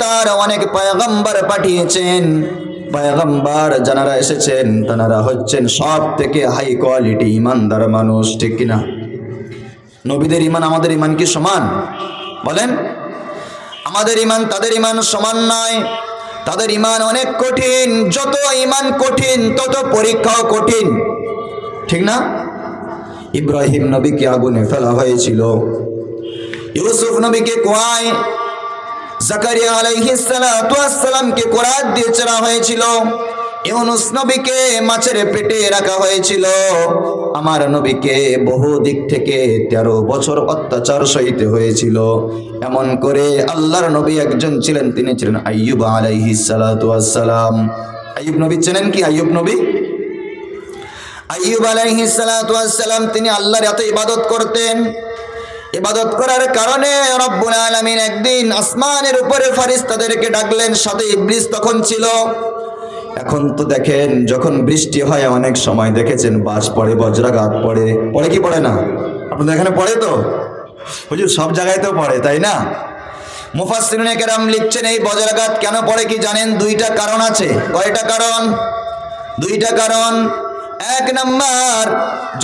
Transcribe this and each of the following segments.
তার অনেক পয়গম্বর পাঠিয়েছেন। পয়গম্বর যারা এসেছেন তারা হচ্ছেন সব থেকে হাই কোয়ালিটি ইমানদার মানুষ, ঠিক কিনা? নবীদের ইমান আমাদের ইমান কি সমান? বলেন। আমাদের ইমান তাদের ইমান সমান নয়। তাদের ইমান অনেক কঠিন। যত ইমান কঠিন তত পরীক্ষাও কঠিন, ঠিক না? ইব্রাহিম নবীকে আগুনে ফেলা হয়েছিল, ইউসুফ নবীকে কুয়ায়, জাকারিয়া আলাইহিস সালাতু ওয়াস সালামকে কোরআন দিয়ে ছেড়া হয়েছিল, ইউনুস নবীকে মাছের পেটে রাখা হয়েছিল। আমার নবীকে বহু দিক থেকে 13 বছর অত্যাচার সইতে হয়েছিল। এমন করে আল্লাহর নবী একজন ছিলেন, তিনি ছিলেন আইয়ুব আলাইহিস সালাতু ওয়াস সালাম। আইয়ুব নবী চেনেন কি? আইয়ুব নবী, আইয়ুব আলাইহিস সালাতু ওয়াস সালাম তিনি আল্লাহর এত ইবাদত করতেন। ইবাদত করার কারণে রব্বুল আলামিন একদিন আসমানের উপরে ফেরেশতাদেরকে ডাকলেন, সাথে ইবলিস তখন ছিল। এখন তো দেখেন যখন বৃষ্টি হয় অনেক সময় দেখেছেন বাজ পড়ে, বজ্রাঘাত পড়ে, পড়ে কি পড়ে না? আপনাদের এখানে পড়ে তো? হুজুর সব জায়গায় তো পড়ে, তাই না? মুফাসসিরিনে কেরাম লিখছেন এই বজ্রাঘাত কেন পড়ে কি জানেন? 2টা কারণ আছে। কয়টা কারণ? 2টা কারণ। এক নাম্বার,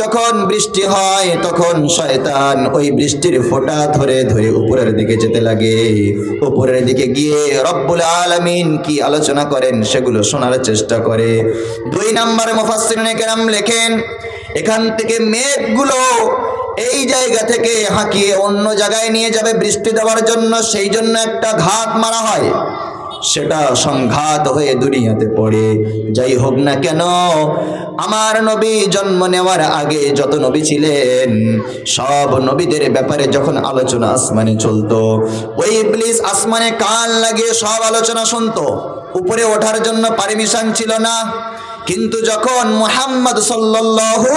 যখন বৃষ্টি হয় তখন শয়তান ওই বৃষ্টির ফোঁটা ধরে ধরে উপরের দিকে যেতে লাগে। উপরের দিকে গিয়ে রব্বুল আলামিন কি আলোচনা করেন সেগুলো শোনার চেষ্টা করে। 2 নাম্বার, মুফাসসিরিনে কেরাম লেখেন এখান থেকে মেঘগুলো এই জায়গা থেকে হাঁকিয়ে অন্য জায়গায় নিয়ে যাবে বৃষ্টি দেওয়ার জন্য, সেই জন্য একটা ঘাত মারা হয়, সেটা সংঘাত হয়ে দুনিয়াতে পড়ে। যাই হোক না কেন, আমার নবী জন্ম নেওয়ার আগে যত নবী ছিলেন সব নবীদের ব্যাপারে যখন আলোচনা আসমানে চলতো, ওই ইবলিস আসমানে কান লাগিয়ে সব আলোচনা শুনতো। উপরে ওঠার জন্য পারমিশন ছিল না। কিন্তু যখন মুহাম্মদ সাল্লাল্লাহু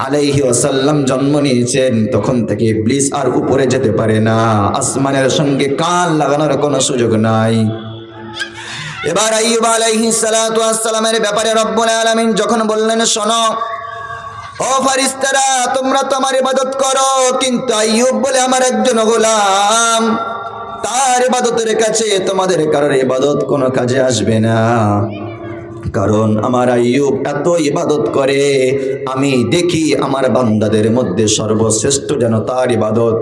আলাইহি ওয়াসাল্লাম জন্ম নিয়েছেন তখন থেকে ইবলিস আর উপরে যেতে পারে না, আসমানের সঙ্গে কান লাগানোর কোনো সুযোগ নাই। এবার আইয়ুব আলাইহিস সালাতু ওয়াস সালামের ব্যাপারে রব্বুল আলামিন যখন বললেন, শোনো ও ফেরেশতারা তোমরা তো আমার ইবাদত করো, কিন্তু আইয়ুব বলে আমার একজন গোলাম, তার ইবাদতের কাছে তোমাদের কারোর ইবাদত কোনো কাজে আসবে না। কারণ আমার আইয়ুব এত ইবাদত করে, আমি দেখি আমার বান্দাদের মধ্যে সর্বশ্রেষ্ঠ যেন তার ইবাদত।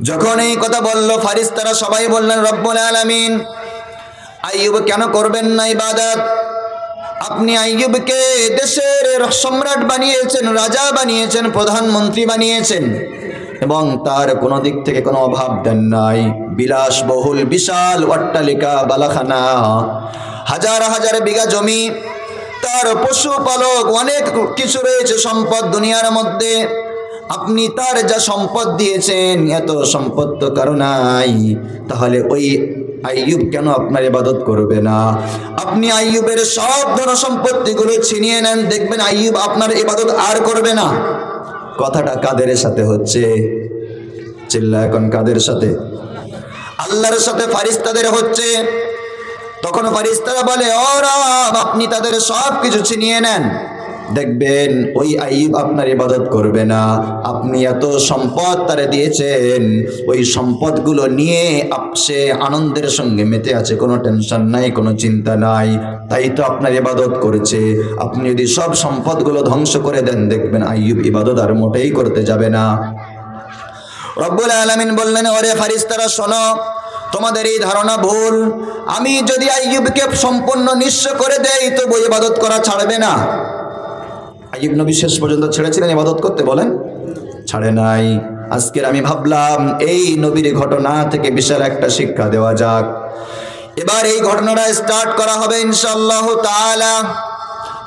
যখন এই কথা বলল ফেরেশতারা সবাই বললেন, রব্বুল আলামিন আইয়ুব কেন করবেন না ইবাদত? আপনি আইয়ুবকে দেশের সম্রাট বানিয়েছেন, রাজা বানিয়েছেন, প্রধানমন্ত্রী বানিয়েছেন এবং তার কোনো দিক থেকে কোনো অভাব দেন নাই। বিলাসবহুল বিশাল অট্টালিকা, বালাখানা, হাজার হাজার বিঘা জমি, তার পশুপালক, অনেক কিছু রয়েছে সম্পদ দুনিয়ার মধ্যে। আপনি তার যা সম্পদ দিয়েছেন এত সম্পদ তো কারো নাই, তাহলে ওই আইয়ুব কেন আপনার ইবাদত করবে না? আপনি আইয়ুবের সব ধন সম্পত্তিগুলো ছিনিয়ে নেন, দেখবেন আইয়ুব আপনার ইবাদত আর করবে না। কথাটা কাদের সাথে হচ্ছে? চিল্লা এখন কাদের সাথে? আল্লাহর সাথে ফেরেশতাদের হচ্ছে। তখন ফেরেশতারা বলে, ও রব আপনি তাদের সব কিছু ছিনিয়ে নেন, দেখবেন ওই আইয়ুব আপনার ইবাদত করবে না। আপনি এত সম্পদ তারে দিয়েছেন, ওই সম্পদগুলো নিয়ে সে আনন্দের সঙ্গে মেতে আছে, কোনো টেনশন নাই, কোনো চিন্তা নাই, তাই তো আপনার ইবাদত করেছে। আপনি যদি সব সম্পদগুলো ধ্বংস করে দেন দেখবেন আইয়ুব ইবাদত আর মোটেই করতে যাবে না। রব্বুল আলামিন বললেন, ওরে ফেরেশতারা শোনো, তোমাদের এই ধারণা ভুল। আমি যদি আইয়ুবকে সম্পূর্ণ নিঃস্ব করে দেই তবু ইবাদত করা ছাড়বে না। আইয়ুব নবী শেষ পর্যন্ত ছেড়েছিলেন ইবাদত করতে? বলেন, ছাড়ে নাই। আজকের আমি ভাবলাম এই নবীর ঘটনা থেকে বিশাল একটা শিক্ষা দেওয়া যাক। এবার এই ঘটনাটা স্টার্ট করা হবে ইনশাআল্লাহ তাআলা।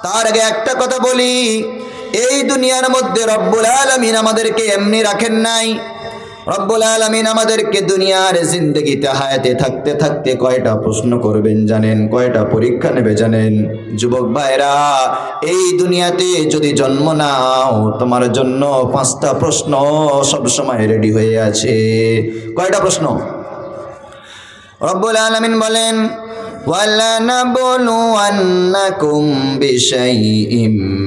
তার আগে একটা কথা বলি, এই দুনিয়ার মধ্যে রব্বুল আলামিন আমাদেরকে এমনি রাখেন নাই। রব্বুল আলামিন আমাদেরকে দুনিয়ার জিন্দেগিতে হায়াতে থাকতে থাকতে কয়টা প্রশ্ন করবেন জানেন? কয়টা পরীক্ষা নেবে জানেন? যুবক ভাইরা, এই দুনিয়াতে যদি জন্ম নাও তোমার জন্য 5টা প্রশ্ন সব সময় রেডি হয়ে আছে। কয়টা প্রশ্ন? রব্বুল আলামিন বলেন, وَلَنَبْلُوَنَّكُمْ بِشَيْءٍ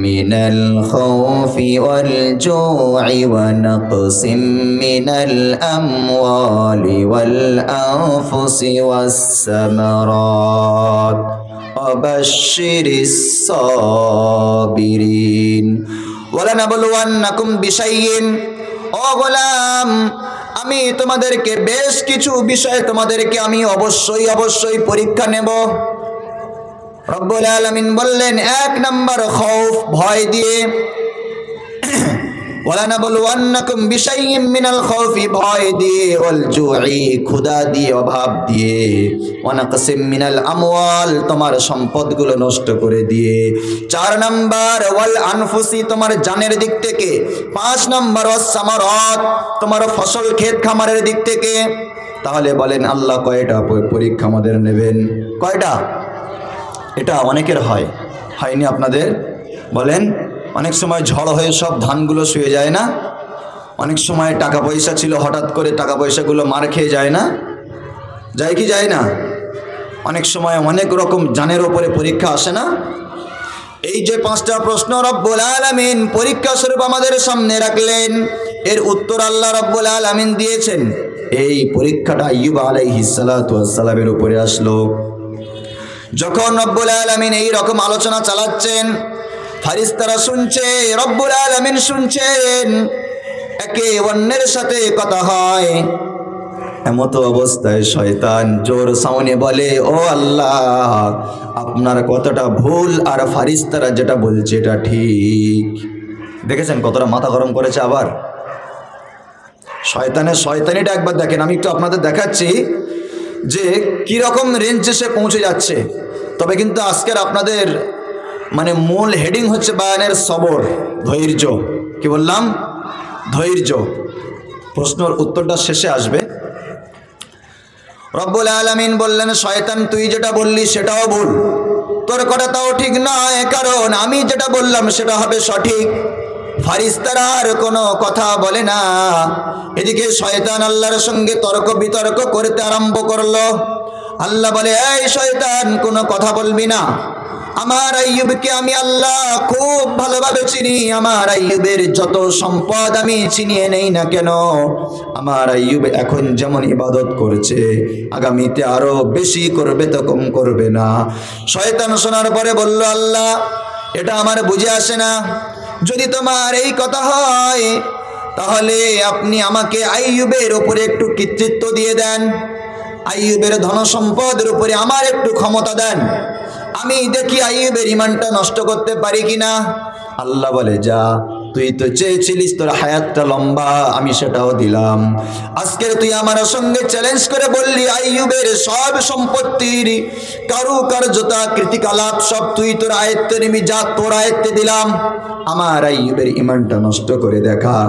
مِّنَ الْخَوْفِ وَالْجُوعِ وَنَقْصٍ مِّنَ الْأَمْوَالِ وَالْأَنفُسِ وَالثَّمَرَاتِ وَبَشِّرِ الصَّابِرِينَ وَلَنَبْلُوَنَّكُمْ بِشَيْءٍ ও গোলাম, আমি তোমাদেরকে বেশ কিছু বিষয় তোমাদেরকে আমি অবশ্যই পরীক্ষা নেব। রব্বুল আলামিন বললেন, এক নাম্বার খৌফ, ভয় দিয়ে। ওয়ালানাবলুওয়ান্নাকুম বিশাইইম মিনাল খাউফি, ভয় দিয়ে, ওয়াল জুই, ক্ষুধা দিয়ে, অভাব দিয়ে, ওয়ানাকসিম মিনাল আমওয়াল, তোমার সম্পদগুলো নষ্ট করে দিয়ে। 4 নাম্বার ওয়াল আনফুসি, তোমার জানের দিক থেকে। 5 নাম্বার ওয়াস সামারাত, তোমার ফসল ক্ষেত খামারের দিক থেকে। তাহলে বলেন আল্লাহ কয়টা পরীক্ষা আমাদের নেবেন? কয়টা? এটা অনেকের হয়নি আপনাদের? বলেন। অনেক সময় ঝড় হয়ে সব ধানগুলো শুয়ে যায় না? অনেক সময় টাকা পয়সা ছিল, হঠাৎ করে টাকা পয়সাগুলো মার খেয়ে যায় না? যায় কি যায় না? অনেক সময় অনেক রকম জানের ওপরে পরীক্ষা আসে না? এই যে 5টা প্রশ্ন রব্বুল আলামিন পরীক্ষা স্বরূপ আমাদের সামনে রাখলেন, এর উত্তর আল্লাহ রব্বুল আলামিন দিয়েছেন। এই পরীক্ষাটা আইয়ুব আলাইহিস সালাতু ওয়াস সালামের উপরে আসলো। যখন রব্বুল আলামিন এই রকম আলোচনা চালাচ্ছেন, ফারিস্তারা শুনছে, রব্বুল আলামিন শুনছেন, একে অন্যের সাথে কথা হয়। এমতো অবস্থায় শয়তান জোর সাউন্ডে বলে, ও আল্লাহ, আপনার কথাটা ভুল, আর ফারিস্তারা যেটা বলছে এটা ঠিক। দেখেছেন কতটা মাথা গরম করেছে? আবার শয়তানিটা একবার দেখেন। আমি একটু আপনাদের দেখাচ্ছি যে কি রকম রেঞ্জে সে পৌঁছে যাচ্ছে। তবে কিন্তু আজকের আপনাদের মানে মূল হেডিং হচ্ছে বায়ানের সবর, ধৈর্য। কি বললাম? ধৈর্য। প্রশ্নের উত্তরটা শেষে আসবে। রব্বুল আলামিন বললেন, শয়তান তুই যেটা বললি সেটাও ভুল, তোর কথাটাও ঠিক নয়, কারণ আমি যেটা বললাম সেটা হবে সঠিক। ফারিস্তারা আর কোনো কথা বলে না। এদিকে শয়তান আল্লাহর সঙ্গে তর্ক বিতর্ক করতে আরম্ভ করলো। আল্লাহ বলে, এই শয়তান, কোনো কথা বলবি না। আমার আইয়ুবকে আমি আল্লাহ খুব ভালোভাবে চিনি। আমার আইয়ুবের যত সম্পদ আমি চিনিয়ে নেই না কেন, আমার আইয়ুব এখন যেমন ইবাদত করছে, আগামীতে আরো বেশি করবে, তো কম করবে না। শয়তান শোনার পরে বলল, আল্লাহ, এটা আমার বুঝে আসে না। যদি তোমার এই কথা হয়, তাহলে আপনি আমাকে আইয়ুবের উপরে একটু কর্তৃত্ব দিয়ে দেন, আইয়ুবের ধন সম্পদের উপরে আমার একটু ক্ষমতা দেন, আমি দেখি আইয়ুবের ঈমানটা নষ্ট করতে পারি কিনা। আল্লাহ বলে, যা, তুই তো চেয়েছিলিস তোর হায়াতটা লম্বা, আমি সেটাও দিলাম। আজকের তুই আমার সঙ্গে চ্যালেঞ্জ করে বললি আইয়ুবের সব সম্পত্তির কারুকার্যতা, কৃতিকালাপ সব তুই তোর আয়ত্তে নিবি, যা, তোর আয়ত্তে দিলাম, আমার আইয়ুবের ঈমানটা নষ্ট করে দেখা।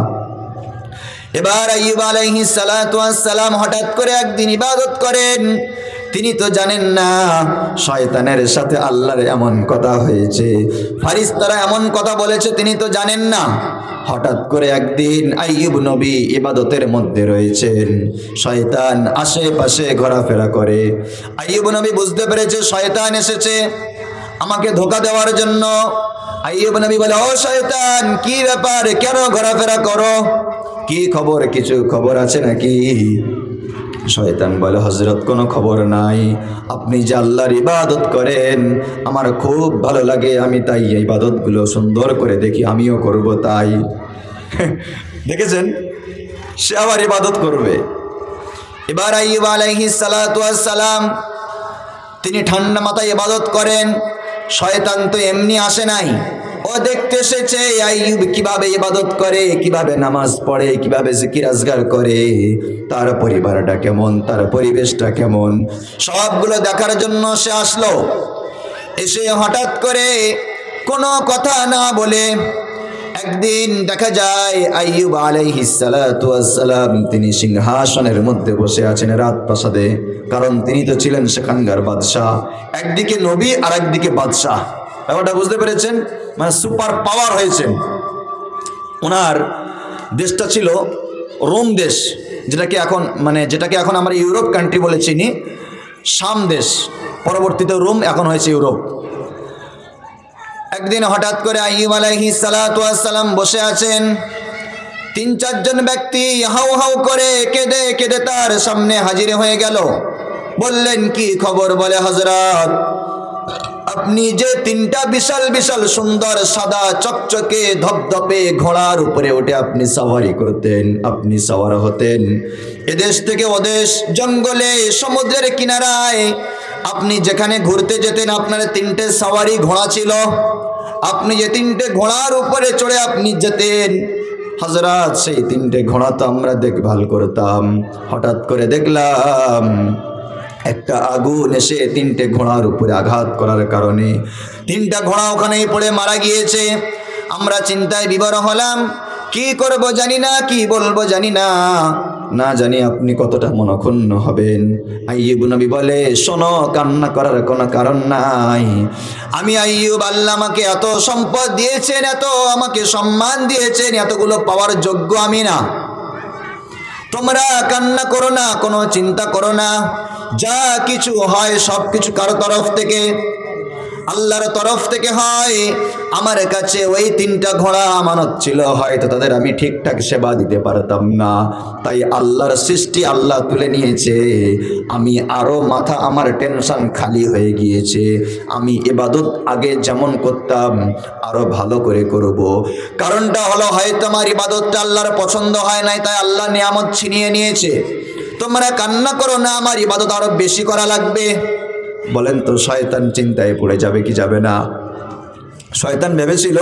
এবার আইয়ুব আলাইহিস সালাতু ওয়াস সালাম হঠাৎ করে একদিন ইবাদত করেন। তিনি তো জানেন না শয়তানের সাথে আল্লাহর এমন কথা হয়েছে, ফারিস্তারা এমন কথা বলেছে, তিনি তো জানেন না। হঠাৎ করে একদিন আইয়ুব নবী ইবাদতের মধ্যে রয়েছেন, শয়তান আশেপাশে ঘোরাফেরা করে। আইয়ুব নবী বুঝতে পেরেছে শয়তান এসেছে আমাকে ধোঁকা দেওয়ার জন্য। আইয়ুব নবী বলে, ও শয়তান, কি ব্যাপার, কেন ঘোরাফেরা করো, কি খবর, কিছু খবর আছে নাকি? শয়তান বলে, হযরত, কোনো খবর নাই, আপনি যে আল্লাহর ইবাদত করেন আমার খুব ভালো লাগে, আমি তাই এই ইবাদতগুলো সুন্দর করে দেখি, আমিও করব তাই। দেখেছেন, সে আবার ইবাদত করবে। এবার আইয়ুব আলাইহিস সালাতু ওয়াস সালাম তিনি ঠান্ডা মাথায় ইবাদত করেন। শয়তান তো এমনি আসে নাই, ও দেখতে এসেছে আইয়ুব কিভাবে ইবাদত করে, কিভাবে নামাজ পড়ে, কিভাবে জিকির আজগার করে, তার পরিবারটা কেমন, তার পরিবেশটা কেমন, সবগুলো দেখার জন্য সে আসলো। এসে হঠাৎ করে কোনো কথা না বলে একদিন দেখা যায় আইয়ুব আলাইহিস সালাতু ওয়াস সালাম তিনি সিংহাসনের মধ্যে বসে আছেন রাজপ্রাসাদে, কারণ তিনি তো ছিলেন সেখানকার বাদশাহ। একদিকে নবী আর একদিকে বাদশাহ, ব্যাপারটা বুঝতে পেরেছেন? মানে সুপার পাওয়ার হয়েছেন। ওনার দেশটা ছিল রোম দেশ, যেটাকে এখন আমরা ইউরোপ কান্ট্রি বলে চিনি, শাম দেশ। পরবর্তীতে রোম, এখন হয়েছে ইউরোপ। একদিন হঠাৎ করে আইয়ুব আলাইহিস সালাতু ওয়াস সালাম বসে আছেন, 3-4 জন ব্যক্তি হাউ হাউ করে কেঁদে কেঁদে তার সামনে হাজির হয়ে গেল। বললেন, কি খবর? বলে, হযরত, আপনি যে 3টা বিশাল বিশাল সুন্দর সাদা চকচকে ধপধপে ঘোড়ার উপরে উঠে আপনি সাওয়ারি করতেন, আপনি সাওয়ার হতেন, এদেশ থেকে ওদেশ, জঙ্গলে, সমুদ্রের কিনারায়, আপনি যেখানে ঘুরতে যেতেন আপনার 3টে সাওয়ারি ঘোড়া ছিল, আপনি যে 3টে ঘোড়ার উপরে চড়ে আপনি যেতেন, হযরত সেই 3টে ঘোড়া তো আমরা দেখভাল করতাম। হঠাৎ করে দেখলাম একটা আগুন এসে 3টে ঘোড়ার উপরে আঘাত করার কারণে 3টা ঘোড়া ওখানেই পড়ে মারা গিয়েছে। আমরা চিন্তায় বিভোর হলাম, কি করব জানি না, কি বলবো জানি না, না জানি আপনি কতটা মনক্ষুণ্ণ হবেন। আইয়ুব নবী বলে, শোনো, কান্না করার কোনো কারণ নাই। আমি আইয়ুব, আল্লাহ আমাকে এত সম্পদ দিয়েছেন, এত আমাকে সম্মান দিয়েছেন, এতগুলো পাওয়ার যোগ্য আমি না। তোমরা কান্না করো না, কোনো চিন্তা করো না, যা কিছু হয় সব কিছু কার তরফ থেকে? আল্লাহর তরফ থেকে হয়। আমার কাছে ওই 3টা ঘোড়া আমানত ছিল, হয়তো তাদের আমি ঠিকঠাক সেবা দিতে পারতাম না, তাই আল্লাহর সৃষ্টি আল্লাহ তুলে নিয়েছে। আমি আরো মাথা, আমার টেনশন খালি হয়ে গিয়েছে। আমি ইবাদত আগে যেমন করতাম আরো ভালো করে করব। কারণটা হলো, হয়তো আমার ইবাদতটা আল্লাহর পছন্দ হয় নাই, তাই আল্লাহ নিয়ামত ছিনিয়ে নিয়েছে। তোমরা কান্না করো না, আমার ইবাদত আরো বেশি করা লাগবে। বলেন তো, শয়তান চিন্তায় পড়ে যাবে কি যাবে না? শয়তান ভেবেছিল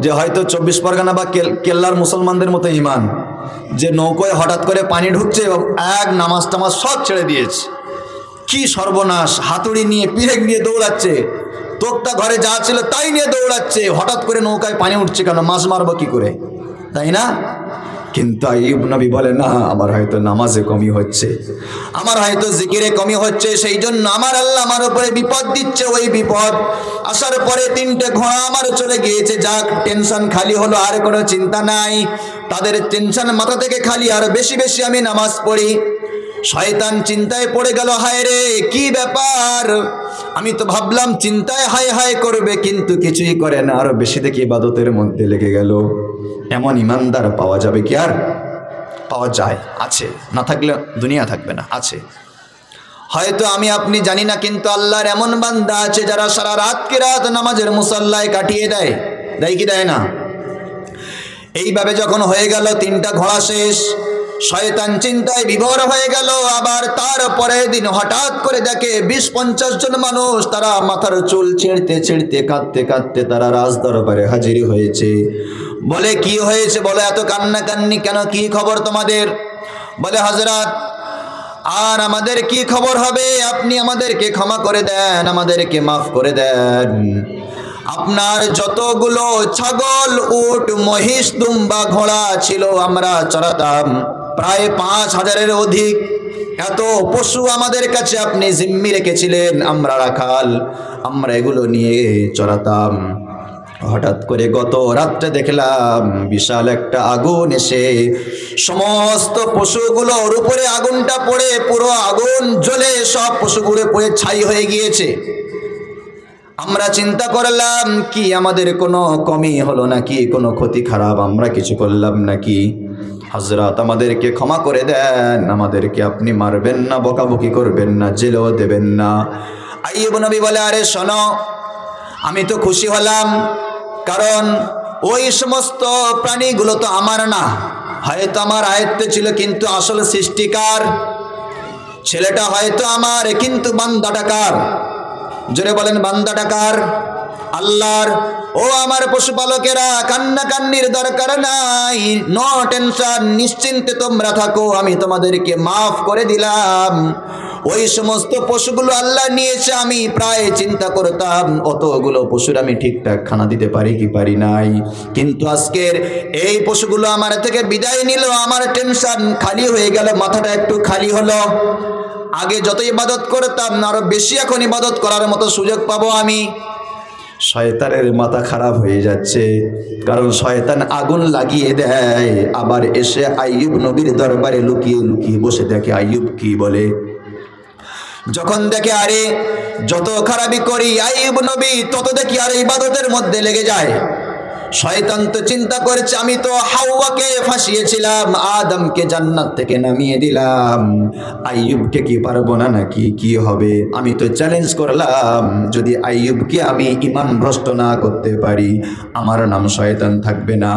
যে হয়তো 24 পরগনা বা কেল্লার মুসলমানদের মতো ইমান, যে নৌকোয় হঠাৎ করে পানি ঢুকছে এবং এক নামাজ টামাজ সব ছেড়ে দিয়েছে। কি সর্বনাশ! হাতুড়ি নিয়ে, পিরেক নিয়ে দৌড়াচ্ছে, তোকটা ঘরে যা ছিল তাই নিয়ে দৌড়াচ্ছে। হঠাৎ করে নৌকায় পানি উঠছে কেন? মাছ মারবো কি করে, তাই না? কিন্তু আইয়ুব নবী বলে, না, আমার হয়তো নামাজে কমি হচ্ছে, আমার হয়তো জিকিরে কমি হচ্ছে, সেই জন্য আমার আল্লাহ আমার উপরে বিপদ দিচ্ছে। ওই বিপদ আসার পরে 3টে ঘোড়া আমার চলে গিয়েছে, যাক, টেনশন খালি হলো, আর কোনো চিন্তা নাই। তাদের টেনশন মাথা থেকে খালি, আর বেশি বেশি আমি নামাজ পড়ি। শয়তান চিন্তায় পড়ে গেল, হায় রে, কি ব্যাপার! আমি তো ভাবলাম চিন্তায় হায় হায় করবে, কিন্তু কিছুই করে না, আরো বেশি দেখি ইবাদতের মধ্যে লেগে গেল। এমন ইমানদার পাওয়া যাবে কি? আর পাওয়া যায়, আছে, না থাকলে দুনিয়া থাকবে না, আছে। হয়তো আমি আপনি জানি না, কিন্তু আল্লাহর এমন বান্দা আছে যারা সারা রাত কি রাত নামাজের মুসাল্লায় কাটিয়ে দেয়, দেয় কি দেয় না? এইভাবে যখন হয়ে গেল 3টা ঘোড়া শেষ, শয়তান চিন্তায় বিভোর হয়ে গেল। আবার তার পরের দিন হঠাৎ করে দেখে 20-50 জন মানুষ, তারা মাথার চুল ছিঁড়তে ছিঁড়তে, কাঁদতে কাঁদতে তারা রাজ দরবারে হাজির হয়েছে। বলে, কি হয়েছে? বলে, এত কান্নাকান্নি কেন, কি খবর তোমাদের? বলে, হযরত, আর আমাদের কি খবর হবে? আপনি আমাদেরকে ক্ষমা করে দেন, আমাদেরকে মাফ করে দেন। আপনার যতগুলো ছাগল, উট, মহিষ, দুম্বা, ঘোড়া ছিল আমরা চড়াতাম, প্রায় 5000-এর অধিক। এত পশু আমাদের কাছে আপনি জিম্মি রেখেছিলেন, আমরা রাখাল, আমরা এগুলো নিয়ে চড়াতাম। হঠাৎ করে গত রাত্রে দেখলাম বিশাল একটা আগুন এসে সমস্ত পশুগুলোর উপরে আগুনটা পড়ে, পুরো আগুন জ্বলে সব পশুগুলো পড়ে ছাই হয়ে গিয়েছে। আমরা চিন্তা করলাম, কি আমাদের কোনো কমি হলো নাকি, কোনো ক্ষতি খারাপ আমরা কিছু করলাম নাকি? হযরত, আমাদেরকে ক্ষমা করে দেন, আমাদেরকে আপনি মারবেন না, বকাবকি করবেন না, জেলেও দেবেন না। আইয়ুব নবী বলে, আরে শোনো, আমি তো খুশি হলাম, কারণ ওই সমস্ত প্রাণীগুলো তো আমার না, হয়তো আমার আয়ত্তে ছিল, কিন্তু আসল সৃষ্টিকার ছেলেটা হয়তো আমার, কিন্তু বান্দাটা কার? জোরে বলেন, বান্দাটা কার? আল্লাহর। ও আমার পশুপালকেরা, কান্নাকান্নির দরকার নাই, নো টেনশন, নিশ্চিন্তে তোমরা থাকো, আমি তোমাদেরকে মাফ করে দিলাম। ওই সমস্ত পশুগুলো আল্লাহ নিয়েছে, আমি প্রায় চিন্তা করতাম অতগুলো পশুর আমি ঠিকঠাক খানা দিতে পারি কি পারি নাই, কিন্তু আজকের এই পশুগুলো আমার থেকে বিদায় নিল, আমার টেনশন খালি হয়ে গেল, মাথাটা একটু খালি হলো। আগে যত ইবাদত করতাম আরো বেশি এখন ইবাদত করার মতো সুযোগ পাবো আমি। শয়তানের মাথা খারাপ হয়ে যাচ্ছে, কারণ শয়তান আগুন লাগিয়ে দেয়, আবার এসে আইয়ুব নবীর দরবারে লুকিয়ে লুকিয়ে বসে দেখে আইয়ুব কি বলে। যখন দেখে আরে যত খারাপি করি আইয়ুব নবী তত দেখি আর ইবাদতের মধ্যে লেগে যায়। শয়তান তো চিন্তা করেছে আমি তো হাওয়াকে ফাঁসিয়েছিলাম, আদমকে জান্নাত থেকে নামিয়ে দিলাম, আইয়ুবকে কি পারবো না নাকি, কি হবে? আমি তো চ্যালেঞ্জ করলাম যদি আইয়ুবকে আমি ঈমান ভ্রষ্ট না করতে পারি আমার নাম শয়তান থাকবে না।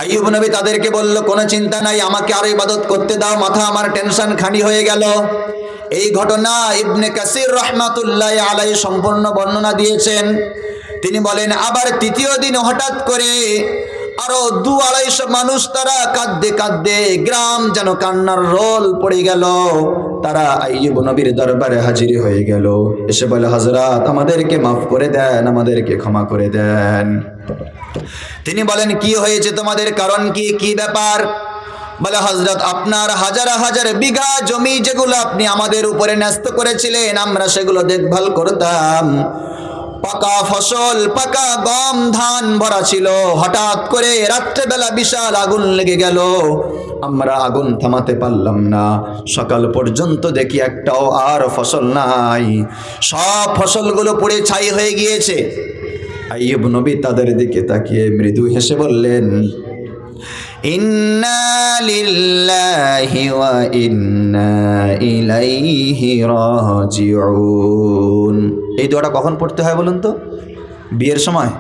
আইয়ুব নবী তাদেরকে বলল কোনো চিন্তা নাই, আমাকে আরো ইবাদত করতে দাও, মাথা আমার টেনশন খালি হয়ে গেল। এই ঘটনা ইবনে কাসির রাহমাতুল্লাহি আলাইহি সম্পূর্ণ বর্ণনা দিয়েছেন। তিনি বলেন আবার তৃতীয় দিন হঠাৎ করে আরো 200-250 মানুষ তারা কাঁদতে কাঁদতে গ্রাম যেন কান্নার রোল পড়ে গেল। তারা আইয়ুব নবীর দরবারে হাজির হয়ে গেল, এসে বলে হযরত আমাদেরকে মাফ করে দেন, আমাদেরকে ক্ষমা করে দেন। তিনি বলেন কি হয়েছে তোমাদের, কারণ কি, কি ব্যাপার? বলে হযরত আপনার হাজার হাজার বিঘা জমি যেগুলো আপনি আমাদের উপরে ন্যস্ত করেছিলেন আমরা সেগুলো দেখভাল করতাম, পাকা ফসল পাকা গম ধান ভরা ছিল, হঠাৎ করে রাত্রেবেলা বিশাল আগুন লেগে গেল, আমরা আগুন থামাতে পারলাম না, সকাল পর্যন্ত দেখি একটাও আর ফসল নাই, সব ফসলগুলো পুড়ে ছাই হয়ে গিয়েছে। আইয়ুব নবী তাদের দিকে তাকিয়ে মৃদু হেসে বললেন ইন্না লিল্লাহি ওয়া ইন্না ইলাইহি রাজিউন। এই দোয়াটা কখন পড়তে হয় বলুন তো? বিয়ের সময়,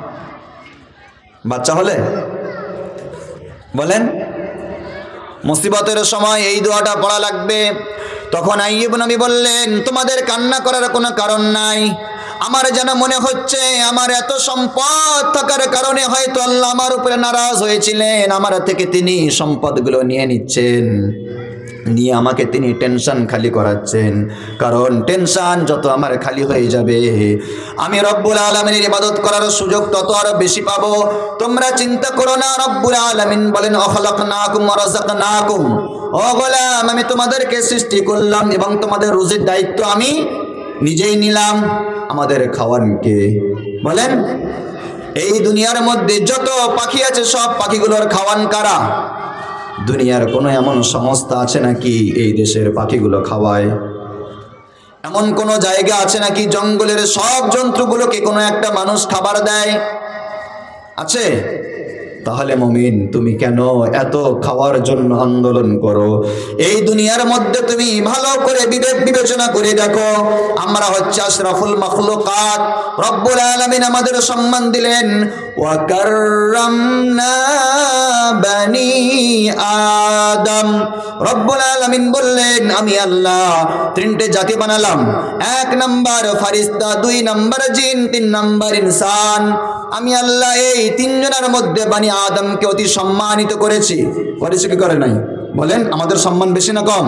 বাচ্চা হলে বলেন, মুসিবতের সময় এই দোয়াটা পড়া লাগবে। তখন আইয়ুব নবী বললেন তোমাদের কান্না করার কোনো কারণ নাই, আমার যেন মনে হচ্ছে আমার এত সম্পদ থাকার কারণে হয়তো আল্লাহ আমার উপরে নারাজ হয়েছিলেন, আমার থেকে তিনি সম্পদগুলো নিয়ে নিচ্ছেন, নিয়ে আমাকে তিনি টেনশন খালি করাচ্ছেন, কারণ টেনশন যত আমার খালি হয়ে যাবে আমি রব্বুল আলামিনের ইবাদত করার সুযোগ তত আরো বেশি পাবো। তোমরা চিন্তা করো না, রব্বুল আলামিন বলেন আখলাকনাকুম ওয়া রাযাকনাকুম, ও গোলাম আমি তোমাদেরকে সৃষ্টি করলাম এবং তোমাদের রুজির দায়িত্ব আমি নিজেই নিলাম। আমাদের খাওয়ান কে বলেন? এই দুনিয়ার মধ্যে যত পাখি আছে সব পাখিগুলোর খাওয়ান কারা? দুনিয়ার কোনো এমন সংস্থা আছে নাকি এই দেশের পাখিগুলো খাওয়ায়? এমন কোন জায়গা আছে নাকি জঙ্গলের সব জন্তুগুলোকে কোনো একটা মানুষ খাবার দেয়? আছে? তাহলে মুমিন তুমি কেন এত খাওয়ার জন্য আন্দোলন করো? এই দুনিয়ার মধ্যে তুমি ভালো করে বিবেক বিবেচনা করে দেখো, আমরা হচ্ছে আশরাফুল মাখলুকাত, রব্বুল আলামিন আমাদের সম্মান দিলেন, ওয়া কাররামনা বানি আদম। রব্বুল আলামিন বললেন আমি আল্লাহ তিনটে জাতি বানালাম, 1 নাম্বার ফারিস্তা, 2 নাম্বার জিন, 3 নাম্বার ইনসান। আমি আল্লাহ এই 3 জনের মধ্যে বানি আদমকে অতি সম্মানিত করেছি। করেছি কি করে নাই বলেন? আমাদের সম্মান বেশি না কম?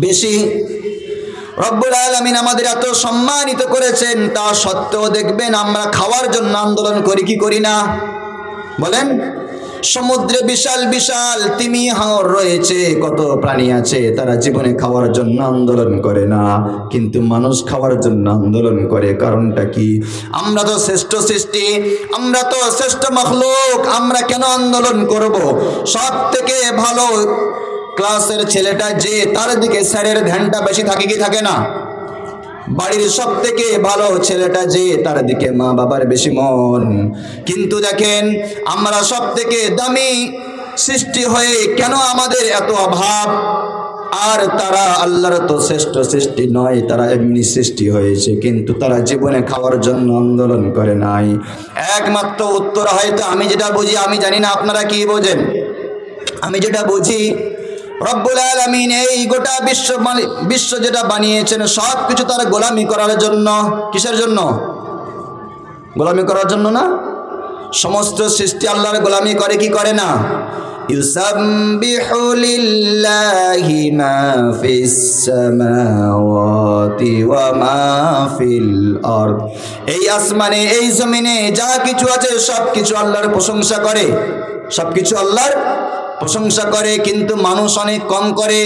বেশি। রব্বুল আলামিন আমাদের এত সম্মানিত করেছেন, তা সত্ত্বেও দেখবেন আমরা খাওয়ার জন্য আন্দোলন করি কি করি না বলেন? সমুদ্রে বিশাল বিশাল তিমি হাঙর রয়েছে, কত প্রাণী আছে, তারা জীবনে খাওয়ার জন্য আন্দোলন করে না, কিন্তু মানুষ খাওয়ার জন্য আন্দোলন করে। কারণটা কি? আমরা তো শ্রেষ্ঠ সৃষ্টি, আমরা তো শ্রেষ্ঠ মাখলুক, আমরা কেন আন্দোলন করব? সব থেকে ভালো ক্লাসের ছেলেটা যে, তার দিকে স্যারের ধ্যানটা বেশি থাকে কি থাকে না? বাড়ির সব থেকে ভালো ছেলেটা যে, তার দিকে মা বাবার বেশি মন। কিন্তু দেখেন আমরা সব থেকে দামি সৃষ্টি হয়ে কেন আমাদের এত অভাব? আর তারা আল্লাহর তো শ্রেষ্ঠ সৃষ্টি নয়, তারা এমনি সৃষ্টি হয়েছে, কিন্তু তারা জীবনে খাওয়ার জন্য আন্দোলন করে নাই। একমাত্র উত্তর হয়তো আমি যেটা বুঝি, আমি জানি না আপনারা কি বোঝেন, আমি যেটা বুঝি রব্বুল আলামিন এই গোটা বিশ্ব যেটা বানিয়েছেন সব কিছু তার গোলামি করার জন্য। কিসের জন্য? গোলামি করার জন্য না? সমস্ত সৃষ্টি আল্লাহর গোলামি করে কি করে না? ইউসাব্বিহু লিল্লাহি মা ফিস সামাওয়াতি ওয়া মা ফিল আরদ। এই আসমানে এই জমিনে যা কিছু আছে সব কিছু আল্লাহর প্রশংসা করে, সব কিছু আল্লাহর প্রশংসা করে, কিন্তু মানুষ অনেক কম করে।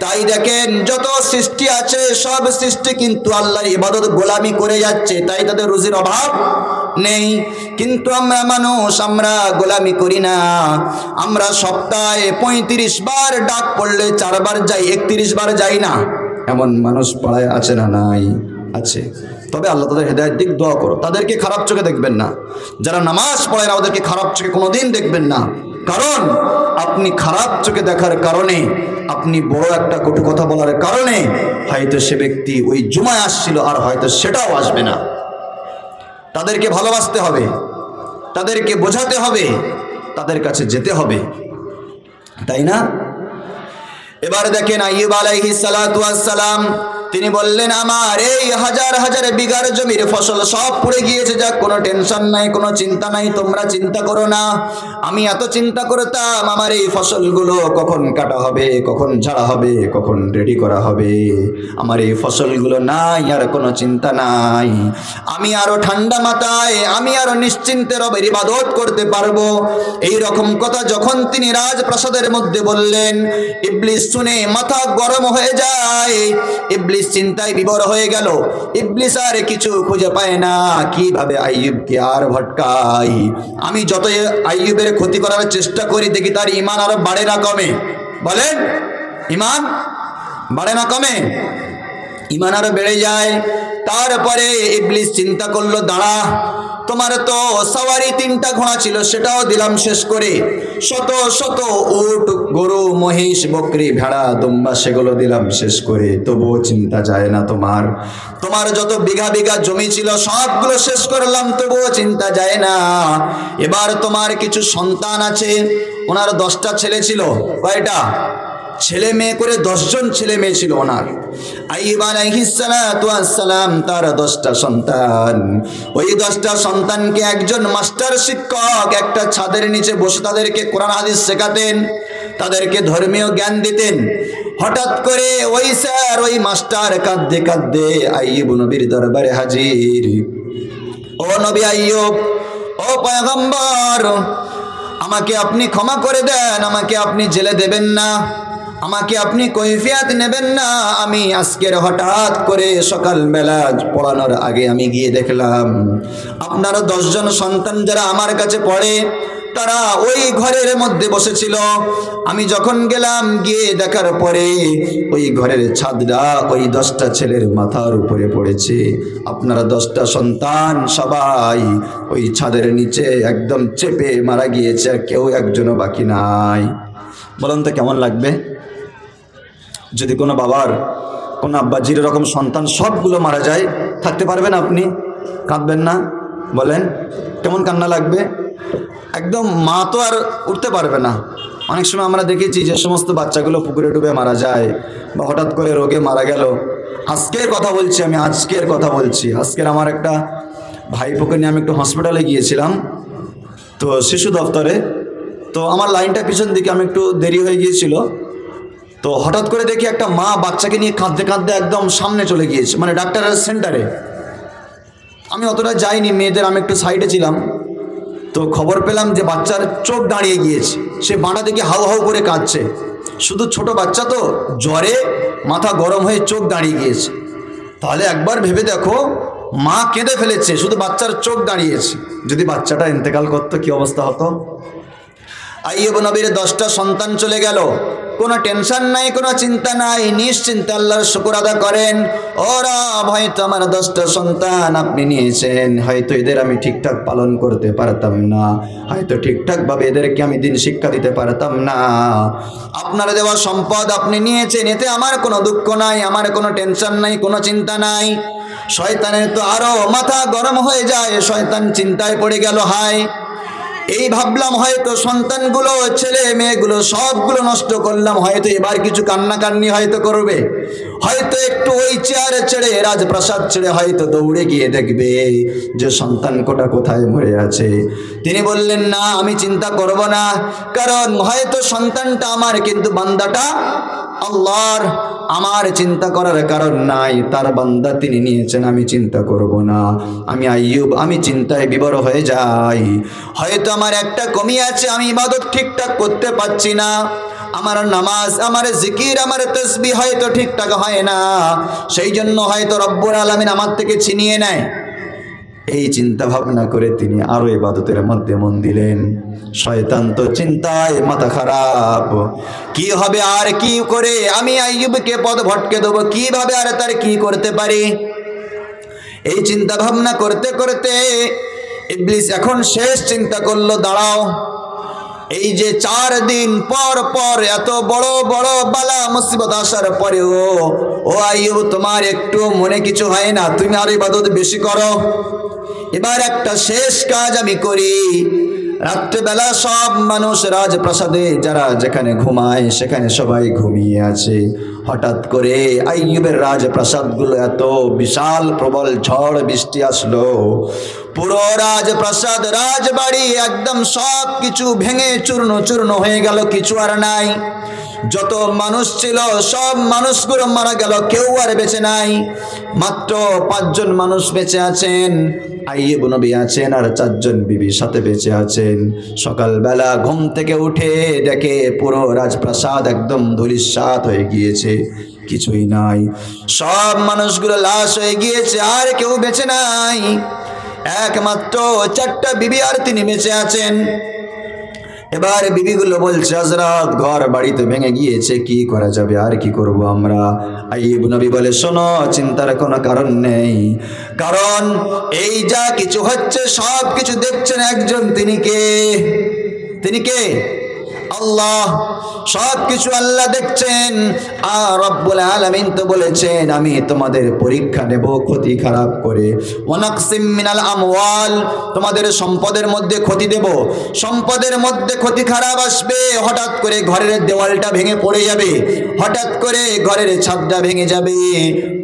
তাই দেখেন যত সৃষ্টি আছে সব সৃষ্টি কিন্তু আল্লাহর ইবাদত গোলামি করে যাচ্ছে, তাই তাদের রুজির অভাব নেই। কিন্তু আমরা মানুষ, আমরা গোলামি করি না। আমরা সপ্তাহে 35 বার ডাক পড়লে 4 বার যাই, 31 বার যাই না। এমন মানুষ পাড়ায় আছে না নাই? আছে। তবে আল্লাহ তাদের হেদায়েত দিক, দোয়া করো। তাদেরকে খারাপ চোখে দেখবেন না, যারা নামাজ পড়ে না ওদেরকে খারাপ চোখে কোনোদিন দেখবেন না। কারণ আপনি খারাপ চোখে দেখার কারণে, আপনি বড় একটা কটু কথা বলার কারণে হয়তো সে ব্যক্তি ওই জুমায় আসছিল আর হয়তো সেটাও আসবে না। তাদেরকে ভালোবাসতে হবে, তাদেরকে বোঝাতে হবে, তাদের কাছে যেতে হবে, তাই না? এবার দেখেন আইয়ুব আলাইহিস সালাতু ওয়াস সালাম, তিনি বললেন আমার এই হাজার হাজার বিঘার জমির ফসল সব পুড়ে গিয়েছে, যাক কোনো টেনশন নাই, কোনো চিন্তা নাই, তোমরা চিন্তা করো না। আমি এত চিন্তা করতাম আমার এই ফসলগুলো কখন কাটা হবে, কখন ঝাড়া হবে, কখন রেডি করা হবে। আমার এই ফসলগুলো নাই, আর কোনো চিন্তা নাই। আমি আরো ঠান্ডা মাথায়, আমি আরো নিশ্চিন্তে রবের ইবাদত করতে পারবো। এই রকম কথা যখন তিনি রাজপ্রাসাদের মধ্যে বললেন, ইবলিস শুনে মাথা গরম হয়ে যায়। ইবলিস চিন্তায় বিভোর হয়ে গেল। ইবলিস আর কিছু খুঁজে পায় না, কিভাবে আইয়ুবকে আর ভটকাই। আমি যত আইয়ুবের ক্ষতি করার চেষ্টা করি, দেখি তার ঈমান আরো বাড়ে না কমে? বলেন, ঈমান বাড়ে না কমে? ঈমান আরো বেড়ে যায়। তারপরে ইবলিস চিন্তা করলো, দাঁড়া, তোমার তো সওয়ারি 3টা ঘোড়া ছিল, সেটাও দিলাম শেষ করে। শত শত উট, গরু, মহিষ, বকরি, ভেড়া, দুম্বা, সেগুলো দিলাম শেষ করে, তবুও চিন্তা যায় না তোমার। তোমার যত বিঘা বিঘা জমি ছিল সবগুলো শেষ করলাম, তবুও চিন্তা যায় না। এবার তোমার কিছু সন্তান আছে, ওনার 10টা ছেলে ছিল। কয়টা ছেলে মেয়ে করে? 10 জন ছেলে মেয়ে ছিল ওনার। আইয়ুব আলাইহিস সালাতু ওয়াস সালাম তার 10টা সন্তান। ওই 10টা সন্তানকে একজন মাস্টার শিক্ষক একটা ছাদের নিচে বসে তাদেরকে কোরআন হাদিস শেখাতেন, তাদেরকে ধর্মীয় জ্ঞান দিতেন। হঠাৎ করে ওই স্যার, ওই মাস্টার কাঁদতে কাঁদতে আইয়ুব নবীর দরবারে হাজির। ও নবী আইয়ুব, ও পয়গম্বর, আমাকে আপনি ক্ষমা করে দেন, আমাকে আপনি জেলে দেবেন না, আমাকে আপনি কৈফিয়ত নেবেন না। আমি আজকের হঠাৎ করে সকালবেলা পড়ানোর আগে আমি গিয়ে দেখলাম আপনার 10 জন সন্তান যারা আমার কাছে পড়ে তারা ওই ঘরের মধ্যে বসেছিল। আমি যখন গেলাম, গিয়ে দেখার পরে ওই ঘরের ছাদটা ওই 10টা ছেলের মাথার উপরে পড়েছে। আপনারা 10টা সন্তান সবাই ওই ছাদের নিচে একদম চেপে মারা গিয়েছে, আর কেউ একজনও বাকি নাই। বলুন তো কেমন লাগবে যদি কোনো বাবার, কোনো আব্বাজির এরকম সন্তান সবগুলো মারা যায়? থাকতে পারবেন আপনি? কাঁদবেন না? বলেন, কেমন কান্না লাগবে? একদম মা তো আর উঠতে পারবে না। অনেক সময় আমরা দেখেছি যে সমস্ত বাচ্চাগুলো পুকুরে ডুবে মারা যায় বা হঠাৎ করে রোগে মারা গেল। আজকের কথা বলছি আমি, আজকের কথা বলছি। আজকের আমার একটা ভাইপোকে নিয়ে আমি একটু হসপিটালে গিয়েছিলাম, তো শিশু দপ্তরে। তো আমার লাইনটা পিছন দিকে, আমি একটু দেরি হয়ে গিয়েছিল। তো হঠাৎ করে দেখি একটা মা বাচ্চাকে নিয়ে কাঁদতে কাঁদতে একদম সামনে চলে গিয়েছে, মানে ডাক্তারের সেন্টারে। আমি অতটা যাইনি, মেয়েদের আমি একটু সাইডে ছিলাম। তো খবর পেলাম যে বাচ্চার চোখ দাঁড়িয়ে গিয়েছে, সে বাঁটা থেকে হাউ হাউ করে কাঁদছে। শুধু ছোট বাচ্চা তো, জ্বরে মাথা গরম হয়ে চোখ দাঁড়িয়ে গিয়েছে। তাহলে একবার ভেবে দেখো, মা কেঁদে ফেলেছে, শুধু বাচ্চার চোখ দাঁড়িয়েছে। যদি বাচ্চাটা ইন্তেকাল করতো কি অবস্থা হতো? আইয়ুব নবীর 10টা সন্তান চলে গেল, কোনো টেনশন নাই, কোনো চিন্তা নাই, নিশ্চিন্তে আল্লাহর শুকর আদা করেন। ওরা হয়তো আমার 10টা সন্তান আপনি নিয়েছেন, হয়তো এদের আমি ঠিকঠাক পালন করতে পারতাম না, হয়তো ঠিকঠাকভাবে এদেরকে আমি দিন শিক্ষা দিতে পারতাম না। আপনার দেওয়া সম্পদ আপনি নিয়েছেন, এতে আমার কোনো দুঃখ নাই, আমার কোনো টেনশন নাই, কোনো চিন্তা নাই। শয়তানের তো আরো মাথা গরম হয়ে যায়, শয়তান চিন্তায় পড়ে গেল, হায় এই ভাবলাম হয়তো সন্তানগুলো, ছেলে মেয়েগুলো সবগুলো নষ্ট করলাম, হয়তো এবার কিছু কান্নাকান্নি হয়তো করবে, হয়তো একটু ওই চেয়ার ছেড়ে, রাজপ্রাসাদ ছেড়ে হয়তো দৌড়ে গিয়ে দেখবে যে সন্তান কোটা কোথায় মরে আছে। তিনি বললেন, না, আমি চিন্তা করব না, কারণ হয়তো সন্তানটা আমার, কিন্তু বান্দাটা আল্লাহর। আমার চিন্তা করার কারণ নাই, তার বান্দা তিনি নিয়েছেন, আমি চিন্তা করব না। আমি আইয়ুব, আমি চিন্তায় বিভোর হয়ে যাই। হয়তো আমার একটা কমি আছে, আমি ইবাদত ঠিকঠাক করতে পারছি না, আমার নামাজ, আমার জিকির, আমার তাসবিহ হয়তো ঠিকঠাক হয় না, সেই জন্য হয়তো রব্বুল আলামিন আমার থেকে ছিনিয়ে নেয়। এই চিন্তা ভাবনা করে তিনি আরো ইবাদতের মধ্যে মন দিলেন। শয়তান তো চিন্তায় মাথা খারাপ, কি হবে আর কি করে আমি আইয়ুবকে পথ ভটকে দেবো, কিভাবে আর তার কি করতে পারি। এই চিন্তা ভাবনা করতে করতে ইবলিস এখন শেষ চিন্তা করলো, দাঁড়াও, এই যে 4 দিন পর পর এত বড় বড় বালা মুসিবত আসার পরেও ও আইয়ুব তোমার একটু মনে কিছু হয় না, তুমি আর ইবাদত বেশি করো। এবার একটা শেষ কাজ আমি করি। রাত্রেবেলা সব মানুষ রাজপ্রাসাদে যারা যেখানে ঘুমায় সেখানে সবাই ঘুমিয়ে আছে। হঠাৎ করে আইয়ুবের রাজপ্রাসাদগুলো এত বিশাল প্রবল ঝড় বৃষ্টি আসলো, পুরো রাজপ্রাসাদ রাজবাড়ি একদম সব কিছু ভেঙে চূর্ণ চূর্ণ হয়ে গেল, কিছু আর নাই। যত মানুষ ছিল সব মানুষগুলো মারা গেল, কেউ আর বেঁচে নাই। মাত্র 5 জন মানুষ বেঁচে আছেন, আইয়ুব নবী আছেন আর 4 জন বিবি সাথে বেঁচে আছেন। সকালবেলা ঘুম থেকে উঠে দেখে পুরো রাজপ্রাসাদ একদম ধূলিসাৎ হয়ে গিয়েছে, কিছুই নাই, সব মানুষগুলো লাশ হয়ে গিয়েছে, আর কেউ বেঁচে নাই। একমাত্র 4টা বিবি আর তিনি বেঁচে আছেন। এবার বিবিগুলো বলছে, হযরত ঘর বাড়ি তো ভেঙে গিয়েছে, কি করা যাবে, আর কি করব আমরা। আইয়ুব নবী বলে, শোনো, চিন্তার কোনো কারণ নেই, কারণ এই যা কিছু হচ্ছে সব কিছু দেখছেন একজন, তিনি কে? তিনি কে? আল্লাহ। সব কিছু আল্লাহ দেখছেন। আর রব্বুল আলামিন তো বলেছেন, আমি তোমাদের পরীক্ষা নেব ক্ষতি খারাপ করে। ওয়ানাকসিম মিনাল আমওয়াল, তোমাদের সম্পদের মধ্যে ক্ষতি দেব। সম্পদের মধ্যে ক্ষতি খারাপ আসবে, হঠাৎ করে ঘরের দেওয়ালটা ভেঙে পড়ে যাবে, হঠাৎ করে ঘরের ছাদটা ভেঙে যাবে।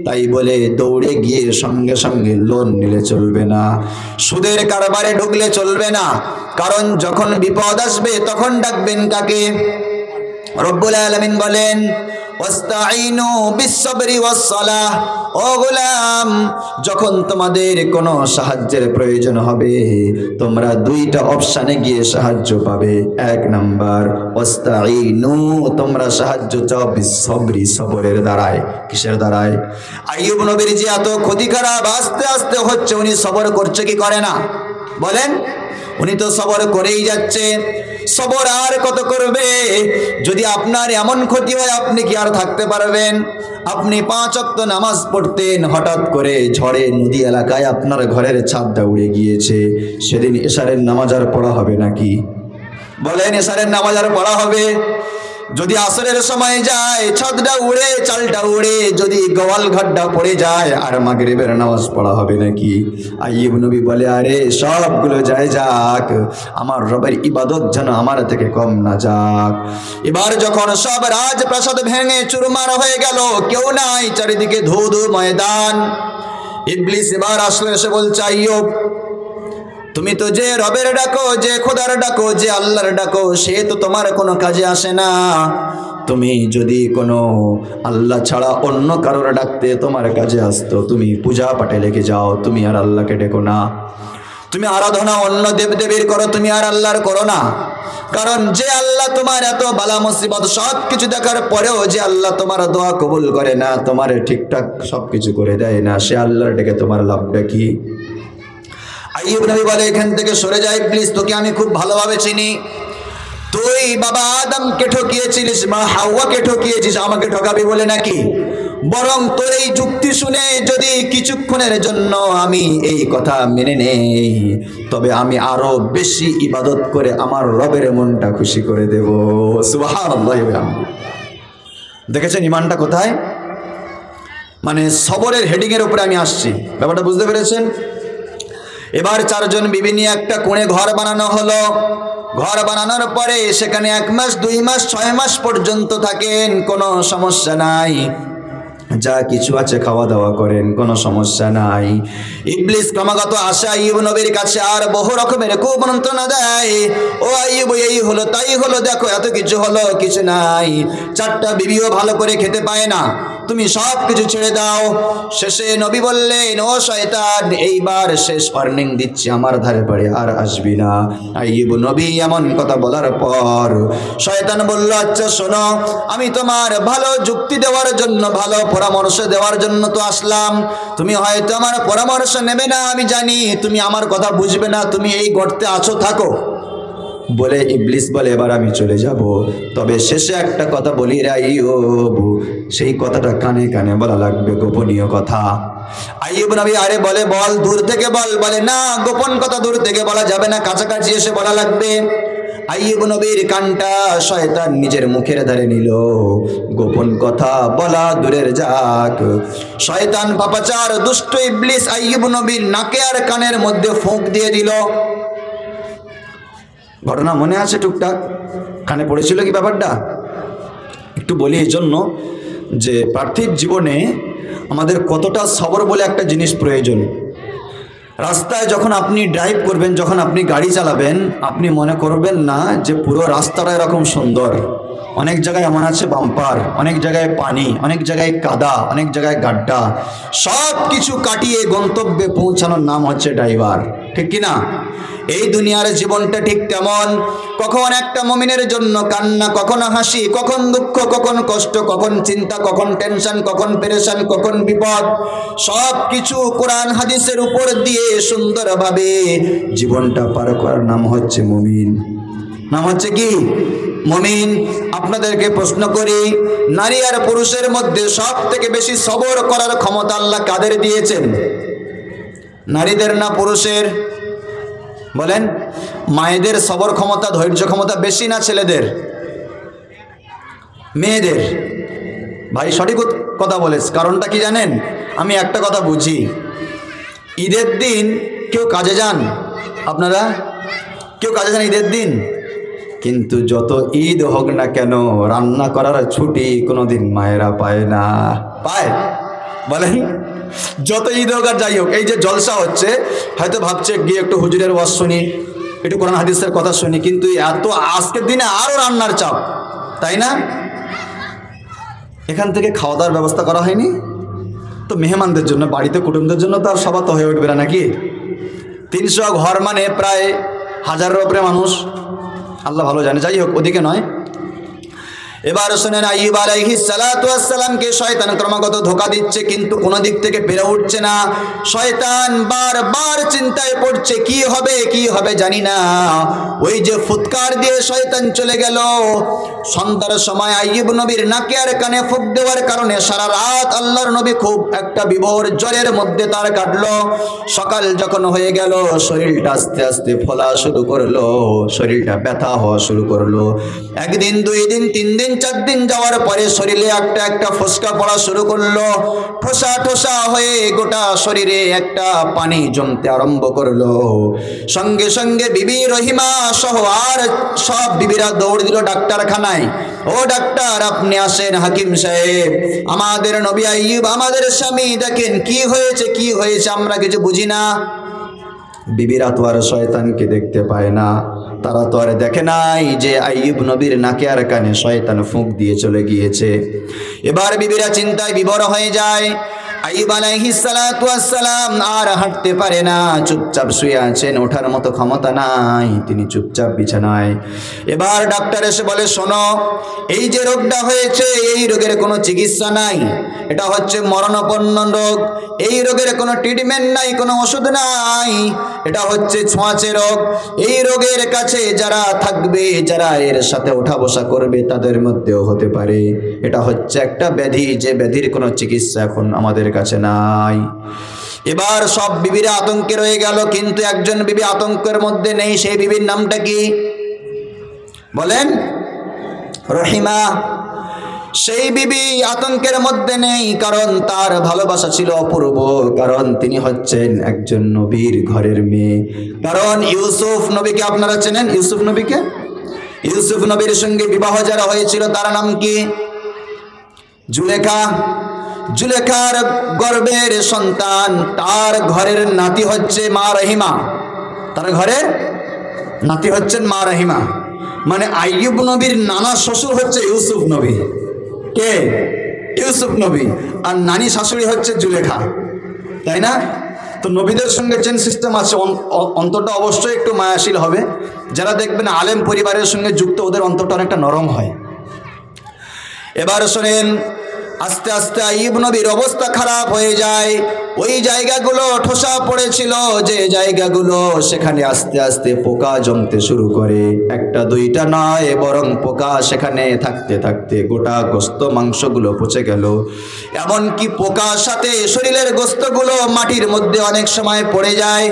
তাই বলে দৌড়ে গিয়ে সঙ্গে সঙ্গে লোন নিলে চলবে না, সুদের কারবারে ঢুকলে চলবে না, কারণ যখন বিপদ আসবে তখন ডাকবেন কাকে? রব্বুল আলামিন বলেন, ওয়াস্তাঈনু বিস-সাবরি ওয়াস-সালাহ, ও গোলাম, যখন তোমাদের কোনো সাহায্যের প্রয়োজন হবে তোমরা 2টা অপশনে গিয়ে সাহায্য পাবে। 1 নাম্বার, ওয়াস্তাঈনু, তোমরা সাহায্য চাও বিস-সাবরি, সবরের দ্বারায়। কিসের দ্বারায়? আইয়ুব নবীর যে এত ক্ষতি খারাপ আস্তে আস্তে হচ্ছে, উনি সবর করছে কি করে না? বলেন, উনি তো সবর করেই যাচ্ছে। সবর আর কত করবে? যদি আপনার এমন ক্ষতি হয় আপনি কি আর থাকতে পারবেন? আপনি 5 ওয়াক্ত নামাজ পড়তেন, হঠাৎ করে ঝড়ে নদী এলাকায় আপনার ঘরের ছাদটা উড়ে গিয়েছে, সেদিন এশারের নামাজ আর পড়া হবে নাকি? বলেন, এশারের নামাজ আর পড়া হবে? যদি আসরের সময় যায় ছাদটা উড়ে, চালটা উড়ে, যদি গোয়াল ঘরটা পড়ে যায় আর মাগরিবের নামাজ পড়া হবে নাকি? আইয়ুব নবী বলে, আরে সবগুলো যায় যাক, আমার রবের ইবাদত যেন আমার থেকে কম না যাক। এবার যখন সব রাজপ্রাসাদ ভেঙে চুরমার হয়ে গেল, কেউ নাই, চারিদিকে ধু ধু ময়দান, ইবলিস এবার আসলে এসে বলছে, আইয়ুব, তুমি তো যে রবের ডাকো, যে খোদার ডাকো, যে আল্লাহর ডাকো, সে তো তোমার কোনো কাজে আসে না। তুমি যদি কোনো আল্লাহ ছাড়া অন্য কারোর ডাকতে তোমার কাজে আসতো, তুমি পূজা পাঠে লেগে যাও, তুমি আর আল্লাহকে ডেকো না। তুমি আরাধনা অন্য দেবদেবীর করো, তুমি আর আল্লাহর করো না। কারণ যে আল্লাহ তোমার এত বালা মুসিবত সব কিছু দেখার পরেও যে আল্লাহ তোমার দোয়া কবুল করে না, তোমার ঠিকঠাক সব কিছু করে দেয় না, সে আল্লাহর ডেকে তোমার লাভটা কি? আইয়ুব নবী বলে, এখান থেকে সরে যাই প্লিজ, তোকে আমি খুব ভালোভাবে চিনি। তুই বাবা আদমকে ঠকিয়েছিলিস, মা হাওয়াকে ঠকিয়েছিস, আমাকে ঠকাবি বলে নাকি? বরং তোর এই যুক্তি শুনে যদি কিছুক্ষণের জন্য আমি এই কথা মেনে নেই, তবে আমি আরো বেশি ইবাদত করে আমার রবের মনটা খুশি করে দেব। সুবহানাল্লাহ। দেখেছেন ইমানটা কোথায়? মানে সবরের হেডিং এর উপরে আমি আসছি, ব্যাপারটা বুঝতে পেরেছেন? এবার 4 জন বিবি নিয়ে একটা কোণে ঘর বানানো হলো। ঘর বানানোর পরে সেখানে 1 মাস 2 মাস 6 মাস পর্যন্ত থাকেন, কোনো সমস্যা নাই, যা কিছু আছে খাওয়া দাওয়া করেন, কোনো সমস্যা নাই। ইবলিস ক্রমাগত আসে আইয়ুব নবীর কাছে আর বহু রকমের কুমন্ত্রণা দেয়, ও আইয়ুব এই হলো তাই হলো, দেখো এত কিছু হলো, কিছু নাই। 4টা বিবিও ভালো করে খেতে পায় না, তুমি সব কিছু ছেড়ে দাও। শেষে নবী বললেন, ও শয়তান, এইবার শেষ ওয়ার্নিং দিচ্ছি, আমার ধারে পারে আর আসবি না। আইয়ুব নবী এমন কথা বলার পর শয়তান বলল, আচ্ছা শোনো, আমি তোমার ভালো যুক্তি দেওয়ার জন্য, ভালো পরামর্শ দেওয়ার জন্য তো আসলাম, তুমি হয়তো আমার পরামর্শ নেবে না, আমি জানি তুমি আমার কথা বুঝবে না, তুমি এই গর্তে আছো, থাকো। বলে ইবলিস বলে, এবার আমি চলে যাব, তবে শেষে একটা কথা বলি রে আইয়ুব, সেই কথাটা কানে কানে বলা লাগবে, গোপনীয় কথা। আইয়ুব নবী আরে বলে, বল, দূর থেকে বল। বলে, না, গোপন কথা দূর থেকে বলা যাবে না, কাছাকাছি এসে বলা লাগবে। আইয়ুব নবীর কানটা শয়তান নিজের মুখের ধারে নিল, গোপন কথা বলা দূরের যাক, শয়তান পাপাচার দুষ্ট ইবলিস আইয়ুব নবীর নাকে আর কানের মধ্যে ফুঁক দিয়ে দিল। ঘটনা মনে আছে টুকটাক? কানে পড়েছিল কি ব্যাপারটা? একটু বলি এই জন্য যে পার্থিব জীবনে আমাদের কতটা সবর বলে একটা জিনিস প্রয়োজন। রাস্তায় যখন আপনি ড্রাইভ করবেন, যখন আপনি গাড়ি চালাবেন, আপনি মনে করবেন না যে পুরো রাস্তাটা এরকম সুন্দর। অনেক জায়গায় এমন আছে বাম্পার, অনেক জায়গায় পানি, অনেক জায়গায় কাদা, অনেক জায়গায় গাড্ডা, সব কিছু কাটিয়ে গন্তব্যে পৌঁছানোর নাম হচ্ছে ড্রাইভার, ঠিক কিনা? এই দুনিয়ার জীবনটা ঠিক তেমন। কখন একটা মুমিনের জন্য কান্না, কখন হাসি, কখন দুঃখ, কখন কষ্ট, কখন চিন্তা, কখন টেনশন, কখন পেরেশান, কখন বিপদ, সব কিছু কোরআন হাদিসের উপর দিয়ে সুন্দরভাবে জীবনটা পার করার নাম হচ্ছে মুমিন। নাম হচ্ছে কি? মুমিন। আপনাদেরকে প্রশ্ন করি, নারী আর পুরুষের মধ্যে সব থেকে বেশি সবর করার ক্ষমতা আল্লাহ কাদের দিয়েছেন? নারীদের না পুরুষের? বলেন, মায়েদের সবর ক্ষমতা, ধৈর্য ক্ষমতা বেশি না ছেলেদের? মেয়েদের। ভাই সঠিক কথা বলেছ। কারণটা কি জানেন? আমি একটা কথা বুঝি, ঈদের দিন কেউ কাজে যান? আপনারা কেউ কাজে যান ঈদের দিন? কিন্তু যত ঈদ হোক না কেন, রান্না করার ছুটি কোনোদিন মায়েরা পায় না। পায়? বলেন, যত ঈদ হোক আর যাই হোক, এই যে জলসা হচ্ছে, হয়তো ভাবছে গিয়ে একটু হুজুরের ওয়াজ শুনি, একটু কোরআন হাদিসের কথা শুনি, কিন্তু এত আজকের দিনে আরও রান্নার চাপ, তাই না? এখান থেকে খাওয়া দাওয়ার ব্যবস্থা করা হয়নি তো মেহমানদের জন্য, বাড়িতে কুটুমদের জন্য তো আর সবার তো হয়ে উঠবে না নাকি? 300 ঘর মানে প্রায় 1000-এর উপরে মানুষ, আল্লাহ ভালো জানে। যাই হোক, ওদিকে নয়। এবার শুনেন, আইয়ুব আলাইহিস সালাতু ওয়াস সালামকে শয়তান ক্রমাগত ধোঁকা দিচ্ছে, কিন্তু কোনো দিক থেকে পেরে উঠছে না। শয়তান বারবার চিন্তায় পড়ছে, কি হবে কি হবে জানি না। ওই যে ফুৎকার দিয়ে শয়তান চলে গেল, সন্ধ্যার সময় আইয়ুব নবীর নাকে আর কানে ফুঁক দেওয়ার কারণে সারা রাত আল্লাহর নবী খুব একটা বিভোর জ্বরের মধ্যে তার কাটলো। সকাল যখন হয়ে গেল, শরীরটা আস্তে আস্তে ফোলা শুরু করলো, শরীরটা ব্যথা হওয়া শুরু করলো। একদিন, 2 দিন, 3 দিন, 4 দিন যাওয়ার পরে শরীরে একটা একটা ফোসকা পড়া শুরু করলো, ঠোসা ঠোসা হয়ে গোটা শরীরে একটা পানি জমতে আরম্ভ করলো। সঙ্গে সঙ্গে বিবি রহিমা সহ আর সব বিবিরা দৌড় দিল ডাক্তারখানায়। ও ডাক্তার, আপনি আসেন, হাকিম সাহেব, আমাদের নবী আইয়ুব, আমাদের স্বামী, দেখেন কি হয়েছে কি হয়েছে, আমরা কিছু বুঝি না। বিবিরা তো আর শয়তানকে দেখতে পায় না, তারা তো আর দেখে নাই যে আইয়ুব নবীর নাকে আর কানে শয়তান ফুঁক দিয়ে চলে গিয়েছে। এবার বিবিরা চিন্তায় বিভোর হয়ে যায়। আইয়ুব আলাইহিস সালাতু ওয়াস সালাম আর হাঁটতে পারে না, চুপচাপ শুয়ে আছেন, ওঠার মতো ক্ষমতা নাই, তিনি চুপচাপ বিছানায়। এবার ডাক্তার এসে বলে, শোনো, এই যে রোগটা হয়েছে, এই রোগের কোনো চিকিৎসা নাই, এটা হচ্ছে মরণাপন্ন রোগ, এই রোগের কোনো ট্রিটমেন্ট নাই, কোনো ওষুধ নাই, এটা হচ্ছে ছোঁয়াচে রোগ। এই রোগের কাছে যারা থাকবে, যারা এর সাথে ওঠা বসা করবে, তাদের মধ্যেও হতে পারে। এটা হচ্ছে একটা ব্যাধি, যে ব্যাধির কোনো চিকিৎসা এখন আমাদের কাছে নাই। এবার সব বিবিরা আতঙ্কে রয়ে গেল, কিন্তু একজন বিবি আতঙ্কের মধ্যে নেই। সেই বিবির নামটা কি বলেন? রহিমা। সেই বিবি আতঙ্কের মধ্যে নেই, কারণ তার ভালোবাসা ছিল অপূর্ব, কারণ তিনি হচ্ছেন একজন নবীর ঘরের মেয়ে। কারণ ইউসুফ নবীকে আপনারা চেনেন? ইউসুফ নবীকে, ইউসুফ নবীর সঙ্গে বিবাহ যারা হয়েছিল তার নাম কি? জুলেখা। জুলেখার গর্ভের সন্তান, তার ঘরের নাতি হচ্ছে মা রহিমা, তার ঘরের নাতি হচ্ছেন মা রহিমা। মানে আইয়ুব নবীর নানা শ্বশুর হচ্ছে ইউসুফ নবী। কে? ইউসুফ নবী, আর নানি শাশুড়ি হচ্ছে জুলেখা, তাই না? তো নবীদের সঙ্গে চেন সিস্টেম আছে, অন্তরটা অবশ্যই একটু মায়াশীল হবে। যারা দেখবেন আলেম পরিবারের সঙ্গে যুক্ত, ওদের অন্তরটা অনেকটা নরম হয়। এবার শোনেন, আস্তে আস্তে আইয়ুব নবীর অবস্থা খারাপ হয়ে যায়। ওই জায়গাগুলো ঠোসা পড়েছিল, যে জায়গাগুলো, সেখানে আস্তে আস্তে পোকা জমতে শুরু করে। একটা দুইটা নয়, বরং পোকা সেখানে থাকতে থাকতে গোটা গোস্ত মাংসগুলো পচে গেল। এমনকি পোকার সাথে শরীরের গোস্তগুলো মাটির মধ্যে অনেক সময় পড়ে যায়,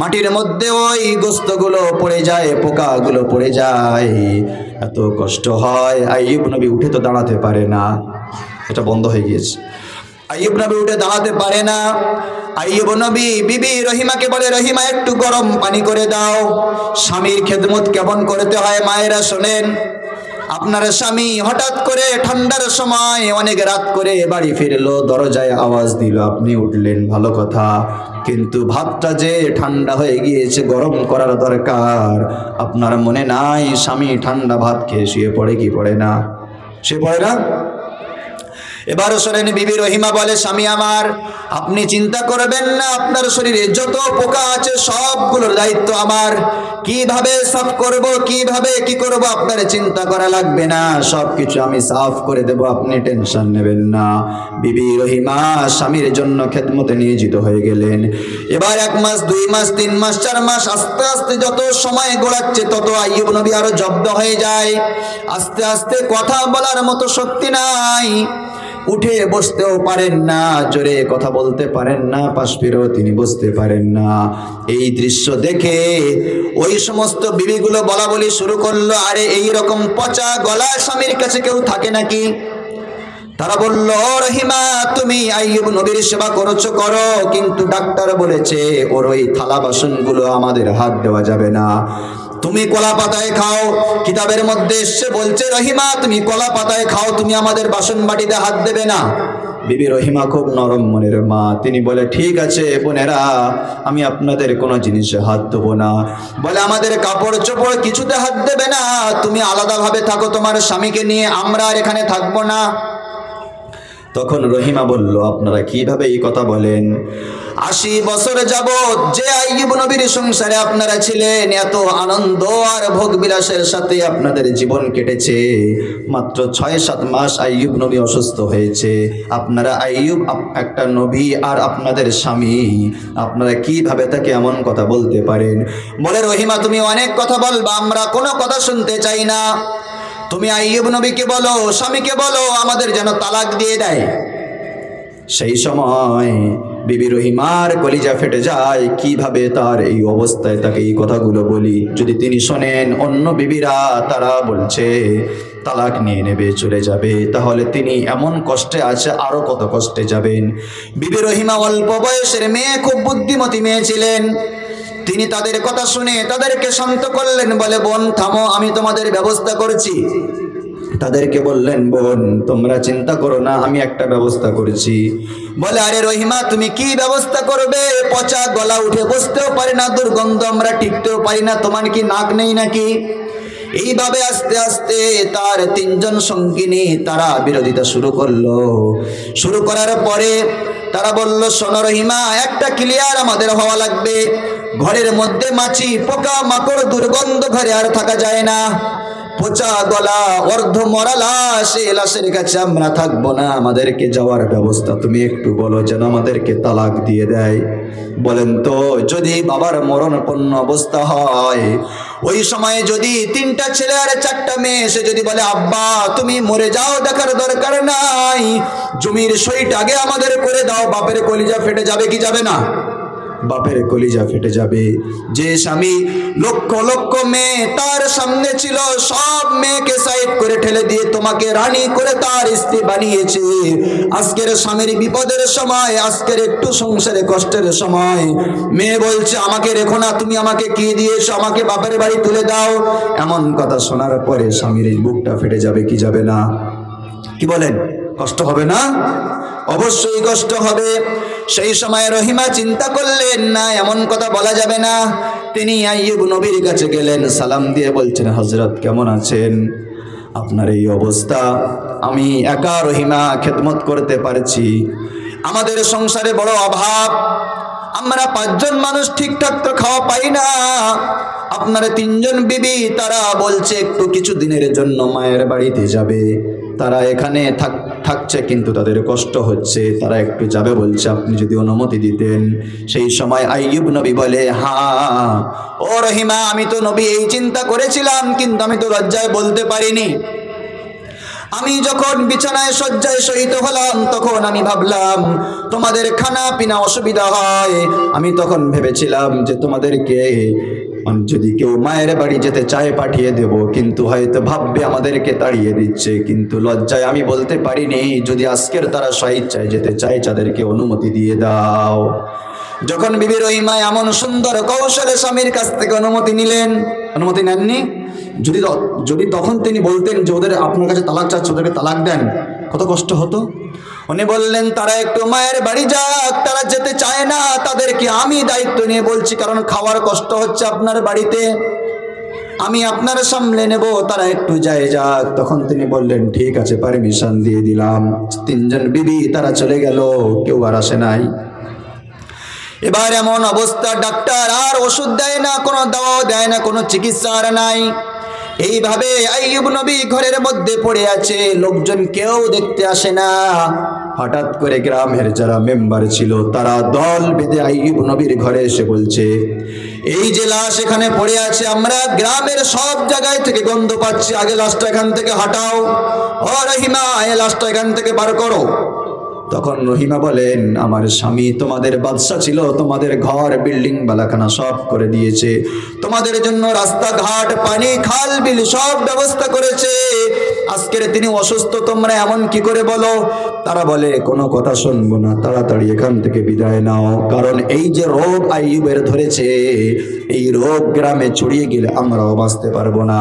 মাটির মধ্যে ওই গোস্তগুলো পড়ে যায়, পোকাগুলো পড়ে যায়। এত কষ্ট হয়, আইয়ুব নবী উঠে তো দাঁড়াতে পারে না, এটা বন্ধ হয়ে গিয়েছে। আইয়ুব নবী উঠে দাঁড়াতে পারে না। আইয়ুব নবী বিবি রহিমাকে বলে, রহিমা একটু গরম পানি করে দাও। স্বামীর খেদমত কেমন করতে হয় মায়েরা শোনেন। আপনার স্বামী হঠাৎ করে ঠান্ডার সময় অনেক রাত করে বাড়ি ফিরলো, দরজায় আওয়াজ দিল, আপনি উঠলেন, ভালো কথা, কিন্তু ভাতটা যে ঠান্ডা হয়ে গিয়েছে, গরম করার দরকার। আপনার মনে নাই স্বামী ঠান্ডা ভাত খেয়ে শুয়ে পড়ে কি পড়ে না? সে পড়ে না? এবার শোনেন, বিবি রহিমা বলে, স্বামী আমার, আপনি চিন্তা করবেন না, আপনার শরীরে যত পোকা আছে সবগুলোর দায়িত্ব আমার। কিভাবে সাফ করব, কিভাবে কি করব, আপনার চিন্তা করা লাগবে না, সবকিছু আমি সাফ করে দেব, আপনি টেনশন নেবেন না। বিবি রহিমা স্বামীর জন্য খেদমতে নিয়োজিত হয়ে গেলেন। এবার 1 মাস 2 মাস 3 মাস 4 মাস, আস্তে আস্তে যত সময় গড়াচ্ছে তত আইয়ুব নবী আরো জব্দ হয়ে যায়। আস্তে আস্তে কথা বলার মতো শক্তি নাই, উঠে বসতেও পারেন না, জোরে কথা বলতে পারেন না, পাশ ফিরেও তিনি বসতে পারেন না। এই দৃশ্য দেখে ওই সমস্ত বিবিগুলো বলা বলি শুরু করলো, আরে এই রকম পচা গলা স্বামীর কাছে কেউ থাকে নাকি? তারা বলল, রহিমা তুমি আইয়ুব নবীর সেবা করেছো করো, কিন্তু ডাক্তার বলেছে ওর ওই থালা বাসনগুলো আমাদের হাত দেওয়া যাবে না, তুমি কলা পাতায় খাও। কিতাবের মধ্যে এসে বলছে, রহিমা তুমি কলা পাতায় খাও, তুমি আমাদের বাসন বাটিতে হাত দেবে না। বিবি রহিমা খুব নরম মনের মা, তিনি বলে, ঠিক আছে বোনেরা, আমি আপনাদের কোনো জিনিসে হাত দেবো না। বলে, আমাদের কাপড় চোপড় কিছুতে হাত দেবে না, তুমি আলাদাভাবে থাকো তোমার স্বামীকে নিয়ে, আমরা আর এখানে থাকবো না। তখন রহিমা বলল, আপনারা কিভাবে এই কথা বলেন? 80 বছর যাবত যে আইয়ুব নবীর সংসারে আপনারা ছিলেন, এত আনন্দ আর ভোগ বিলাসের সাথে আপনাদের জীবন কেটেছে, মাত্র 6-7 মাস আইয়ুব নবী অসুস্থ হয়েছে। আপনারা আইয়ুব একটা নবী আর আপনাদের স্বামী, আপনারা কিভাবে তাকে এমন কথা বলতে পারেন? বলে, রহিমা তুমি অনেক কথা বলবা, আমরা কোনো কথা শুনতে চাই না, তুমি আইয়ুব নবীকে বলো, স্বামীকে বলো, আমাদের যেন তালাক দিয়ে দেয়। সেই সময় বিবি রহিমার কলিজা ফেটে যায়, কিভাবে তার এই অবস্থায় তাকে এই কথাগুলো বলি। যদি তিনি শোনেন অন্য বিবিরা তারা বলছে তালাক নিয়ে নেবে, চলে যাবে, তাহলে তিনি এমন কষ্টে আছে, আরো কত কষ্টে যাবেন। বিবি রহিমা অল্প বয়সের মেয়ে, খুব বুদ্ধিমতী মেয়ে ছিলেন। তিনি তাদের কথা শুনে তাদেরকে শান্ত করলেন, বলে, বোন থামো, আমি তোমাদের ব্যবস্থা করছি। তাদেরকে বললেন, বোন তোমরা চিন্তা করো না, আমি একটা ব্যবস্থা করেছি। বলে, আরে রহিমা তুমি কি ব্যবস্থা করবে? পচা গলা, উঠে বসতেও পারি না, দুর্গন্ধ, আমরা টিকতেও পারি না, তোমার কি নাক নেই নাকি? এইভাবে আস্তে আস্তে তার 3 জন সঙ্গিনী তারা বিরোধিতা শুরু করলো। শুরু করার পরে তারা বলল, শোনো রহিমা, একটা ক্লিয়ার আমাদের হওয়া লাগবে, ঘরের মধ্যে মাছি পোকা মাকড় দুর্গন্ধ, ঘরে আর থাকা যায় না, পচা গলা, অর্ধ মরা লাশ, এই লাশের কাছে আমরা থাকবো না, আমাদেরকে যাওয়ার ব্যবস্থা তুমি একটু বলো, যেন আমাদেরকে তালাক দিয়ে দেয়। বলেন তো, যদি বাবার মরণাপন্ন অবস্থা হয়, ওই সময়ে যদি 3টা ছেলে আর 4টা মেয়ে এসে যদি বলে, আব্বা তুমি মরে যাও, দেখার দরকার নাই, জমির সইটা আগে আমাদের করে দাও, বাপের কলিজা ফেটে যাবে কি যাবে না? বাপের কলিজা ফেটে যাবে। যে স্বামী লক্ষ লক্ষ মেয়ে তার সামনে ছিল, সব মেয়েকে সাইড করে ঠেলে দিয়ে তোমাকে রানী করে তার স্ত্রী বানিয়েছে, আজকের স্বামীর বিপদের সময়, আজকের একটু সংসারে কষ্টের সময় মেয়ে বলছে, আমাকে রেখো না, তুমি আমাকে কি দিয়েছো, আমাকে বাপের বাড়ি তুলে দাও। এমন কথা শোনার পরে স্বামীর এই বুকটা ফেটে যাবে কি যাবে না? কি বলেন, কষ্ট হবে না? অবশ্যই কষ্ট হবে। সেই সময় রহিমা চিন্তা করলেন, না এমন কথা বলা যাবে না। তিনি আইয়ুব নবীর কাছে গেলেন, সালাম দিয়ে বলছেন, হযরত কেমন আছেন? আপনার এই অবস্থা, আমি একা রহিমা খেদমত করতে পারছি। আমাদের সংসারে বড় অভাব, আমরা 5 জন মানুষ ঠিকঠাক তো খাওয়া পাই না। আপনার 3 জন বিবি তারা বলছে একটু কিছু দিনের জন্য মায়ের বাড়িতে যাবে, তারা এখানে থাকছে কিন্তু তাদের কষ্ট হচ্ছে, তারা একটু যাবে বলছে, আপনি যদি অনুমতি দিতেন। সেই সময় আইয়ুব নবী বলে, হ্যাঁ ও রহিমা, আমি তো নবী এই চিন্তা করেছিলাম, কিন্তু আমি তো লজ্জায় বলতে পারিনি। আমি যখন বিছানায় শয্যায় শয়িত হলাম তখন আমি ভাবলাম তোমাদের খানা পিনা অসুবিধা হয়। আমি তখন ভেবেছিলাম যে তোমাদেরকে যদি কেউ মায়ের বাড়ি যেতে চায় পাঠিয়ে দেব, কিন্তু হয়তো ভাববে আমাদেরকে তাড়িয়ে দিচ্ছে, কিন্তু লজ্জায় আমি বলতে পারিনি। যদি আজকের তারা স্বেচ্ছায় যেতে চায় তাদেরকে অনুমতি দিয়ে দাও। যখন বিবি রহিমা এমন সুন্দর কৌশলে স্বামীর কাছ থেকে অনুমতি নিলেন, অনুমতি নেননি, যদি তখন তিনি বলতেন যে ওদের আপনার কাছে তালাক চাচ্ছে, ওদেরকে তালাক দেন, কত কষ্ট হতো। উনি বললেন তারা একটু মায়ের বাড়ি যাক, তারা যেতে চায় না, তাদেরকে আমি দায়িত্ব নিয়ে বলছি, কারণ খাওয়ার কষ্ট হচ্ছে আপনার বাড়িতে, আমি আপনার সামলে নেব, তারা একটু যায় যাক। তখন তিনি বললেন ঠিক আছে, পারমিশন দিয়ে দিলাম। 3 জন বিবি তারা চলে গেল, কেউ আর আসে নাই। এবার এমন অবস্থা, ডাক্তার আর ওষুধ দেয় না, কোনো দাওয়াও দেয় না, কোনো চিকিৎসা আর নাই। এইভাবে আইয়ুব নবী ঘরের মধ্যে পড়ে আছে, লোকজন কেউ দেখতে আসে না। হঠাৎ করে গ্রামের যারা মেম্বার ছিল তারা দল বেঁধে আইয়ুব নবীর ঘরে এসে বলছে, এই যে লাশ এখানে পড়ে আছে, আমরা গ্রামের সব জায়গায় থেকে গন্ধ পাচ্ছি, আগে লাশটা এখান থেকে হটাও। ও রহিমা, এই লাশটা এখান থেকে বার করো। তখন রহিমা বলেন, আমার স্বামী তোমাদের বাদশা ছিল, তোমাদের ঘর বিল্ডিং বালাখানা সব করে দিয়েছে, তোমাদের জন্য রাস্তাঘাট পানি খাল বিল সব ব্যবস্থা করেছে, আজকের তিনি অসুস্থ, তোমরা এমন কি করে বলো। তারা বলে কোনো কথা শুনবো না, তাড়াতাড়ি এখান থেকে বিদায় নাও, কারণ এই যে রোগ আইয়ুবের ধরেছে, এই রোগ গ্রামে ছড়িয়ে গেলে আমরাও বাঁচতে পারবো না।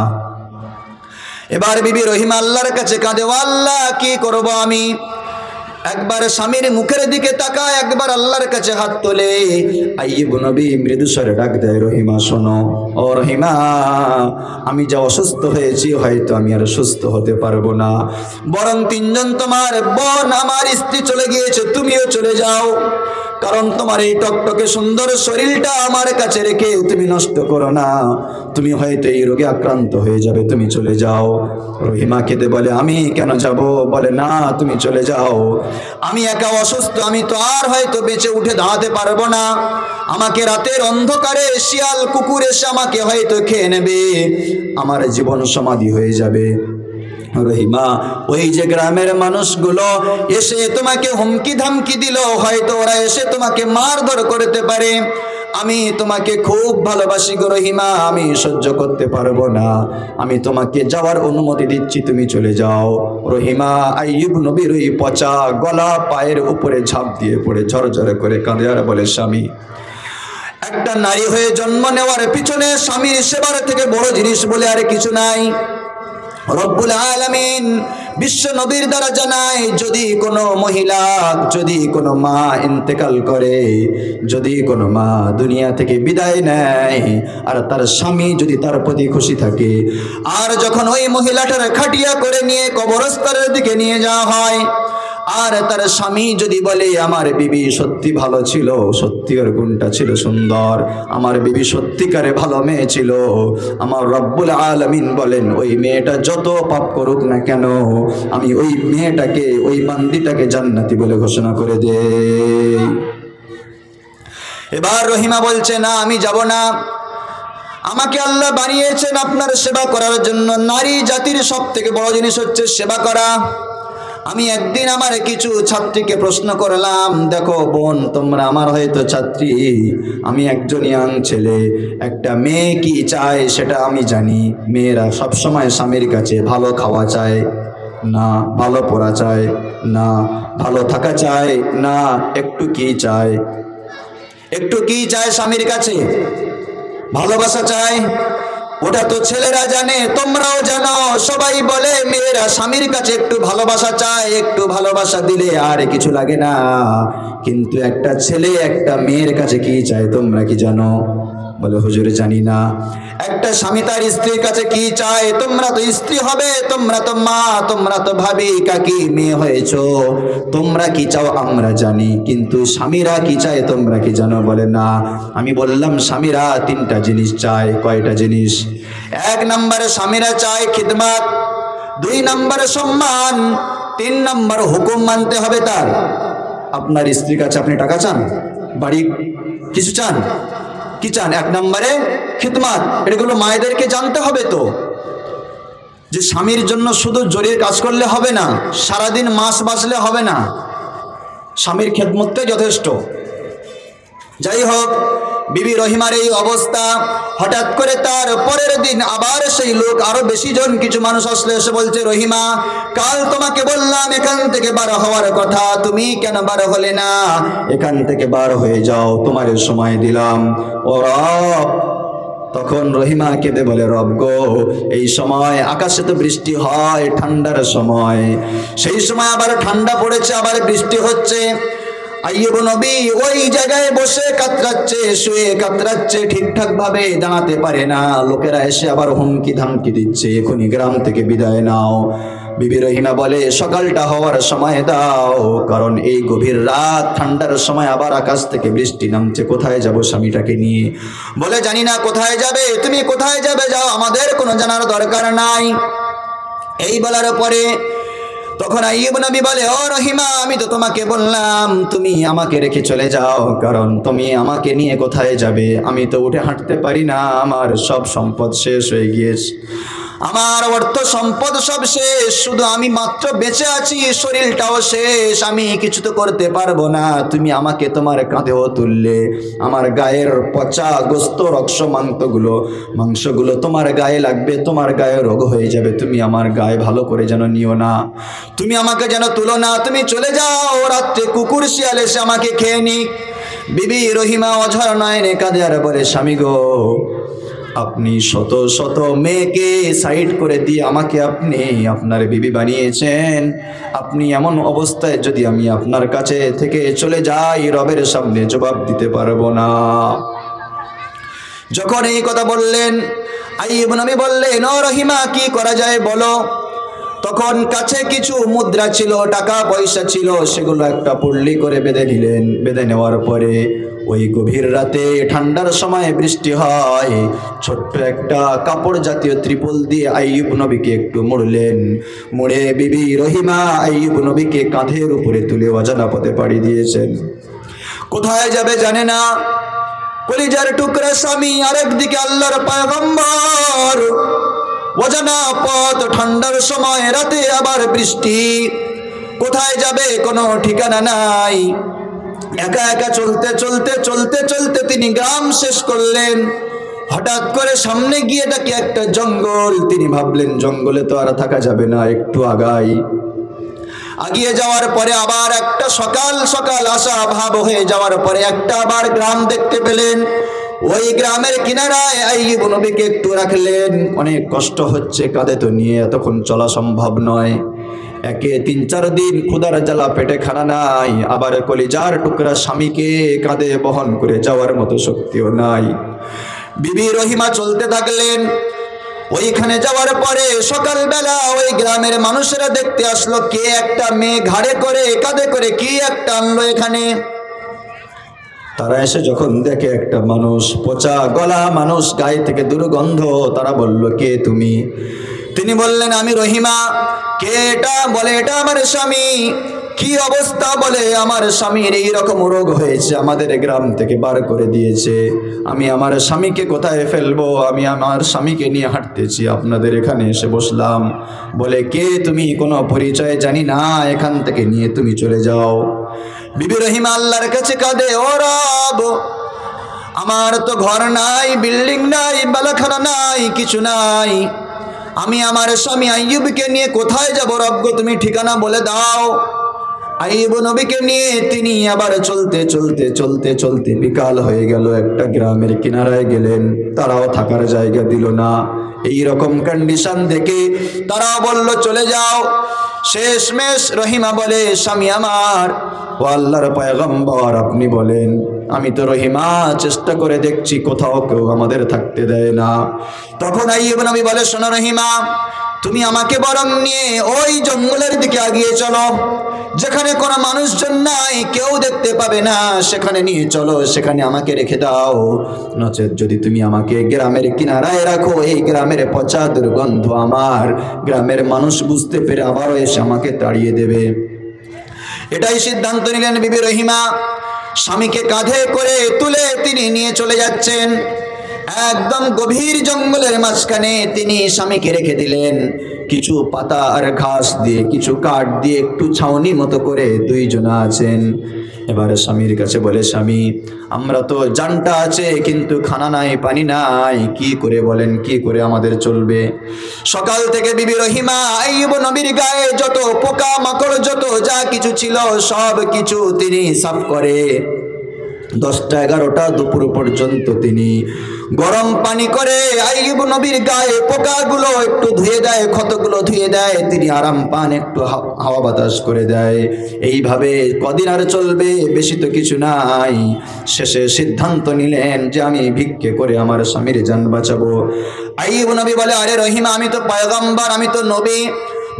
এবার বিবি রহিমা আল্লাহর কাছে কাঁদে, আল্লাহ কি করব আমি। একবার স্বামীর মুখের দিকে তাকায়, একবার আল্লাহর কাছে হাত তোলে। আইয়ুব নবী মৃদু স্বরে ডাক দেয়, রহিমা শোনো, ও রহিমা, আমি যা অসুস্থ হয়েছি হয়তো আমি আর সুস্থ হতে পারবো না, বরং 3 জন তোমার বোন আমার স্ত্রী চলে গিয়েছে, তুমিও চলে যাও, কারণ তোমার এই টকটকে সুন্দর শরীরটা আমার কাছে রেখে তুমি নষ্ট করো না, তুমি হয়তো এই রোগে আক্রান্ত হয়ে যাবে, তুমি চলে যাও। রহিমা কেঁদে বলে, আমি কেন যাব। বলে, না তুমি চলে যাও, আমি একা অসুস্থ, আমি তো আর হয়তো বেঁচে উঠে দাঁড়াতে পারবো না, আমাকে রাতের অন্ধকারে শিয়াল কুকুর এসে আমাকে হয়তো খেয়ে নেবে, আমার জীবন সমাধি হয়ে যাবে। রহিমা, ওই যে গ্রামের মানুষগুলো এসে তোমাকে হুমকি ধামকি দিল, হয়তো ওরা এসে তোমাকে মারধর করতে পারে, আমি তোমাকে খুব ভালোবাসি গো রহিমা, আমি সহ্য করতে পারবো না, আমি তোমাকে যাওয়ার অনুমতি দিচ্ছি, তুমি চলে যাও। রহিমা আইয়ুব নবীর ওই পচা গলা পায়ের উপরে ঝাঁপ দিয়ে পড়ে ঝরঝরে করে কাঁদে আর বলে, স্বামী, একটা নারী হয়ে জন্ম নেওয়ার পিছনে স্বামীর সেবার থেকে বড় জিনিস বলে আর কিছু নাই। রব্বুল আলামিন বিশ্ব নবীর দ্বারা জানায়, যদি কোনো মহিলা, যদি কোনো মা ইন্তেকাল করে, যদি কোনো মা দুনিয়া থেকে বিদায় নেয়, আর তার স্বামী যদি তার প্রতি খুশি থাকে, আর যখন ওই মহিলাটার খাটিয়া করে নিয়ে কবরস্থানের দিকে নিয়ে যাওয়া হয়, আর তার স্বামী যদি বলে, আমার বিবি সত্যি ভালো ছিল, সত্যি ওর গুণটা ছিল সুন্দর, আমার বিবি সত্যিকারে ভালো মেয়ে ছিল, আমার রব্বুল আলামিন বলেন, ওই মেয়েটা যত পাপ করুক না কেন, আমি ওই মেয়েটাকে, ওই বান্দিটাকে জান্নাতি বলে ঘোষণা করে দেই। এবার রহিমা বলছে, না আমি যাব না, আমাকে আল্লাহ বানিয়েছেন আপনার সেবা করার জন্য, নারী জাতির সব থেকে বড় জিনিস হচ্ছে সেবা করা। আমি একদিন আমার কিছু ছাত্রীকে প্রশ্ন করলাম, দেখো বোন, তোমরা আমার হয়তো ছাত্রী, আমি একজন ইয়াং ছেলে, একটা মেয়ে কি চায় সেটা আমি জানি। মেয়েরা সবসময় স্বামীর কাছে ভালো খাওয়া চায় না, ভালো পড়া চায় না, ভালো থাকা চায় না, একটু কি চায়, একটু কি চায় স্বামীর কাছে, ভালোবাসা চায়। ওটা তো ছেলেরা জানে, তোমরাও জানো, সবাই বলে মেয়েরা স্বামীর কাছে একটু ভালোবাসা চায়, একটু ভালোবাসা দিলে আর কিছু লাগে না। কিন্তু একটা ছেলে একটা মেয়ের কাছে কি চায় তোমরা কি জানো? বলে হুজুর জানি না। একটা স্বামী তার স্ত্রীর কাছে কি চায়? তোমরা তো স্ত্রী হবে, তোমরা তো মা, তোমরা তো ভাবি, কাকি, মেয়ে হয়েছো, তোমরা কি চাও আমরা জানি, কিন্তু স্বামীরা কি চায় তোমরা কি জানো? বলে না। আমি বললাম স্বামীরা তিনটা জিনিস চায়। কয়টা জিনিস? 1 নম্বরে স্বামীরা চায় খিদমত, 2 নম্বরে সম্মান, 3 নম্বর হুকুম মানতে হবে তার। আপনার স্ত্রীর কাছে আপনি টাকা চান, বাড়ি কিছু চান, কি চান? 1 নম্বরে খিদমত। এগুলো মায়েদেরকে জানতে হবে তো, যে স্বামীর জন্য শুধু জরির কাজ করলে হবে না, সারাদিন মাস বাঁচলে হবে না, স্বামীর খেদমতটাই যথেষ্ট। যাই হোক, বিবি রহিমার এই অবস্থা। হঠাৎ করে তার পরের দিন আবার সেই লোক, আরো বেশি জন কিছু মানুষ আসলে এসে বলছে, রহিমা, কাল তোমাকে বললাম এখান থেকে বার হওয়ার কথা, তুমি কেন বার হলে না? এখান থেকে বার হয়ে যাও, তোমার সময় দিলাম। ও রব! তখন রহিমা কেঁদে বলে, রব গো, এই সময় আকাশে তো বৃষ্টি হয়, ঠান্ডার সময়, সেই সময় আবার ঠান্ডা পড়েছে, আবার বৃষ্টি হচ্ছে। আইয়ুব নবী ওই জায়গায় বসে কাতরাচ্ছে, শুয়ে কাতরাচ্ছে, ঠিকঠাক ভাবে দাঁড়াতে পারে না। লোকেরা এসে আবার হুমকি ধামকি দিচ্ছে, এখনই গ্রাম থেকে বিদায় নাও। বিবি রহিমা বলে, সকালটা হওয়ার সময় দাও, কারণ এই গভীর রাত, ঠান্ডার সময় আবার আকাশ থেকে বৃষ্টি নামছে, কোথায় যাব স্বামীটাকে নিয়ে? বলে, জানি না কোথায় যাবে, তুমি কোথায় যাবে যাও, আমাদের কোনো জানার দরকার নাই। এই বলার পরে তখন আইয়ুব নবী বলে, ও রহিমা, আমি তো তোমাকে বললাম তুমি আমাকে রেখে চলে যাও, কারণ তুমি আমাকে নিয়ে কোথায় যাবে? আমি তো উঠে হাঁটতে পারি না, আমার সব সম্পদ শেষ হয়ে গিয়েছে, আমার অর্থ সম্পদ সব শেষ, শুধু আমি মাত্র বেঁচে আছি, শরীরটাও শেষ, আমি কিছু তো করতে পারবো না। তুমি আমাকে তোমার কাঁধেও তুললে, আমার গায়ের পচা গোস্ত মাংসগুলো তোমার গায়ে লাগবে, তোমার গায়ে রোগ হয়ে যাবে, তুমি আমার গায়ে ভালো করে যেন নিও না, তুমি আমাকে যেন তুলো না, তুমি চলে যাও, রাত্রে কুকুর শিয়াল এসে আমাকে খেয়ে নিক। বিবি রহিমা অঝর নয়নে কাঁদে আর বলে, স্বামী গো, আপনি শত শত মেয়েকে সাইড করে দিয়ে আমাকে আপনি আপনার বিবি বানিয়েছেন, আপনি এমন অবস্থায় যদি আমি আপনার কাছে থেকে চলে যাই, রবের সামনে জবাব দিতে পারবো না। যখন এই কথা বললেন, আইয়ুব নবী বললেন, ও রহিমা, কি করা যায় বলো? তখন কাছে কিছু মুদ্রা ছিল, টাকা পয়সা ছিল, সেগুলো একটা পুল্লি করে বেঁধে নিলেন। বেঁধে নেওয়ার পরে ওই গভীর রাতে ঠান্ডার সময় বৃষ্টি হয়, ছোট্ট একটা কাপড় জাতীয় ত্রিপল দিয়ে আইয়ুব নবীকে একটু মুড়লেন। মুড়ে বিবি রহিমা আইয়ুব নবীকে কাঁধের উপরে তুলে অজানা পথে পাড়ি দিয়েছেন। কোথায় যাবে জানে না, কলিজার টুকরা স্বামী, আরেকদিকে আল্লাহর পয়গম্বর। অজানা পথ, ঠান্ডার সময়, রাতে আবার বৃষ্টি, কোথায় যাবে কোনো ঠিকানা নাই। একা একা চলতে চলতে চলতে চলতে তিনি গ্রাম শেষ করলেন। হঠাৎ করে সামনে গিয়ে দেখে একটা জঙ্গল। তিনি ভাবলেন, জঙ্গলে তো আর থাকা যাবে না, একটু আগিয়ে যাওয়ার পরে আবার একটা সকাল সকাল আশা ভাব হয়ে যাওয়ার পরে একটা আবার গ্রাম দেখতে পেলেন। ওই গ্রামের কিনারায় আইয়ুব নবীকে একটু রাখলেন। অনেক কষ্ট হচ্ছে, কাঁধে তো নিয়ে এতক্ষণ চলা সম্ভব নয়। একে 3-4 দিন ক্ষুধার জ্বালা, পেটে খানা নাই, আবার কলিজার টুকরা স্বামীকে কাঁধে বহন করে যাওয়ার মতো শক্তিও নাই। বিবি রহিমা চলতে থাকলেন। ওইখানে যাওয়ার পরে সকালবেলা ওই গ্রামের মানুষেরা দেখতে আসলো, কে একটা মেয়ে ঘাড়ে করে কাঁধে করে কি একটা আনলো এখানে। তারা এসে যখন দেখে একটা মানুষ, পচা গলা মানুষ, গায়ে থেকে দুর্গন্ধ, তারা বলল, কে তুমি? তিনি বললেন, আমি রহিমা। কে এটা? বলে, এটা আমার স্বামী। কি অবস্থা? বলে, আমার স্বামীর এইরকম রোগ হয়েছে, আমাদের গ্রাম থেকে বার করে দিয়েছে, আমি আমার স্বামীকে কোথায় ফেলবো? আমি আমার স্বামীকে নিয়ে হাঁটতেছি, আপনাদের এখানে এসে বসলাম। বলে, কে তুমি? কোনো পরিচয় জানি না, এখান থেকে নিয়ে তুমি চলে যাও। বিবি রহিমা আল্লাহর কাছে কাঁদে, ও রব, আমার তো ঘর নাই, বিল্ডিং নাই, বালাখানা নাই, কিছু নাই, আমি আমার স্বামী আইয়ুবকে নিয়ে কোথায় যাব? রব গো, তুমি ঠিকানা বলে দাও। আইয়ুব নবীকে নিয়ে তিনি আবার চলতে চলতে চলতে চলতে বিকাল হয়ে গেল। একটা গ্রামের কিনারায় গেলেন, তারাও থাকার জায়গা দিল না। এই রকম কন্ডিশন দেখে তারাও বলল, চলে যাও। শেষমেশ রহিমা বলে, স্বামী আমার, ও আল্লাহর পয়গম্বর, আপনি বলেন। আমি তো রহিমা চেষ্টা করে দেখছি, কোথাও কেউ আমাদের থাকতে দেয় না। তখন আইয়ুব নবী বলে, শোনো রহিমা, তুমি আমাকে বরং নিয়ে ওই জঙ্গলের দিকে এগিয়ে চলো, যেখানে কোনো মানুষজন নাই, কেউ দেখতে পাবে না, সেখানে নিয়ে চলো, সেখানে আমাকে রেখে দাও। নচেত যদি তুমি আমাকে গ্রামের কিনারায় রাখো, এই গ্রামের পচা দুর্গন্ধ আমার গ্রামের মানুষ বুঝতে পেরে আবারও এসে আমাকে তাড়িয়ে দেবে। এটাই সিদ্ধান্ত নিলেন বিবি রহিমা। স্বামীকে কাঁধে করে তুলে তিনি নিয়ে চলে যাচ্ছেন। একদম গভীর জঙ্গলের মাঝখানে তিনি স্বামীকে রেখে দিলেন। কিছু পাতা আর ঘাস দিয়ে, কিছু কাঠ দিয়ে একটু ছাউনি মতো করে দুইজনা আছেন। এবারে স্বামীর কাছে বলে, স্বামী, আমরা তো জানটা আছে কিন্তু খানা নাই, পানি নাই, কি করে বলেন, কি করে আমাদের চলবে? সকাল থেকে বিবি রহিমা আইয়ুব নবীর গায়ে যত পোকা মাকড়, যত যা কিছু ছিল সব কিছু তিনি সাফ করে 10টা 11টা দুপুর পর্যন্ত তিনি গরম পানি করে আইয়ুব নবীর গায়ে পোকাগুলো একটু ধুয়ে দেয়, ক্ষতগুলো ধুয়ে দেয়, তিনি আরাম পান, একটু হাওয়া বাতাস করে দেয়। এইভাবে কদিন আর চলবে, বেশি তো কিছু নাই। শেষে সিদ্ধান্ত নিলেন যে আমি ভিক্ষে করে আমার স্বামীর জান বাঁচাবো। আইয়ুব নবী বলে, আরে রহিমা, আমি তো পয়গম্বর, আমি তো নবী,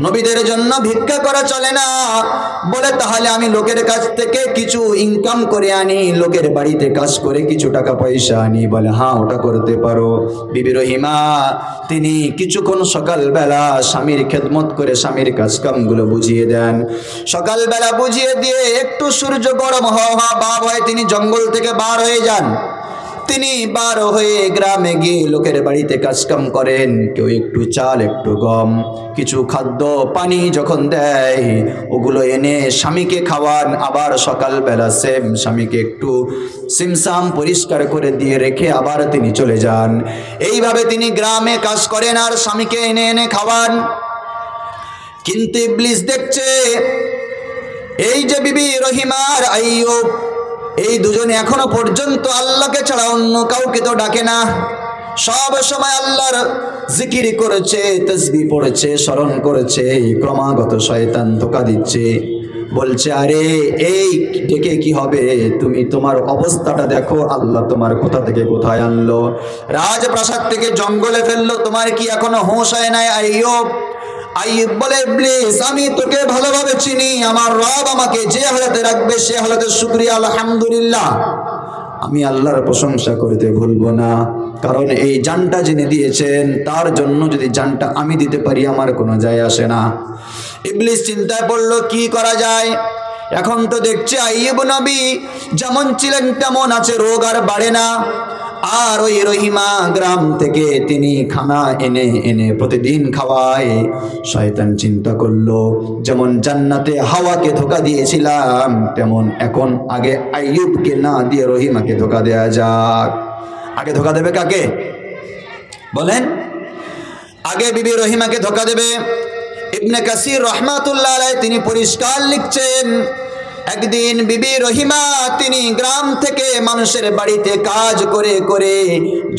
নবীদের জন্য ভিক্ষা করা চলে না। বলে, তাহলে আমি লোকের কাছ থেকে কিছু ইনকাম করে আনি, লোকের বাড়িতে কাজ করে কিছু টাকা পয়সা আনি। বলে, হ্যাঁ, ওটা করতে পারো। বিবি রহিমা তিনি কিছুক্ষণ সকালবেলা স্বামীর খেদমত করে স্বামীর কাজকামগুলো বুঝিয়ে দেন। সকালবেলা বুঝিয়ে দিয়ে একটু সূর্য গরম হওয়া ভাব হয়, তিনি জঙ্গল থেকে বার হয়ে যান। তিনি বার হয়ে গ্রামে গিয়ে লোকের বাড়িতে কাজকাম করেন। কেউ একটু চাল, একটু গম, কিছু খাদ্য পানি যখন দেয়, ওগুলো এনে স্বামীকে খাওয়ান। আবার সকালবেলা সেম স্বামীকে একটু সিমসাম পরিষ্কার করে দিয়ে রেখে আবার তিনি চলে যান। এইভাবে তিনি গ্রামে কাজ করেন আর স্বামীকে এনে এনে খাওয়ান। কিন্তু ইবলিস দেখছে এই যে বিবি রহিমা আর আইয়ুব, এই দুজনে এখনো পর্যন্ত আল্লাহকে ছাড়া অন্য কাউকে তো ডাকে না, সব সময় আল্লাহর জিকির করেছে, তাসবিহ পড়েছে, স্মরণ করেছে। ক্রমাগত শয়তান ধোঁকা দিচ্ছে, বলছে, আরে এই ডেকে কি হবে, তুমি তোমার অবস্থাটা দেখো, আল্লাহ তোমার কোথা থেকে কোথায় আনলো, রাজপ্রাসাদ থেকে জঙ্গলে ফেললো, তোমার কি এখনো হোশ হয় নাই আইয়ুব? আইয়ুব বলে, ইবলিস, আমি তোকে ভালোভাবে চিনি, আমার রব আমাকে যে হালাতে রাখবে সে হালাতে শুকরিয়া আলহামদুলিল্লাহ, আমি আল্লাহর প্রশংসা করতে ভুলবো না, কারণ এই জানটা যিনি দিয়েছেন তার জন্য যদি জানটা আমি দিতে পারি আমার কোনো যায় আসে না। ইবলিস চিন্তায় পড়লো, কি করা যায়? এখন তো দেখছি আইয়ুব নবী যেমন ছিলেন তেমন আছে, রোগ আর বাড়ে না। আর ওই রহিমা গ্রাম থেকে তিনি খানা এনে এনে প্রতিদিন খাওয়ায়। শয়তান চিন্তা করলো, যেমন জান্নাতে হাওয়াকে ধোঁকা দিয়েছিলাম, তেমন এখন আগে আইয়ুবকে না দিয়ে রহিমাকে ধোঁকা দেয়া যাক। আগে ধোঁকা দেবে কাকে বলেন? আগে বিবি রহিমাকে ধোঁকা দেবে। ইবনে কাসির রহমাতুল্লাহ আলাইহি তিনি পরিষ্কার লিখছেন, একদিন বিবি রহিমা তিনি গ্রাম থেকে মানুষের বাড়িতে কাজ করে করে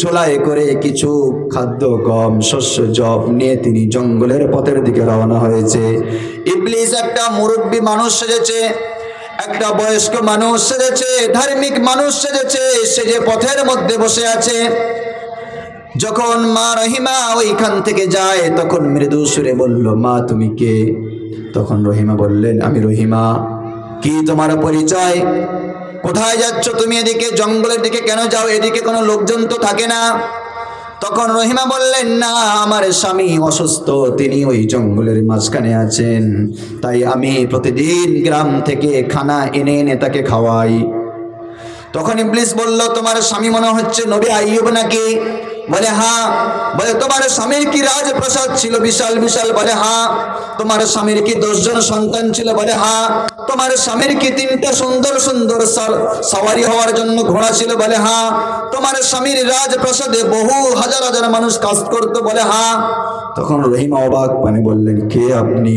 ঝোলায় করে কিছু খাদ্য গম শস্য জব নিয়ে তিনি জঙ্গলের পথের দিকে রওনা হয়েছে। ইবলিস একটা মুরব্বী মানুষ সেজেছে, একটা বয়স্ক মানুষ সেজেছে, ধার্মিক মানুষ সেজেছে, সে যে পথের মধ্যে বসে আছে। যখন মা রহিমা ওইখান থেকে যায় তখন মৃদু সুরে বলল, মা তুমি কে? তখন রহিমা বললেন, আমি রহিমা। কি তোমার পরিচয়? কোথায় যাচ্ছ তুমি? এদিকে জঙ্গলের দিকে কেন যাও? এদিকে কোনো লোকজন তো থাকে না। তখন রহিমা বললেন, না, আমার স্বামী অসুস্থ, তিনি ওই জঙ্গলের মাঝখানে আছেন, তাই আমি প্রতিদিন গ্রাম থেকে খানা এনে এনে তাকে খাওয়াই। তখন ইবলিস বলল, তোমার স্বামী মনে হচ্ছে নবী আইয়ুব নাকি? বলে, হ্যাঁ। বলে, তোমার স্বামীর কি রাজপ্রাসাদ ছিল বিশাল বিশাল? বলে, হ্যাঁ। তোমার স্বামীর কি 10 জন সন্তান ছিল? বলে, হ্যাঁ। তোমার স্বামীর কি 3টা সুন্দর সুন্দর সওয়ারি হওয়ার জন্য ঘোড়া ছিল? বলে, হ্যাঁ। তোমার স্বামীর রাজপ্রাসাদে বহু হাজার হাজার মানুষ কাজ করতো? বলে, হ্যাঁ। তখন রহিমা অবাক মানে বললেন, কে আপনি?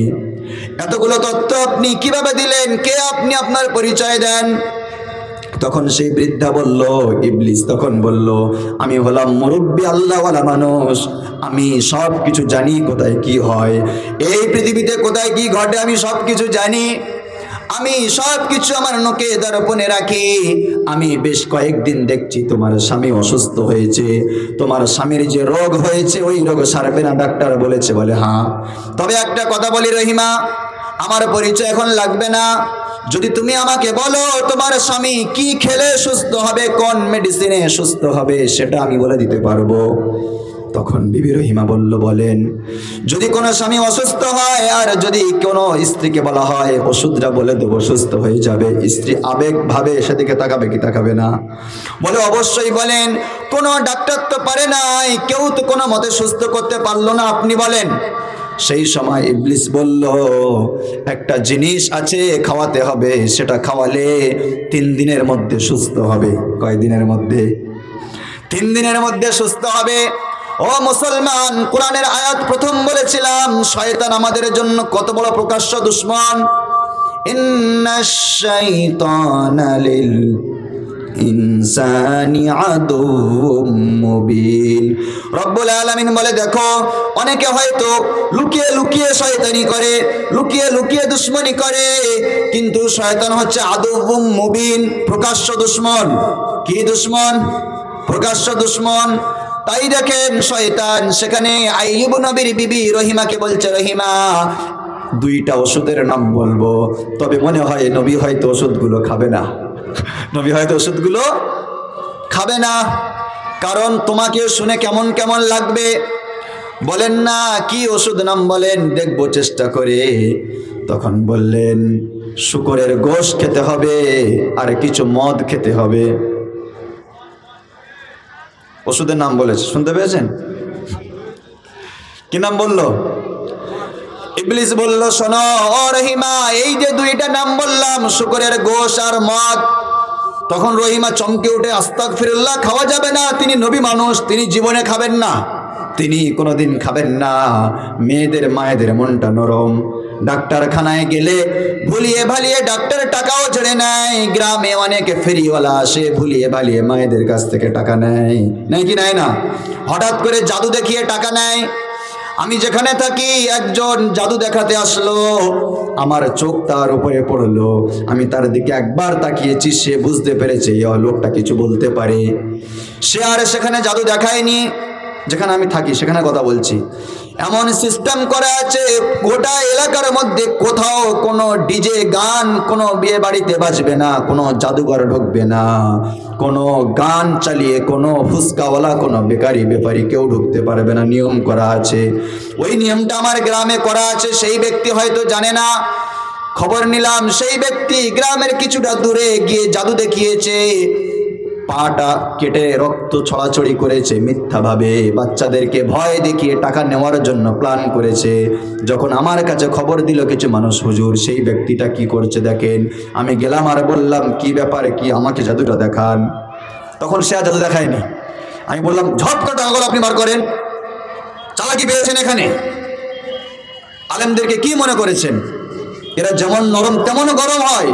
এতগুলো তথ্য আপনি কিভাবে দিলেন? কে আপনি? আপনার পরিচয় দেন। তখন সেই বৃদ্ধা বলল, ইবলিস তখন বলল, আমি হলাম মুরব্বী আল্লাহওয়ালা মানুষ, আমি সব কিছু জানি কোথায় কি হয়, এই পৃথিবীতে কোথায় কি ঘটে আমি সব কিছু জানি, আমি সব কিছু আমার নোকে দর্পণে রাখি। আমি বেশ কয়েকদিন দেখছি তোমার স্বামী অসুস্থ হয়েছে, তোমার স্বামীর যে রোগ হয়েছে ওই রোগ সারবে না ডাক্তার বলেছে। বলে হ্যাঁ, তবে একটা কথা বলি রহিমা, আমার পরিচয় এখন লাগবে না, যদি তুমি আমাকে বলো তোমার স্বামী কি খেলে সুস্থ হবে, কোন মেডিসিনে সুস্থ হবে, সেটা আমি বলে দিতে পারবো। তখন বিবি রহিমা বলল, বলেন। যদি কোনো স্বামী অসুস্থ হয় আর যদি কোনো স্ত্রীকে বলা হয় ওষুধটা বলে দেবো সুস্থ হয়ে যাবে, স্ত্রী আবেগ ভাবে সেদিকে তাকাবে কি তাকাবে না? বলে অবশ্যই বলেন। কোনো ডাক্তার তো পারে নাই, কেউ তো কোনো মতে সুস্থ করতে পারলো না, আপনি বলেন। সেই সময় ইবলিস বলল, একটা জিনিস আছে খাওয়াতে হবে, সেটা খাওয়ালে 3 দিনের মধ্যে সুস্থ হবে। কয় দিনের মধ্যে? 3 দিনের মধ্যে সুস্থ হবে। ও মুসলমান, কোরআনের আয়াত প্রথম বলেছিলাম শয়তান আমাদের জন্য কত বড় প্রকাশ্য দুশমন। ইন্নাশ শাইতানা লিল ইনসানি আদুউম মুবিন। রব্বুল আলামিন বলে, দেখো অনেকে হয়তো লুকিয়ে লুকিয়ে শয়তানি করে, লুকিয়ে লুকিয়ে দুশমনি করে, কিন্তু শয়তান হচ্ছে আদুউম মুবিন, প্রকাশ্য দুশমন। কি দুশমন? প্রকাশ্য দুশমন। তাই দেখেন শয়তান সেখানে আইয়ুব নবীর বিবি রহিমাকে বলছে, রহিমা 2টা ওষুধের নাম বলবো, তবে মনে হয় নবী হয়তো ওষুধগুলো খাবে না, নবী হয়তো ওষুধগুলো খাবে না, কারণ তোমাকে শুনে কেমন কেমন লাগবে। বলেন না কি ওষুধ নাম বলেন, দেখবো চেষ্টা করে। তখন বললেন শূকরের গোশত খেতে হবে আর কিছু মদ খেতে হবে। ওষুধের নাম বলেছে, শুনতে পেয়েছেন? কি নাম বললো? ইবলিস বলল, শোনো ও রহিমা, এই যে 2টা নাম বললাম, শূকরের গোশত আর মদ। তখন রহিমা চমকে উঠে, আস্তাগফিরুল্লাহ, খাওয়া যাবে না, তিনি নবী মানুষ, তিনি জীবনে খাবেন না, তিনি কোনোদিন খাবেন না। মেয়েদের মায়েদের মনটা নরম, ডাক্তারখানায় গেলে ভুলিয়ে ভালিয়ে ডাক্তার টাকাও ছেড়ে নেয়। গ্রামে অনেক ফেরিওয়ালা আসে, ভুলিয়ে ভালিয়ে মায়েদের কাছ থেকে টাকা নেয়, নেয় কি নেয় না? হঠাৎ করে জাদু দেখিয়ে টাকা নেয়। আমি যেখানে থাকি একজন জাদু দেখাতে আসলো, আমার চোখ তার উপরে পড়লো, আমি তার দিকে একবার তাকিয়েছি, সে বুঝতে পেরেছে এই লোকটা কিছু বলতে পারে। সে আর সেখানে জাদু দেখায়নি, যেখানে আমি থাকি সেখানে কথা বলছি। এমন সিস্টেম করা আছে গোটা এলাকার মধ্যে কোথাও কোনো ডিজে গান কোনো বিয়ে বাড়িতে বাজবে না, কোনো জাদুঘর ঢুকবে না, কোনো গান চালিয়ে কোনো ফুসকাওয়ালা কোনো বেকারি ব্যাপারী কেউ ঢুকতে পারবে না, নিয়ম করা আছে। ওই নিয়মটা আমার গ্রামে করা আছে, সেই ব্যক্তি হয়তো জানে না। খবর নিলাম সেই ব্যক্তি গ্রামের কিছুটা দূরে গিয়ে জাদু দেখিয়েছে, পাটা কেটে রক্ত ছড়াছড়ি করেছে মিথ্যাভাবে, বাচ্চাদেরকে ভয় দেখিয়ে টাকা নেওয়ার জন্য প্ল্যান করেছে। যখন আমার কাছে খবর দিল কিছু মানুষ, হুজুর সেই ব্যক্তিটা কি করছে দেখেন, আমি গেলাম আর বললাম কি ব্যাপারে, কি আমাকে জাদুটা দেখান। তখন সে আর জাদু দেখায়নি। আমি বললাম ঝট করে টাকাগুলো আপনি বার করেন, চালাকি পেয়েছেন এখানে। আলেমদেরকে কি মনে করেছেন এরা যেমন নরম তেমন গরম হয়?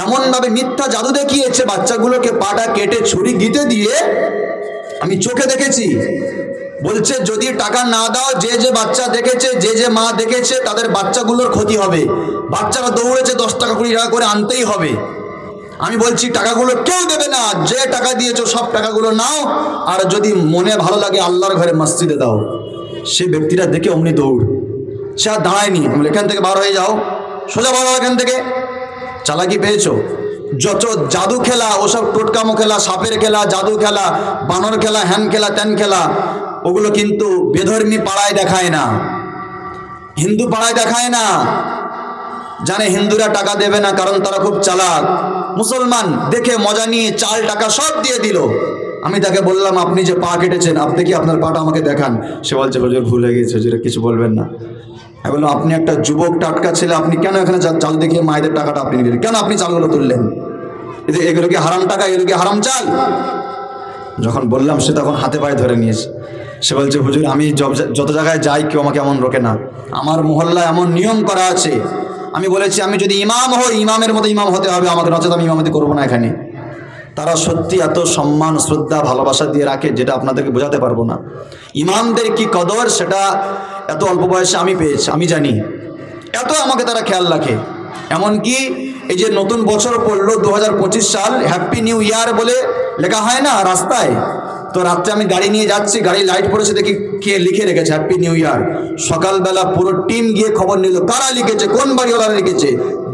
এমন ভাবে মিথ্যা জাদু দেখিয়েছে, বাচ্চাগুলোকে পাটা কেটে ছুরি গিতে দিয়ে আমি চোখে দেখেছি। বলছে যদি টাকা না দাও, যে যে বাচ্চা দেখেছে, যে যে মা দেখেছে, তাদের বাচ্চাগুলোর ক্ষতি হবে। বাচ্চারা দৌড়েছে 10 টাকা 20 টাকা করে আনতেই হবে। আমি বলছি টাকাগুলো কেউ দেবে না, যে টাকা দিয়েছো সব টাকাগুলো নাও, আর যদি মনে ভালো লাগে আল্লাহর ঘরে মসজিদে দাও। সে ব্যক্তিটা দেখে অমনি দৌড়, সে আর দাঁড়ায়নি। আমি এখান থেকে বার হয়ে যাও, সোজা বার হও এখান থেকে। চালাকি পেয়েছো? যত জাদু খেলা, ওসব টোটকামো খেলা, সাপের খেলা, জাদু খেলা, বানর খেলা, হ্যান খেলা, ত্যান খেলা, ওগুলো কিন্তু বেধর্মী পাড়ায় দেখায় না, হিন্দু পাড়ায় দেখায় না। জানে হিন্দুরা টাকা দেবে না, কারণ তারা খুব চালাক। মুসলমান দেখে মজা নিয়ে চাল টাকা সব দিয়ে দিল। আমি তাকে বললাম আপনি যে পা কেটেছেন, আপনি কি আপনার পাটা আমাকে দেখান। সে বলছে হুজুর ভুল হয়ে গেছে, হুজুর কিছু বলবেন না। আমি বললাম আপনি একটা যুবক টাটকা ছেলে, আপনি কেন এখানে চাল দেখিয়ে মায়েদের টাকাটা আপনি নিলেন, কেন আপনি চালগুলো তুললেন? এগুলো কি হারাম টাকা, এগুলো কি হারাম চাল? যখন বললাম সে তখন হাতে পায়ে ধরে নিয়েছে। সে বলছে হুজুর আমি যত জায়গায় যাই কেউ আমাকে এমন রোকে না, আমার মহল্লায় এমন নিয়ম করা আছে, আমি বলেছি আমি যদি ইমাম হই ইমামের মতো ইমাম হতে হবে আমাকে, নচেত আমি ইমামতি করবো না এখানে। তারা সত্যি এত সম্মান শ্রদ্ধা ভালোবাসা দিয়ে রাখে যেটা আপনাদেরকে বোঝাতে পারবো না। ইমামদের কি কদর সেটা এত অল্প বয়সে আমি পেয়েছি, আমি জানি। এত আমাকে তারা খেয়াল রাখে। এমনকি এই যে নতুন বছর পড়লো 2025 সাল, হ্যাপি নিউ ইয়ার বলে লেখা হয় না রাস্তায়, তো রাত্রে আমি গাড়ি নিয়ে যাচ্ছি, গাড়ি লাইট পড়েছে, দেখি কে লিখে রেখেছে হ্যাপি নিউ ইয়ার। সকালবেলা পুরো টিম গিয়ে খবর নিল কারা লিখেছে, কোন বাড়িওয়ালা লিখেছে।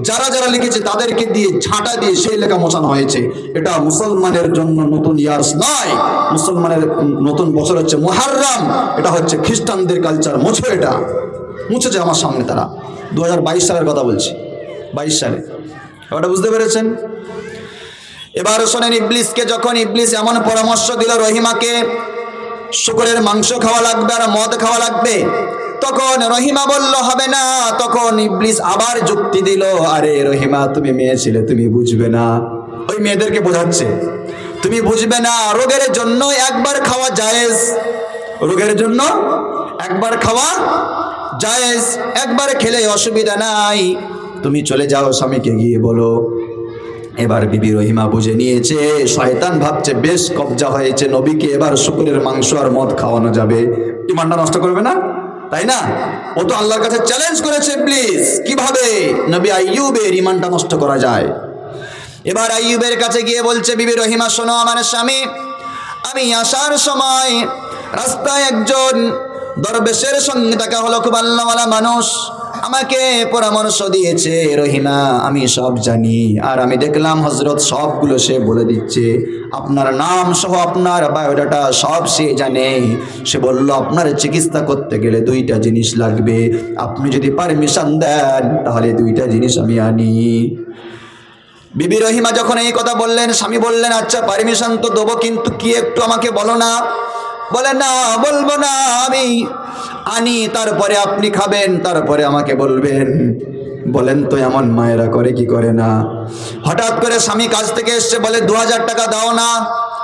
যারা যারা লিখেছে তাদেরকে দিয়ে ঝাঁটা দিয়ে সেই লেখা মোছানো হয়েছে। এটা মুসলমানের জন্য নতুন ইয়ার্স নয়, মুসলমানের নতুন বছর হচ্ছে মুহররম, এটা হচ্ছে খ্রিস্টানদের কালচার। মুছো, এটা মুছেছে আমার সামনে তারা। 2022 সালের কথা বলছি, 22 সালে। ওটা বুঝতে পেরেছেন? এবার শোনেন, ইবলিসকে যখন ইবলিস এমন পরামর্শ দিল রহিমাকে শুকরের মাংস খাওয়া লাগবে আর মদ খাওয়া লাগবে, তখন রহিমা বলল হবে না। তখন ইবলিস আবার যুক্তি দিল, আরে রহিমা তুমি মেয়ে ছিলে, তুমি বুঝবে না। ওই মেয়েদেরকে বোঝাচ্ছে তুমি বুঝবে না, রোগের জন্য একবার খাওয়া জায়েজ, রোগের জন্য একবার খাওয়া জায়েজ, একবার খেলে অসুবিধা নাই, তুমি চলে যাও স্বামীকে গিয়ে বলো। এবার বিবি রহিমা বুঝে নিয়েছে শয়তান ভাবছে বেশ কবজা হয়েছে, নবীকে এবার শুকরের মাংস আর মদ খাওয়ানো যাবে। ইমানটা নষ্ট করবে না, তাই না? ও তো আল্লাহর কাছে চ্যালেঞ্জ করেছে ইবলিস, কিভাবে নবী আইয়ুবের ইমানটা নষ্ট করা যায়। এবার আইয়ুবের কাছে গিয়ে বলছে, বিবি রহিমা শোনো আমার স্বামী, আমি আসার সময় রাস্তায় একজন দরবেশের সঙ্গে দেখা হলো, খুব আল্লাহওয়ালা মানুষ, আমাকে পরামর্শ দিয়েছে রহিমা আমি সব জানি। আর আমি দেখলাম হযরত সবগুলো সে বলে দিচ্ছে, আপনার নাম সহ আপনার বায়োডাটা সব সে জানে। সে বলল আপনার চিকিৎসা করতে গেলে 2টা জিনিস লাগবে, আপনি যদি পারমিশন দেন তাহলে 2টা জিনিস আমি আনি। বিবি রহিমা যখন এই কথা বললেন, স্বামী বললেন আচ্ছা পারমিশন তো দেবো, কিন্তু কি একটু আমাকে বলো না। বলে না বলবো না, আমি আনি তারপরে আপনি খাবেন, তারপরে আমাকে বলবেন। বলেন তো এমন মায়েরা করে কি করে না? হঠাৎ করে স্বামী কাজ থেকে এসছে, বলে 2000 টাকা দাও না।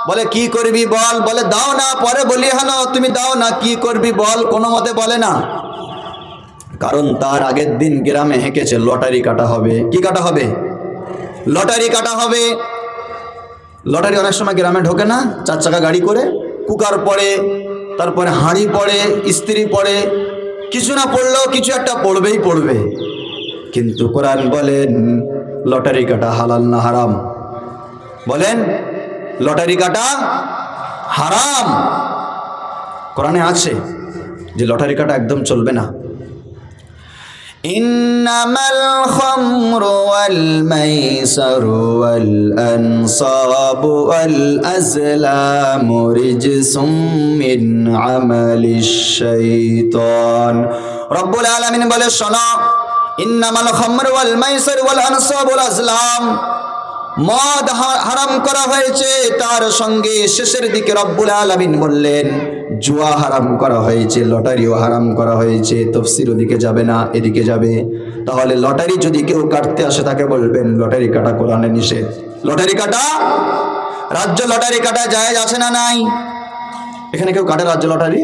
বলে কি করবি বল, বলে দাও না, পরে বলি হলো তুমি দাও না, কি করবি বল। কোনো মতে বলে না, কারণ তার আগের দিন গ্রামে হেঁকেছে লটারি কাটা হবে। কি কাটা হবে? লটারি কাটা হবে। লটারি অনেক সময় গ্রামে ঢোকে না, 4 চাকা গাড়ি করে, কুকার পড়ে, তারপরে হাঁড়ি পড়ে, ইস্ত্রি পড়ে, কিছু না পড়লেও কিছু একটা পড়বেই পড়বে। কিন্তু কোরআন বলেন লটারি কাটা হালাল না হারাম? বলেন লটারি কাটা হারাম। কোরআনে আছে যে লটারি কাটা একদম চলবে না। ইন্নামাল খামরু ওয়াল মাইসারু ওয়াল আনসাবু ওয়াল আজলামু রিজসুম মিন আমালিশ শাইতান। রব্বুল আলামিন বলে শোনো, ইন্নামাল খামরু ওয়াল মাইসারু ওয়াল আনসাবু ওয়াল আজলাম, মদ হারাম করা হয়েছে, তার সঙ্গে শেষের দিকে রব্বুল আলামিন বললেন জুয়া হারাম করা হয়েছে, লটারিও হারাম করা হয়েছে। তাফসীর ওদিকে যাবে না, এদিকে যাবে। তাহলে লটারি যদি কেউ কাটতে আসে তাকে বলবেন লটারি কাটা কোরআনে নিষেধ। লটারি কাটা, রাজ্য লটারি কাটা জায়েজ আছে না নাই? এখানে কেউ কাটে রাজ্য লটারি?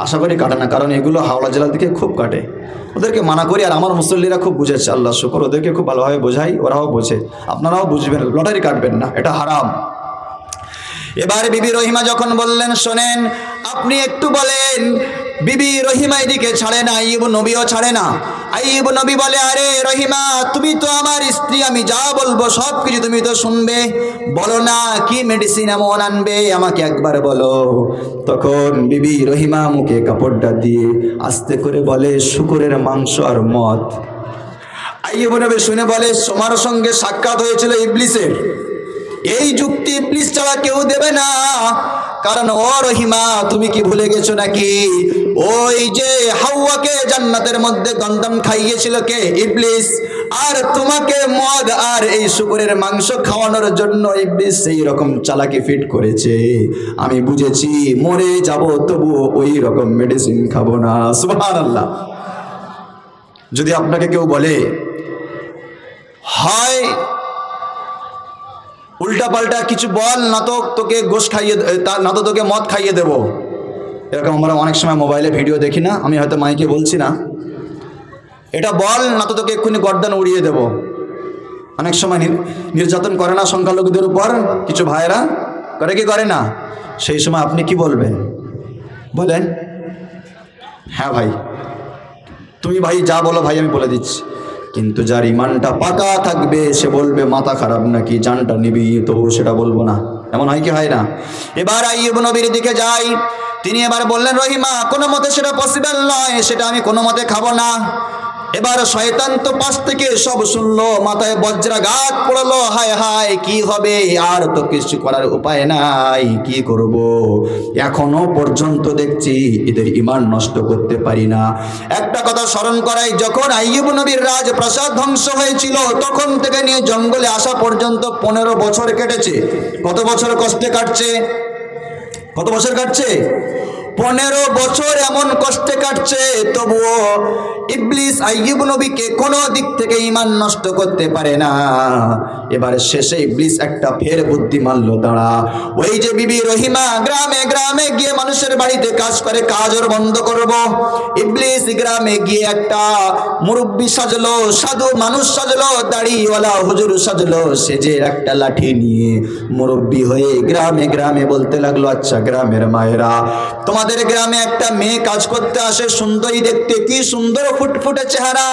আশা করি কাটে না, কারণ এগুলো হাওড়া জেলার দিকে খুব কাটে। ওদেরকে মানা করি, আর আমার মুসল্লিরা খুব বুঝেছে, আল্লাহ শুকর, ওদেরকে খুব ভালোভাবে বোঝাই, ওরাও বোঝে, আপনারাও বুঝবেন লটারি কাটবেন না, এটা হারাম। এবার বিবি রহিমা যখন বললেন শোনেন আপনি একটু বলেন, বিবি রহিমা এদিকে ছাড়ে না, আইয়ুব নবীও ছাড়ে না। আইয়ুব নবী বলে আরে রহিমা তুমি তো আমার স্ত্রী, আমি যা বলবো সব কিছু তুমি তো শুনবে, বলো না কি মেডিসিন এমন আনবে আমাকে একবার বলো। তখন বিবি রহিমা মুখে কাপড়টা দিয়ে আস্তে করে বলে শুকরের মাংস আর মদ। আইয়ুব নবী শুনে বলে তোমার সঙ্গে সাক্ষাৎ হয়েছিল ইবলিসের, এই যুক্তি ইবলিস ছাড়া কেউ দেবে না। কারণ ও রহিমা তুমি কি ভুলে গেছো নাকি, ওই যে হাওয়াকে জান্নাতের মধ্যে গন্ধম খাইয়েছিল কে? ইবলিস। আর তোমাকে মদ আর এই শুকরের মাংস খাওয়ানোর জন্য ইবলিস সেই রকম চালাকি ফিট করেছে। আমি বুঝেছি মরে যাব, তবু ওই রকম মেডিসিন খাবো না। সুবহানাল্লাহ। যদি আপনাকে কেউ বলে হয় উল্টা পাল্টা কিছু বল, না তো তোকে গোশ খাইয়ে, না তো তোকে মদ খাইয়ে দেবো, এরকম আমরা অনেক সময় মোবাইলে ভিডিও দেখি না, আমি হয়তো মাইকে বলছি না, এটা বল, না তো তোকে এক্ষুনি গর্দান উড়িয়ে দেব। অনেক সময় নির্যাতন করে না সংখ্যালঘুদের উপর কিছু ভাইরা, করে কি করে না? সেই সময় আপনি কি বলবেন বলেন? হ্যাঁ ভাই, তুমি ভাই যা বলো ভাই আমি বলে দিচ্ছি। কিন্তু যার ইমানটা পাকা থাকবে সে বলবে মাথা খারাপ নাকি, জানটা নিবি, তবু সেটা বলবো না। এমন হয় কি হয় না? এবার আইয়ুব নবীর দিকে যাই, তিনি এবার বললেন রহিমা কোনো মতে সেটা পসিবল নয়, সেটা আমি কোনো মতে খাবো না। এবার শয়তান তো পাশ থেকে সব শুনলো, মাথায় বজ্রাঘাত পড়লো, হায় হায় কি হবে, আর তো কিছু করার উপায় নাই, কি করব? এখনো পর্যন্ত দেখছি এদের ঈমান নষ্ট করতে পারি না। একটা কথা স্মরণ করাই, যখন আইয়ুব নবীর রাজপ্রাসাদ ধ্বংস হয়েছিল তখন থেকে নিয়ে জঙ্গলে আসা পর্যন্ত 15 বছর কেটেছে। কত বছর কষ্টে কাটছে? কত বছর কাটছে? 15 বছর এমন কষ্টে কাটছে, তবুও ইবলিস আইয়ুব নবীকে কোনো দিক থেকে ঈমান নষ্ট করতে পারে না। এবার শেষে ইবলিস একটা ফের বুদ্ধি মারলো, দাঁড়া, ওই যে বিবি রহিমা গ্রামে গ্রামে গিয়ে মানুষের বাড়িতে কাজ করে, কাজ ওর বন্ধ করব। ইবলিস গ্রামে গিয়ে একটা মুরব্বি সাজলো, সাধু মানুষ সাজলো, দাড়িওয়ালা হুজুর সাজলো, সেজে একটা লাঠি নিয়ে মুরব্বি হয়ে গ্রামে গ্রামে বলতে লাগলো, আচ্ছা গ্রামের মায়েরা, তোমাদের গ্রামে একটা মেয়ে কাজ করতে আসে, সুন্দরী দেখতে, কি সুন্দর ফুটফুটে চেহারা,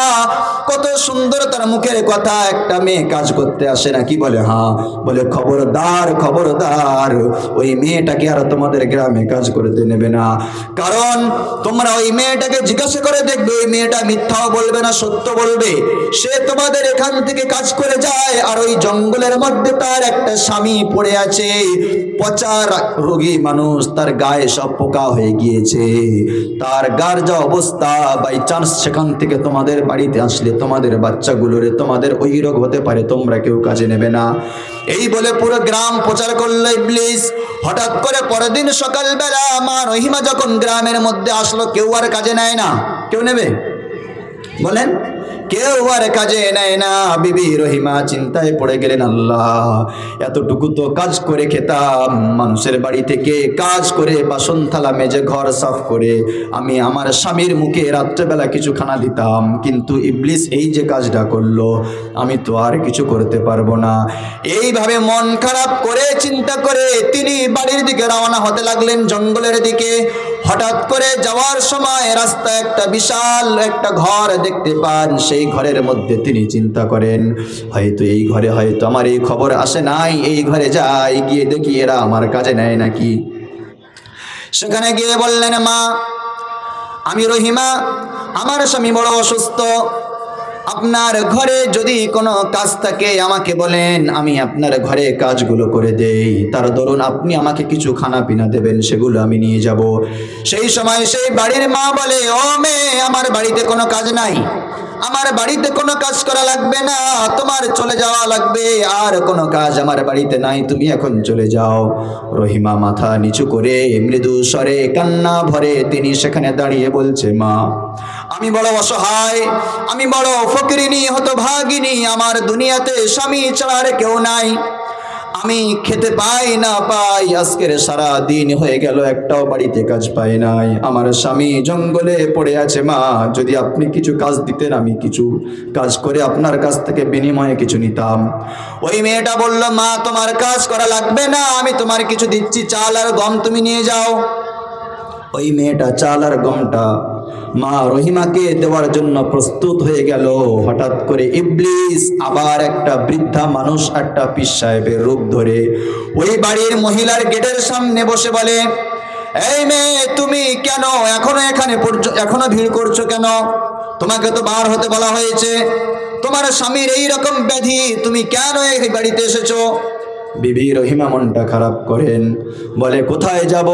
কত সুন্দর তার মুখের কথা, একটা মেয়ে কাজ করতে আসে না কি? বলে হ্যাঁ। বলে খবরদার খবরদার, ওই মেয়েটাকে আর তোমাদের গ্রামে কাজ করতে নেবে না, কারণ তোমরা ওই মেয়েটাকে জিজ্ঞাসা করে দেখবে, ওই মেয়েটা মিথ্যাও বলবে না, সত্য বলবে। সে তোমাদের এখান থেকে কাজ করে যায়, আর ওই জঙ্গলের মধ্যে তার একটা স্বামী পড়ে আছে, পচা রোগী মানুষ, তার গায়ে সব পোকা হয়ে গিয়েছে, তার গার যা অবস্থা, বাই চান্স সেখান থেকে তোমাদের বাড়িতে আসলে তোমাদের বাচ্চাগুলোরে তোমাদের ওই রোগ হতে পারে, তোমরা কেউ কাজে নেবে না। এই বলে পুরো গ্রাম প্রচার করলো ইবলিস। হঠাৎ করে পরের দিন সকালবেলা মা রহিমা যখন গ্রামের মধ্যে আসলো, কেউ আর কাজে নেয় না। কেউ নেবে বলেন? কেউ আর কাজে নেয় না। বিবি রহিমা চিন্তায় পড়ে গেলেন, আল্লাহ, এতটুকু তো কাজ করে খেতাম, মানুষের বাড়ি থেকে কাজ করে বাসন থালা মেজে ঘর সাফ করে আমি আমার স্বামীর মুখে রাত্রেবেলা কিছু খানা দিতাম, কিন্তু ইবলিস এই যে কাজটা করলো, আমি তো আর কিছু করতে পারবো না। এইভাবে মন খারাপ করে চিন্তা করে তিনি বাড়ির দিকে রওনা হতে লাগলেন, জঙ্গলের দিকে। হঠাৎ করে যাওয়ার সময় রাস্তায় একটা বিশাল একটা ঘর দেখতে পান। সেই ঘরের মধ্যে তিনি চিন্তা করেন, হয়তো এই ঘরে হয়তো আমার এই খবর আসে নাই, এই ঘরে যাই, গিয়ে দেখি এরা আমার কাজে নেয় নাকি। সেখানে গিয়ে বললেন, মা, আমি রহিমা, আমার স্বামী বড় অসুস্থ, আপনার ঘরে যদি কোনো কাজ থাকে আমাকে বলেন, আমি আপনার ঘরে কাজগুলো করে দেই, তার দরুন আপনি আমাকে কিছু খানা পিনা দেবেন, সেগুলো আমি নিয়ে যাব। সেই সময় সেই বাড়ির মা বলে, ও মেয়ে, আমার বাড়িতে কোনো কাজ নাই, আমার বাড়িতে কোনো কাজ করা লাগবে না, তোমার চলে যাওয়া লাগবে, আর কোনো কাজ আমার বাড়িতে নাই, তুমি এখন চলে যাও। রহিমা মাথা নিচু করে মৃদু স্বরে কান্না ভরে তিনি সেখানে দাঁড়িয়ে বলছে, মা, আমি বড় অসহায়, আমি বড় ফকিরিনী, হতভাগিনী, আমার দুনিয়াতে স্বামী ছাড়া আর কেউ নাই, আমি খেতে পাই না পাই, আজকের সারা দিন হয়ে গেল একটাও বাড়িতে কাজ পাই নাই, আমার স্বামী জঙ্গলে পড়ে আছে, মা, যদি আপনি কিছু কাজ দিতেন আমি কিছু কাজ করে আপনার কাছ থেকে বিনিময়ে কিছু নিতাম। ওই মেয়েটা বলল, মা, তোমার কাজ করা লাগবে না, আমি তোমার কিছু দিচ্ছি, চাল আর গম তুমি নিয়ে যাও। ওই মেয়েটা চাল আর গমটা মা রহিমাকে দেওয়ার জন্য প্রস্তুত হয়ে গেল। হঠাৎ করে ইবলিস আবার একটা বৃদ্ধা মানুষ, একটা পীর সাহেবের রূপ ধরে ওই বাড়ির মহিলার গেটের সামনে বসে বলে, এই মেয়ে, তুমি কেন এখনো ভিড় করছো কেন? তোমাকে তো বার হতে বলা হয়েছে, তোমার স্বামীর এই রকম ব্যাধি, তুমি কেন এই বাড়িতে এসেছো? বিবি রহিমা মনটা খারাপ করেন, বলে, কোথায় যাব,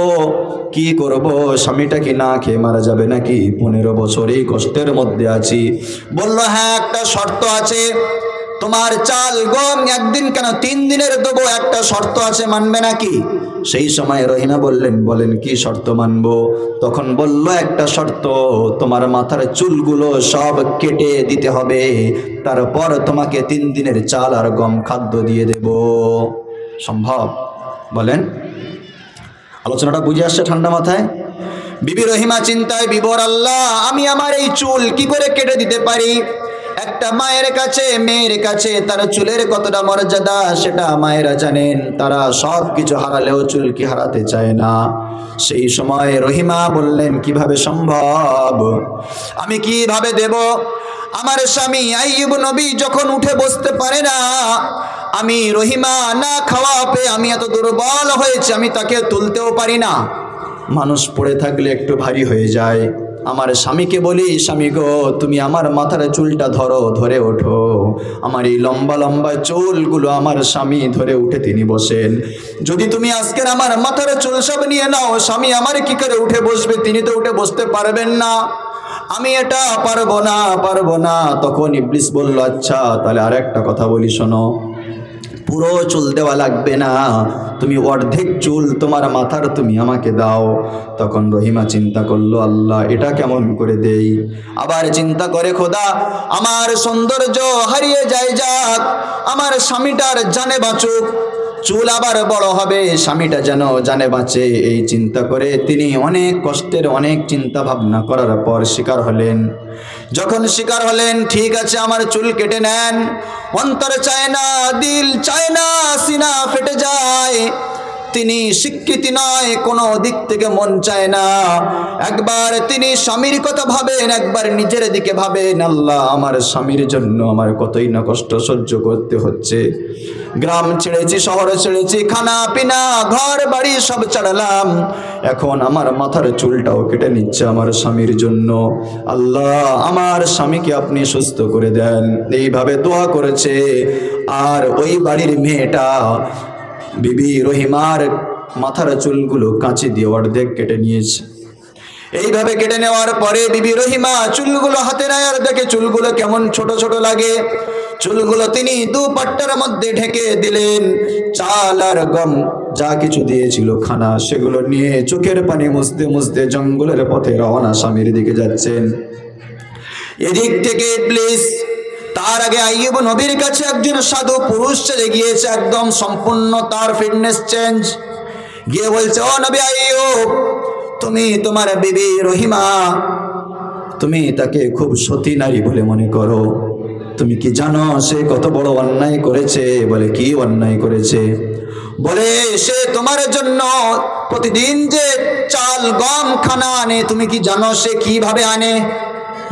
কি করব, স্বামীটা কি না খেয়ে মারা যাবে নাকি? 15 বছর এই কষ্টের মধ্যে আছি। বলল, হ্যাঁ, একটা শর্ত আছে, তোমার চাল গম একদিন কেন 3 দিনের দেবো, একটা শর্ত আছে, মানবে নাকি? সেই সময় রহিমা বলেন কি শর্ত মানবো? তখন বলল, একটা শর্ত, তোমার মাথার চুলগুলো সব কেটে দিতে হবে, তারপর তোমাকে 3 দিনের চাল আর গম খাদ্য দিয়ে দেব। সম্ভব? বলেন। আলোচনাটা বুঝে আসছে ঠান্ডা মাথায়? বিবি রহিমা চিন্তায় বিভোর, আল্লাহ আমি আমার এই চুল কি করে কেটে দিতে পারি? একটা মায়ের কাছে, মেয়ের কাছে তার চুলের কতটা মর্যাদা সেটা মায়েরা জানেন। তারা সব কিছু হারালেও চুল কি হারাতে চায় না। সেই সময় রহিমা বললেন, কিভাবে সম্ভব, আমি কিভাবে দেব? আমার স্বামী আইয়ুব নবী যখন উঠে বসতে পারে না, আমি রহিমা না খাওয়া পেয়ে আমি এত দুর্বল হয়েছে, আমি তাকে তুলতেও পারি না। মানুষ পড়ে থাকলে একটু ভারী হয়ে যায়। আমার স্বামীকে বলি, স্বামী গো তুমি আমার মাথার চুলটা ধরো, ধরে ওঠো। আমার এই লম্বা লম্বা চুলগুলো আমার স্বামী ধরে উঠে তিনি বসেন। যদি তুমি আজকের আমার মাথার চুল সব নিয়ে নাও, স্বামী আমার কি করে উঠে বসবে? তিনি তো উঠে বসতে পারবেন না। আমি এটা পারবো না, পারবো না। তখন ইবলিস বলল, আচ্ছা তাহলে আর একটা কথা বলি, শোনো, পুরো চুল দেওয়া লাগবে না, তুমি অর্ধেক চুল তোমার মাথার তুমি আমাকে দাও। তখন রহিমা চিন্তা করলো, আল্লাহ এটা কেমন করে দেই? আবার চিন্তা করে, খোদা আমার সৌন্দর্য হারিয়ে যায় যাক, আমার স্বামীটার জানে বাঁচুক, চুল আবার বড় হবে, স্বামীটা যেন জানে বাঁচে। এই চিন্তা করে তিনি অনেক কষ্টের, অনেক চিন্তা ভাবনা করার পর শিকার হলেন। যখন শিকার হলেন, ঠিক আছে আমার চুল কেটে নেন। অন্তর চায় না, দিল চায় না, সিনা ফেটে যায়। তিনি স্বীকৃতি নয়, কোনো দিক থেকে মন চায় না। একবার তিনি স্বামীর কথা ভাবেন, একবার নিজের দিকে ভাবেন, আল্লাহ আমার স্বামীর জন্য আমার কতই না কষ্ট সহ্য করতে হচ্ছে। গ্রাম ছেড়েছি, শহর ছেড়েছি, খানা পিনা ঘর বাড়ি সব ছাড়লাম, এখন আমার মাথার চুলটাও কেটে নিচ্ছে আমার স্বামীর জন্য। আল্লাহ আমার স্বামীকে আপনি সুস্থ করে দেন। এইভাবে দোয়া করেছে। আর ওই বাড়ির মেয়েটা বিবি রহিমার মাথার চুলগুলো কাঁচি দিয়ে অর্ধেক কেটে নিয়েছে। এইভাবে কেটে নেওয়ার পরে বিবি রহিমা চুলগুলো হাতে নেয় আর দেখে চুলগুলো কেমন ছোট ছোট লাগে। চুলগুলো তিনি দুপাট্টার মধ্যে ঢেকে দিলেন। চাল আর গম যা কিছু দিয়েছিল খানা, সেগুলো নিয়ে চোখের পানি মুছতে মুছতে জঙ্গলের পথে রওনা স্বামীর দিকে যাচ্ছেন। এদিক থেকে ইবলিস, তার আগে আইয়ুব নবীর কাছে একজন সাধু পুরুষ চলে গিয়েছে, একদম সম্পূর্ণ তার ফিটনেস চেঞ্জ। গিয়ে বলছে, ও নবী আইয়ুব, তুমি তোমার বিবি রহিমা, তুমি তাকে খুব সতী নারী বলে মনে করো, তুমি কি জানো সে কত বড় অন্যায় করেছে? বলে, কি অন্যায় করেছে? বলে, সে তোমার জন্য প্রতিদিন যে চাল গম খানা আনে, তুমি কি জানো সে কিভাবে আনে?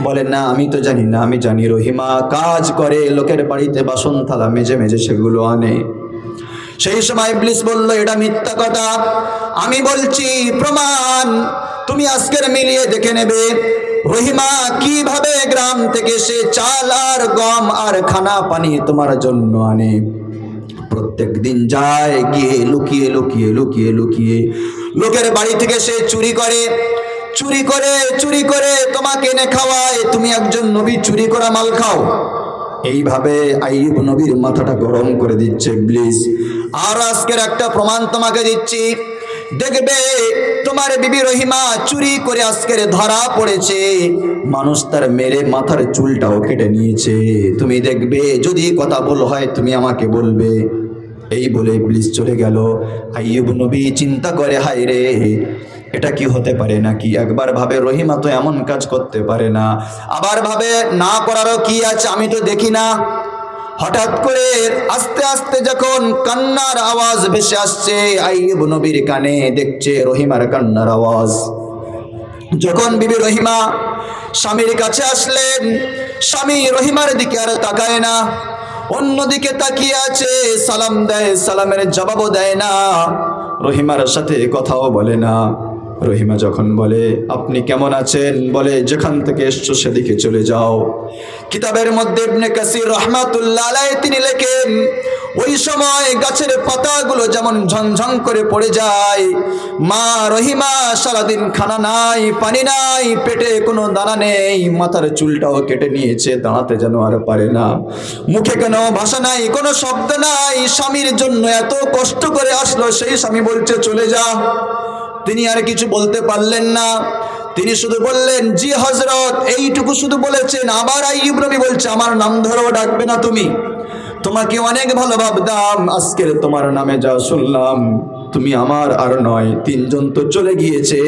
বলে, না আমি তো জানি না, আমি জানি রহিমা কাজ করে, লোকের বাড়িতে বাসন থালা মেজে মেজে সেগুলো আনে। সেই সময় ইবলিস বলল, এটা মিথ্যা কথা, আমি বলছি প্রমাণ, তুমি আজকের মিলিয়ে দেখে নেবে রহিমা কিভাবে গ্রাম থেকে সে চাল আর গম আর খানা পানি তোমার জন্য আনে। প্রত্যেক দিন যায়, গিয়ে লুকিয়ে লুকিয়ে লুকিয়ে লুকিয়ে লোকের বাড়ি থেকে সে চুরি করে, চুরি করে চুরি করে তোমাকে এনে খাওয়ায়। তুমি একজন নবী, চুরি করা মাল খাও? এইভাবে আইয়ুব নবীর মাথাটা গরম করে দিচ্ছে ইবলিস। আর আজকের একটা প্রমাণ তোমাকে দিচ্ছি, দেখবে তোমার বিবি রহিমা চুরি করে আজকের ধরা পড়েছে, মানুষ তার মেরে মাথার চুলটাও কেটে নিয়েছে। তুমি দেখবে, যদি কথা বল হয় তুমি আমাকে বলবে। এই বলে ইবলিস চলে গেল। আইয়ুব নবী চিন্তা করে, হায় রে, এটা কি হতে পারে নাকি? একবার ভাবে রহিমা তো এমন কাজ করতে পারে না, আবার ভাবে না করারও কি আছে, আমি তো দেখি না। হঠাৎ করে আস্তে আস্তে যখন কান্নার আওয়াজ ভেসে আসছে আইয়ুব নবীর কানে, দেখছে রহিমার কান্নার আওয়াজ। যখন বিবি রহিমা স্বামীর কাছে আসলেন, স্বামী রহিমার দিকে আর তাকায় না, অন্যদিকে তাকিয়ে আছে, সালাম দেয়, সালামের জবাবও দেয় না, রহিমার সাথে কথাও বলে না। রহিমা যখন বলে, আপনি কেমন আছেন? বলে, যেখান থেকে এসছো সেদিকে চলে যাও। কিতাবের মধ্যে ইবনে কাসির রাহমাতুল্লাহ আলাইহি তিনি লেখেন, ওই সময় গাছের পাতাগুলো যেমন ঝনঝন করে পড়ে যায়, মা রহিমা সারাদিন খানা নাই, পানি নাই, পেটে কোনো দানা নেই, মাথার চুলটাও কেটে নিয়েছে, দাঁড়াতে যেন আর পারে না, মুখে কেন ভাষা নাই, কোনো শব্দ নাই। স্বামীর জন্য এত কষ্ট করে আসলো, সেই স্বামী বলছে চলে যা। তিনি আর কিছু বলতে পারলেন না, তিনি শুধু বললেন, জি হযরত, এইটুকু শুধু বলেছেন। আবার আইয়ুব নবী বলছে, আমার নাম ধরেও ডাকবে না তুমি, তোমাকে অনেক ভালো ভাবতাম, আজকের তোমার নামে যা শুনলাম তুমি আমার আর নয়, তিনজন তো চলে গিয়েছে,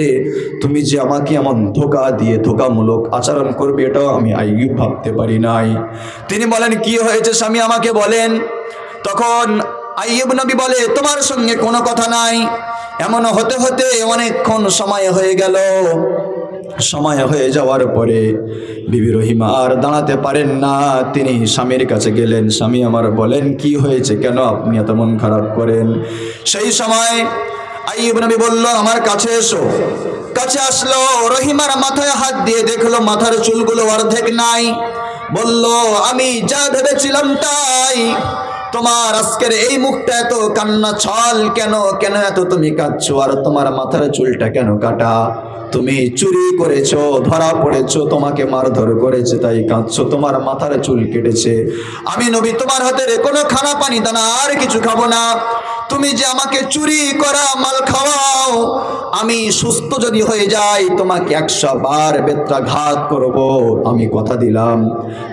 তুমি যে আমাকে এমন ধোঁকা দিয়ে ধোঁকামূলক আচরণ করবে এটাও আমি আইয়ুব ভাবতে পারি নাই। তিনি বলেন কি হয়েছে স্বামী আমাকে বলেন। তখন আইয়ুব নবী বলে তোমার সঙ্গে কোনো কথা নাই। এমন হতে হতে অনেকক্ষণ সময় হয়ে গেল। সময় হয়ে যাওয়ার পরে বিবি রহিমা আর দাঁড়াতে পারেন না, তিনি স্বামীর কাছে গেলেন। স্বামী আমার বলেন কি হয়েছে, কেন আপনি এত মন খারাপ করেন? সেই সময় আইয়ুব নবী বলল আমার কাছে এসো। কাছে আসলো, রহিমার মাথায় হাত দিয়ে দেখলো মাথার চুলগুলো অর্ধেক নাই। বলল আমি যা ভেবেছিলাম তাই, তোমার আজকের এই মুখটা এত কান্না ছল কেন, কেন এত তুমি কাঁদছো, আর তোমার মাথার চুলটা কেন কাটা? তুমি চুরি করেছো, ধরা পড়েছো, তোমাকে মারধর করেছে তাই কাঁদছো, তোমার মাথার চুল কেটেছে। আমি নবী তোমার হাতের কোনো খানা পানি দানা আর কিছু খাবো না। তুমি যে আমাকে চুরি করা মাল খাওয়াও, আমি সুস্থ যদি হয়ে যাই তোমাকে 100 বার বেত্রাঘাত করব, আমি কথা দিলাম।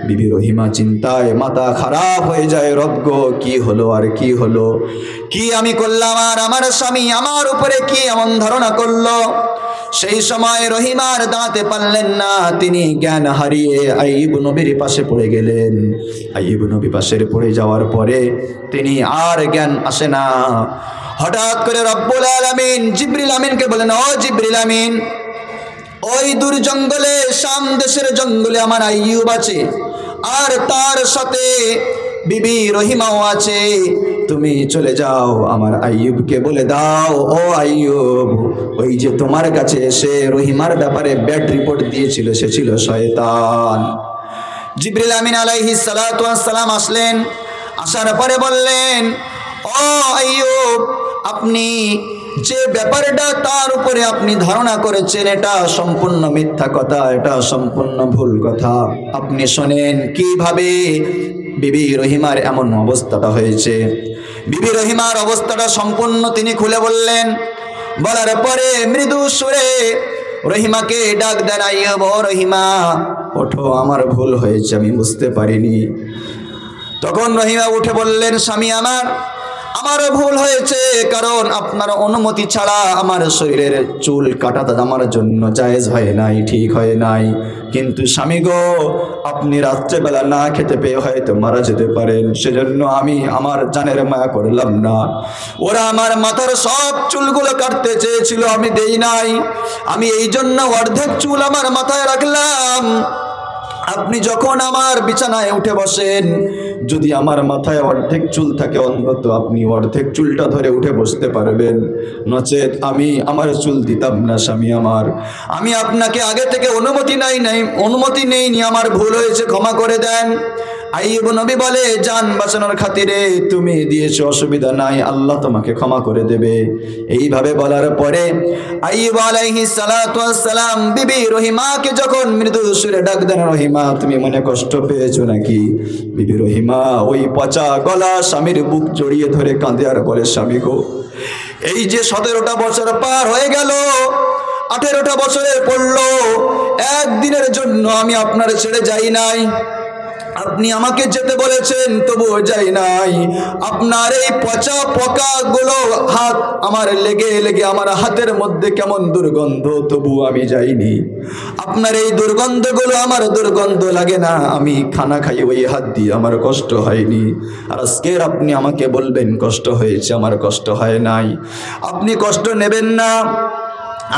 বিবি রহিমা চিন্তায় মাথা খারাপ হয়ে যায়, রব গো কি হলো আর কি হলো, কি আমি করলাম, আর আমার স্বামী আমার উপরে কি এমন ধারণা করলো? সেই সময় রহিমার দাঁড়াতে পারলেন না, তিনি জ্ঞান হারিয়ে আইয়ুব নবীর পাশে পড়ে গেলেন। আইয়ুব নবী পাশে পড়ে যাওয়ার পরে তিনি আর জ্ঞান আসে না। হঠাৎ করে রব্বুল আলামিন জিবরিল আমিনকে বলেন ও জিবরিল আমিন, ওই দূর জঙ্গলে শাম দেশের জঙ্গলে আমার আইয়ুব আছে, আর তার সাথে বিবি রহিমাও আছে, তুমি চলে যাও আমার আইয়ুবকে বলে দাও ও আইয়ুব, ওই যে তোমার কাছে এসে রহিমার ব্যাপারে ব্যাড রিপোর্ট দিয়েছিল সে ছিল শয়তান। জিবরিল আমিন আলাইহিস সালাতু ওয়াস সালাম আসলেন। আসার পরে বললেন ও আইয়ুব, আপনি যে ব্যাপারটা তার উপরে আপনি ধারণা করেছেন এটা সম্পূর্ণ মিথ্যা কথা, এটা সম্পূর্ণ ভুল কথা। আপনি শোনেন কিভাবে বিবি রহিমার এমন অবস্থাটা হয়েছে। বিবি রহিমার অবস্থাটা সম্পূর্ণ তিনি খুলে বললেন। বলার পরে মৃদু সুরে রহিমাকে ডাক দেন, আইয়ুব ও রহিমা ওঠো, আমার ভুল হয়েছে, আমি বুঝতে পারিনি। তখন রহিমা উঠে বললেন স্বামী আমারও ভুল হয়েছে, কারণ আপনার অনুমতি ছাড়া আমার শরীরের চুল কাটাটা আমার জন্য জায়েজ হয় নাই, ঠিক হয় নাই। কিন্তু স্বামী গো, আপনি রাত্রেবেলা না খেতে পেয়ে হয়তো মারা যেতে পারেন, সেজন্য আমি আমার জানের মায়া করলাম না। ওরা আমার মাথার সব চুলগুলো কাটতে চেয়েছিল, আমি দেই নাই। আমি এই জন্য অর্ধেক চুল আমার মাথায় রাখলাম। আপনি যখন আমার বিছানায় উঠে বসেন, যদি আমার মাথায় অর্ধেক চুল থাকে অন্তত আপনি অর্ধেক চুলটা ধরে উঠে বসতে পারবেন, নচেত আমি আমার চুল দিতাম না স্বামী আমার। আমি আপনাকে আগে থেকে অনুমতি নেইনি, আমার ভুল হয়েছে, ক্ষমা করে দেন। আইয়ুব নবী বলে জান বাঁচানোর খাতিরে তুমি দিয়েছো, অসুবিধা নাই, আল্লাহ তোমাকে ক্ষমা করে দেবে। এইভাবে বলার পরে আইয়ুব আলাইহিস সালাতু ওয়াস সালাম বিবি রহিমাকে যখন মৃদু সুরে ডাক দেন, রহিমা তুমি মনে কষ্ট পেয়েছো নাকি? বিবি রহিমা ওই পচা গলা স্বামীর বুক জড়িয়ে ধরে কাঁদে আর বলে স্বামী গো, এই যে 17টা বছর পার হয়ে গেল, 18টা বছরের পড়লো, একদিনের জন্য আমি আপনার ছেড়ে যাই নাই। আপনি আমাকে যেতে বলেছেন তবুও যাই নাই। আপনার এই পচা পোকা গুলো হাত আমার লেগে লেগে আমার হাতের মধ্যে কেমন দুর্গন্ধ, তবুও আমি যাইনি। আপনার এই দুর্গন্ধগুলো আমার দুর্গন্ধ লাগে না, আমি খানা খাই ওই হাত দিয়ে, আমার কষ্ট হয়নি। আর আজকের আপনি আমাকে বলবেন কষ্ট হয়েছে, আমার কষ্ট হয় নাই। আপনি কষ্ট নেবেন না,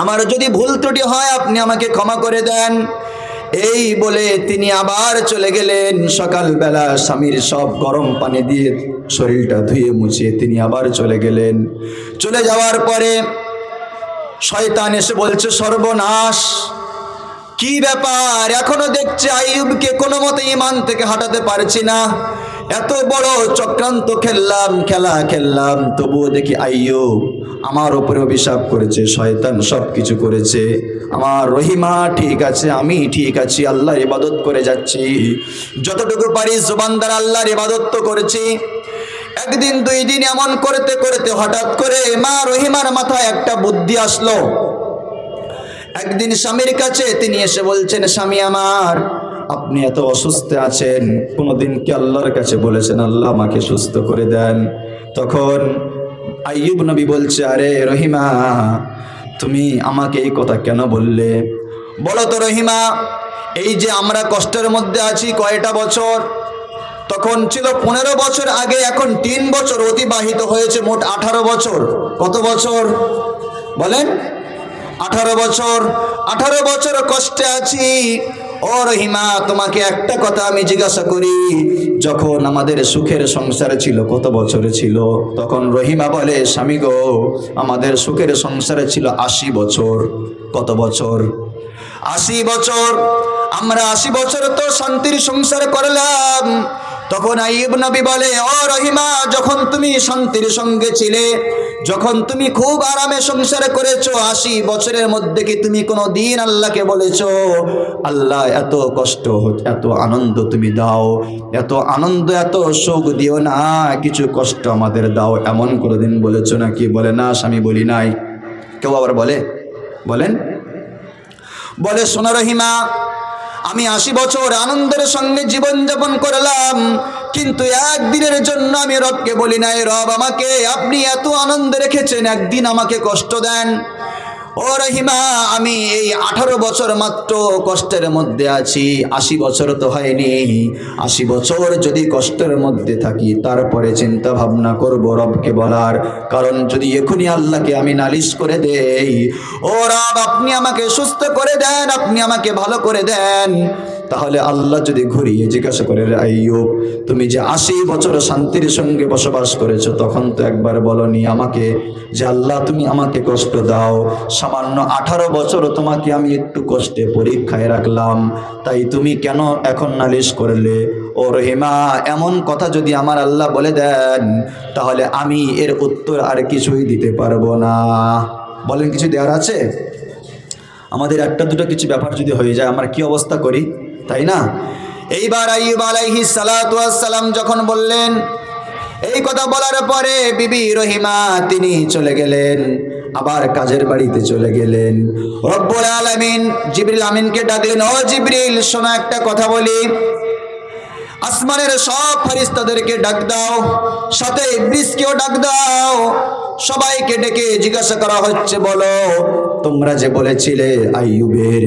আমার যদি ভুল ত্রুটি হয় আপনি আমাকে ক্ষমা করে দেন। এই বলে তিনি আবার চলে গেলেন। সকালবেলা স্বামীর সব গরম পানি দিয়ে শরীরটা ধুয়ে মুছিয়ে তিনি আবার চলে গেলেন। চলে যাওয়ার পরে শয়তান এসে বলছে সর্বনাশ, কি ব্যাপার, এখনো দেখছে আইয়ুবকে কোনো মতে ঈমান থেকে হাঁটাতে পারছি না। এত বড় চক্রান্ত খেলা খেললাম, তবুও দেখি আইয়ুব আমার উপরে অভিশাপ করেছে, শয়তান সব কিছু করেছে। আমার রহিমা ঠিক আছে, আমি ঠিক আছি, আল্লাহর ইবাদত করে যাচ্ছি, যতটুকু পারি জবান দ্বারা আল্লাহর ইবাদত তো করেছি। একদিন 2 দিন এমন করতে করতে হঠাৎ করে মা রহিমার মাথায় একটা বুদ্ধি আসলো। একদিন স্বামীর কাছে তিনি এসে বলছেন, স্বামী আমার, আপনি এত অসুস্থ আছেন, কোনোদিন কি আল্লাহর কাছে বলেছেন আল্লাহ আমাকে সুস্থ করে দেন? তখন আইয়ুব নবী বলছে, আরে রহিমা, তুমি আমাকে এই কথা কেন বললে? বলো তো রহিমা, এই যে আমরা কষ্টের মধ্যে আছি কয়টা বছর? তখন ছিল 15 বছর আগে, এখন 3 বছর অতিবাহিত হয়েছে, মোট 18 বছর। কত বছর বলেন? 18 বছর। 18 বছর কষ্টে আছি। ও রহিমা, তোমাকে একটা কথা আমি জিজ্ঞাসা করি, যখন আমাদের সুখের সংসার ছিল কত বছরে ছিল? তখন রহিমা বলে, স্বামী গো, আমাদের সুখের সংসারে ছিল 80 বছর। কত বছর? 80 বছর। আমরা 80 বছর তো শান্তির সংসার করলাম। তখন আইয়ুব নবী বলে, ও রহিমা, যখন তুমি শান্তির সঙ্গে ছিলে, যখন তুমি খুব আরামে সংসার করেছো, 80 বছরের মধ্যে কি তুমি কোনো দিন আল্লাহকে বলেছো, আল্লাহ এত কষ্ট, এত আনন্দ তুমি দাও, এত আনন্দ এত সুখ দিও না, কিছু কষ্ট আমাদের দাও, এমন কোনোদিন বলেছো নাকি? বলে, না স্বামী, বলি নাই। কেউ আবার বলে, বলেন, বলে, শোনো রহিমা, আমি 80 বছর আনন্দের সঙ্গে জীবনযাপন করলাম, কিন্তু একদিনের জন্য আমি রবকে বলি নাই, রব আমাকে আপনি এত আনন্দ রেখেছেন, একদিন আমাকে কষ্ট দেন। ও রহিমা, আমি এই 18 বছর মাত্র কষ্টের মধ্যে আছি, 80 বছর তো হয়নি। 80 বছর যদি কষ্টের মধ্যে থাকি, তারপরে চিন্তা ভাবনা করব রবকে বলার। কারণ যদি এখনই আল্লাহকে আমি নালিশ করে দেই, ও রব আপনি আমাকে সুস্থ করে দেন, আপনি আমাকে ভালো করে দেন, তাহলে আল্লাহ যদি ঘুরিয়ে জিজ্ঞাসা করে, আইয়ুব, তুমি যে 80 বছর শান্তির সঙ্গে বসবাস করেছো, তখন তো একবার বলনি আমাকে যে আল্লাহ তুমি আমাকে কষ্ট দাও। সামান্য 18 বছর তোমাকে আমি একটু কষ্টে পরীক্ষায় রাখলাম, তাই তুমি কেন এখন নালিশ করলে? ও রহিমা, এমন কথা যদি আমার আল্লাহ বলে দেন, তাহলে আমি এর উত্তর আর কিছুই দিতে পারবো না। বলেন, কিছু দেওয়ার আছে? আমাদের একটা দুটো কিছু ব্যাপার যদি হয়ে যায়, আমরা কি অবস্থা করি, তাই না? এইবার আইয়ুব আলাইহিস সালাতু ওয়াস সালাম যখন বললেন, এই কথা বলার পরে বিবি রহিমা তিনি চলে গেলেন, আবার কাজের বাড়িতে চলে গেলেন। রব্বুল আলামিন জিবরিল আমিনকে ডাকলেন, ও জিবরিল, শোনো একটা কথা বলি, আসমানের সব ফেরেশতাদেরকে ডাক দাও, সাথে ইবলিসকেও ডাক দাও, সবাইকে ডেকে জিজ্ঞাসা করা হচ্ছে, বলো তোমরা যে বলেছিলে আইয়ুবের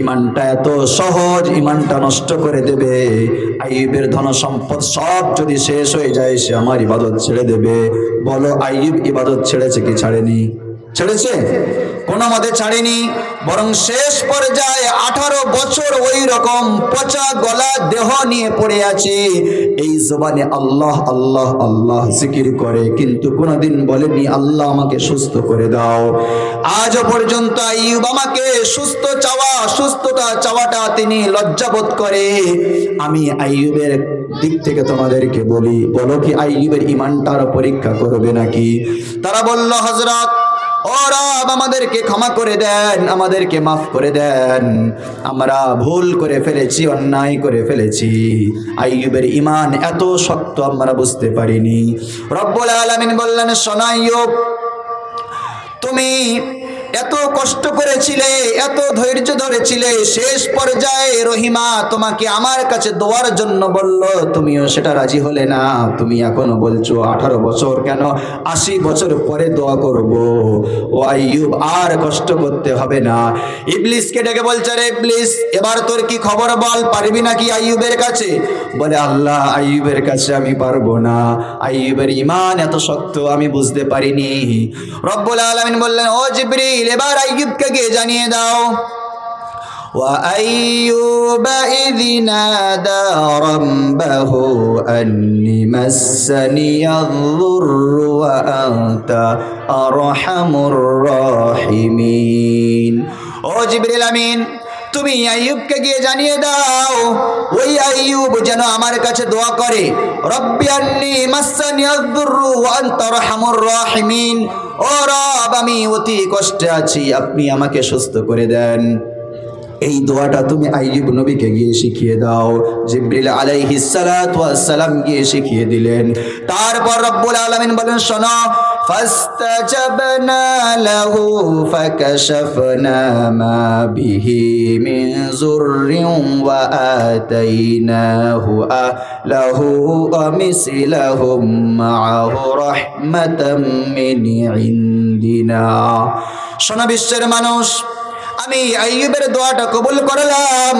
ঈমানটা এত সহজ, ঈমানটা নষ্ট করে দেবে, আইয়ুবের ধন সম্পদ সব যদি শেষ হয়ে যায়, সে আমার ইবাদত ছেড়ে দেবে, বলো আইয়ুব ইবাদত ছেড়েছে কি ছাড়েনি? ছেড়েছে? কোনো মতে ছাড়েনি, বরং শেষ পর্যায়ে 18 বছর ওই রকম পচা গলা দেহ নিয়ে পড়ে আছে, এই জবানে আল্লাহ আল্লাহ আল্লাহ জিকির করে, কিন্তু কোনোদিন বলেনি আল্লাহ আমাকে সুস্থ করে দাও। আজও পর্যন্ত আইয়ুব আমাকে সুস্থতা চাওয়াটা তিনি লজ্জাবোধ করে। আমি আইয়ুবের দিক থেকে তোমাদেরকে বলি, বলো কি আইয়ুবের ঈমানটার পরীক্ষা করবে নাকি? তারা বলল, হযরত, ও রব আমাদেরকে ক্ষমা করে দেন, আমাদেরকে মাফ করে দেন, আমরা ভুল করে ফেলেছি, অন্যায় করে ফেলেছি, আইয়ুবের ঈমান এত শক্ত আমরা বুঝতে পারিনি। রব্বুল আলামিন বললেন, শোনো আইয়ুব, তুমি এত কষ্ট করেছিলে, এত ধৈর্য ধরেছিলে, শেষ পর্যায়ে রহিমা তোমাকে আমার কাছে দোয়ার জন্য বলল, তুমিও সেটা রাজি হলে না, তুমি এখনো বলছো 18 বছর কেন, 80 বছর পরে দোয়া করব। ও আইয়ুব, আর কষ্ট করতে হবে না। ইবলিসকে ডেকে বলছে, রে ইবলিস, এবার তোর কি খবর বল, পারবি নাকি আইয়ুবের কাছে? বলে, আল্লাহ আইয়ুবের কাছে আমি পারবো না, আইয়ুবের ঈমান এত শক্ত আমি বুঝতে পারিনি। রব্বুল আলামিন বললেন, ও জিবরিল, এবার আইয়ুবকে গিয়ে জানিয়ে দাও, ওয়া আইয়ুবা ইয নাদা রাব্বাহু আন্নী মাসসানিয়ায-যুররু ওয়া আনতা আরহামুর রাহিমিন। ও জিবরিল আমিন, তুমি আইয়ুবকে গিয়ে জানিয়ে দাও, ওই আইয়ুব যেন আমার কাছে দোয়া করে, রব্বি আন্নী মাসসানিয়ায-যুররু ওয়া আনতা আরহামুর রাহিমিন, ও রব আমি অতি কষ্টে আছি, আপনি আমাকে সুস্থ করে দেন। এই দোয়াটা তুমি আইয়ুব নবীকে গিয়ে শিখিয়ে দাও। জিবরিল আলাইহিস সালাতু ওয়াস সালাম গিয়ে শিখিয়ে দিলেন। তারপর রব্বুল আলামিন বলেন, শোনো, ফাস্তাজাবনা লাহু ফাকাশাফনা মা বিহি মিন যুররিন ওয়া আতাইনাহু আহলাহু ওয়া মিসলাহুম মাআহু রাহমাতাম মিন ইনদিনা। শোনা বিশ্বের মানুষ, আমি আইয়ুবের দোয়াটা কবুল করলাম,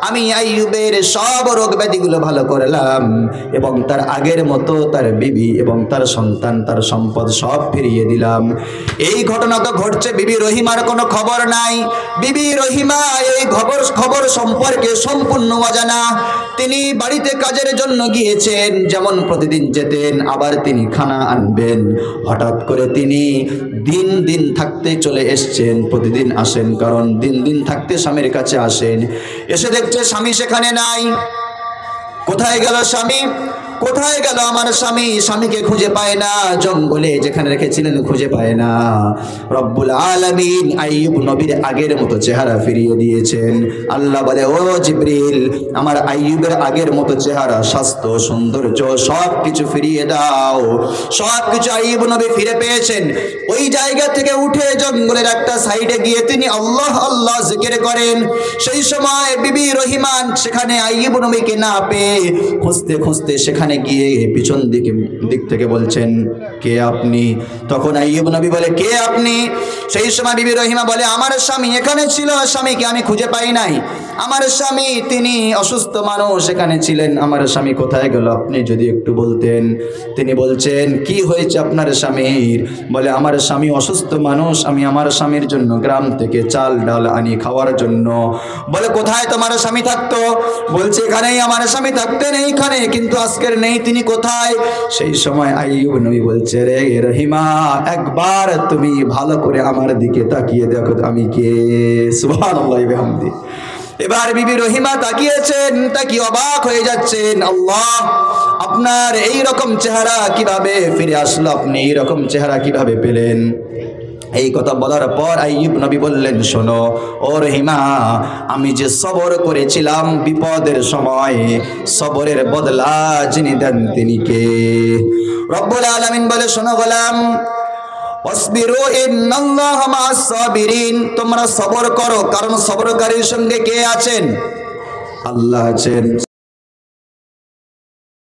আমি আইয়ুবের সব রোগ ব্যাধিগুলো ভালো করলাম এবং তার আগের মতো তার বিবি এবং তার সন্তান তার সম্পদ সব ফিরিয়ে দিলাম। এই ঘটনা তো ঘটছে, বিবি রহিমার কোনো খবর নাই। বিবি রহিমা এই খবর সম্পর্কে সম্পূর্ণ অজানা। তিনি বাড়িতে কাজের জন্য গিয়েছেন, যেমন প্রতিদিন যেতেন, আবার তিনি খানা আনবেন। হঠাৎ করে তিনি দিন দিন থাকতে চলে এসছেন, প্রতিদিন আসেন, কারণ দিন দিন থাকতে স্বামীর কাছে আসেন। এসে দেখছে স্বামী সেখানে নাই। কোথায় গেল স্বামী? কোথায় গেল আমার স্বামী? স্বামীকে খুঁজে পায় না, জঙ্গলে যেখানে রেখেছিলেন খুঁজে পায় না। রব্বুল আলামিন আইয়ুব নবীর আগের মতো চেহারা ফিরিয়ে দিয়েছেন। আল্লাহ বলে, ও জিবরিল, আমার আইয়ুবের আগের মতো চেহারা, স্বাস্থ্য, সৌন্দর্য সব কিছু ফিরিয়ে দাও। সব কিছু আইয়ুব নবী ফিরে পেয়েছেন। ওই জায়গা থেকে উঠে জঙ্গলের একটা সাইডে গিয়ে তিনি আল্লাহ আল্লাহ জিকির করেন। সেই সময় বিবি রহিমান সেখানে আইয়ুব নবীকে না পেয়ে খুঁজতে খুঁজতে সেখানে গিয়ে পিছন দিক থেকে বলছেন, কে আপনি? তখন আইয়ুব নবী বলে, কে আপনি? সেই সময় বিবি রহিমা বলে, আমার স্বামী এখানে ছিল, স্বামীকে আমি খুঁজে পাই নাই। আমার স্বামী, তিনি অসুস্থ মানুষ, এখানে ছিলেন, আমার স্বামী কোথায় গেল আপনি যদি একটু বলতেন। তিনি বলছেন, কি হয়েছে আপনার স্বামীর? বলে, আমার স্বামী অসুস্থ মানুষ, আমি আমার স্বামীর জন্য গ্রাম থেকে চাল ডাল আনি খাওয়ার জন্য। বলে, কোথায় তোমার স্বামী থাকতো? বলছে, এখানেই আমার স্বামী থাকতেন, এইখানে, কিন্তু আজকের নেই। তিনি কোথায়? সেই সময় আইয়ুব নবী বলছে, রে রহিমা, একবার তুমি ভালো করে আমার দিকে তাকিয়ে দেখো আমি কে। সুবহানাল্লাহ ওয়া বিহামদি। এবার বিবি রহিমা তাকিয়েছেন, তাকিয়ে অবাক হয়ে যাচ্ছেন, আল্লাহ, আপনার এই রকম চেহারা কিভাবে ফিরে আসলো? আপনি এই রকম চেহারা কিভাবে পেলেন? এই কথা বলার পর আইয়ুব নবী বললেন, শোনো ও রহিমা, আমি যে সবর করেছিলাম বিপদের সময়, সবরের বদলা যিনি দেন তিনি কে? রব্বুল আলামিন বলে, শোনো গোলাম, ওয়াসবিরু ইন্নাল্লাহা মা'আস সাবিরিন, তোমরা সবর করো, কারণ সবরকারীর সঙ্গে কে আছেন? আল্লাহ আছেন।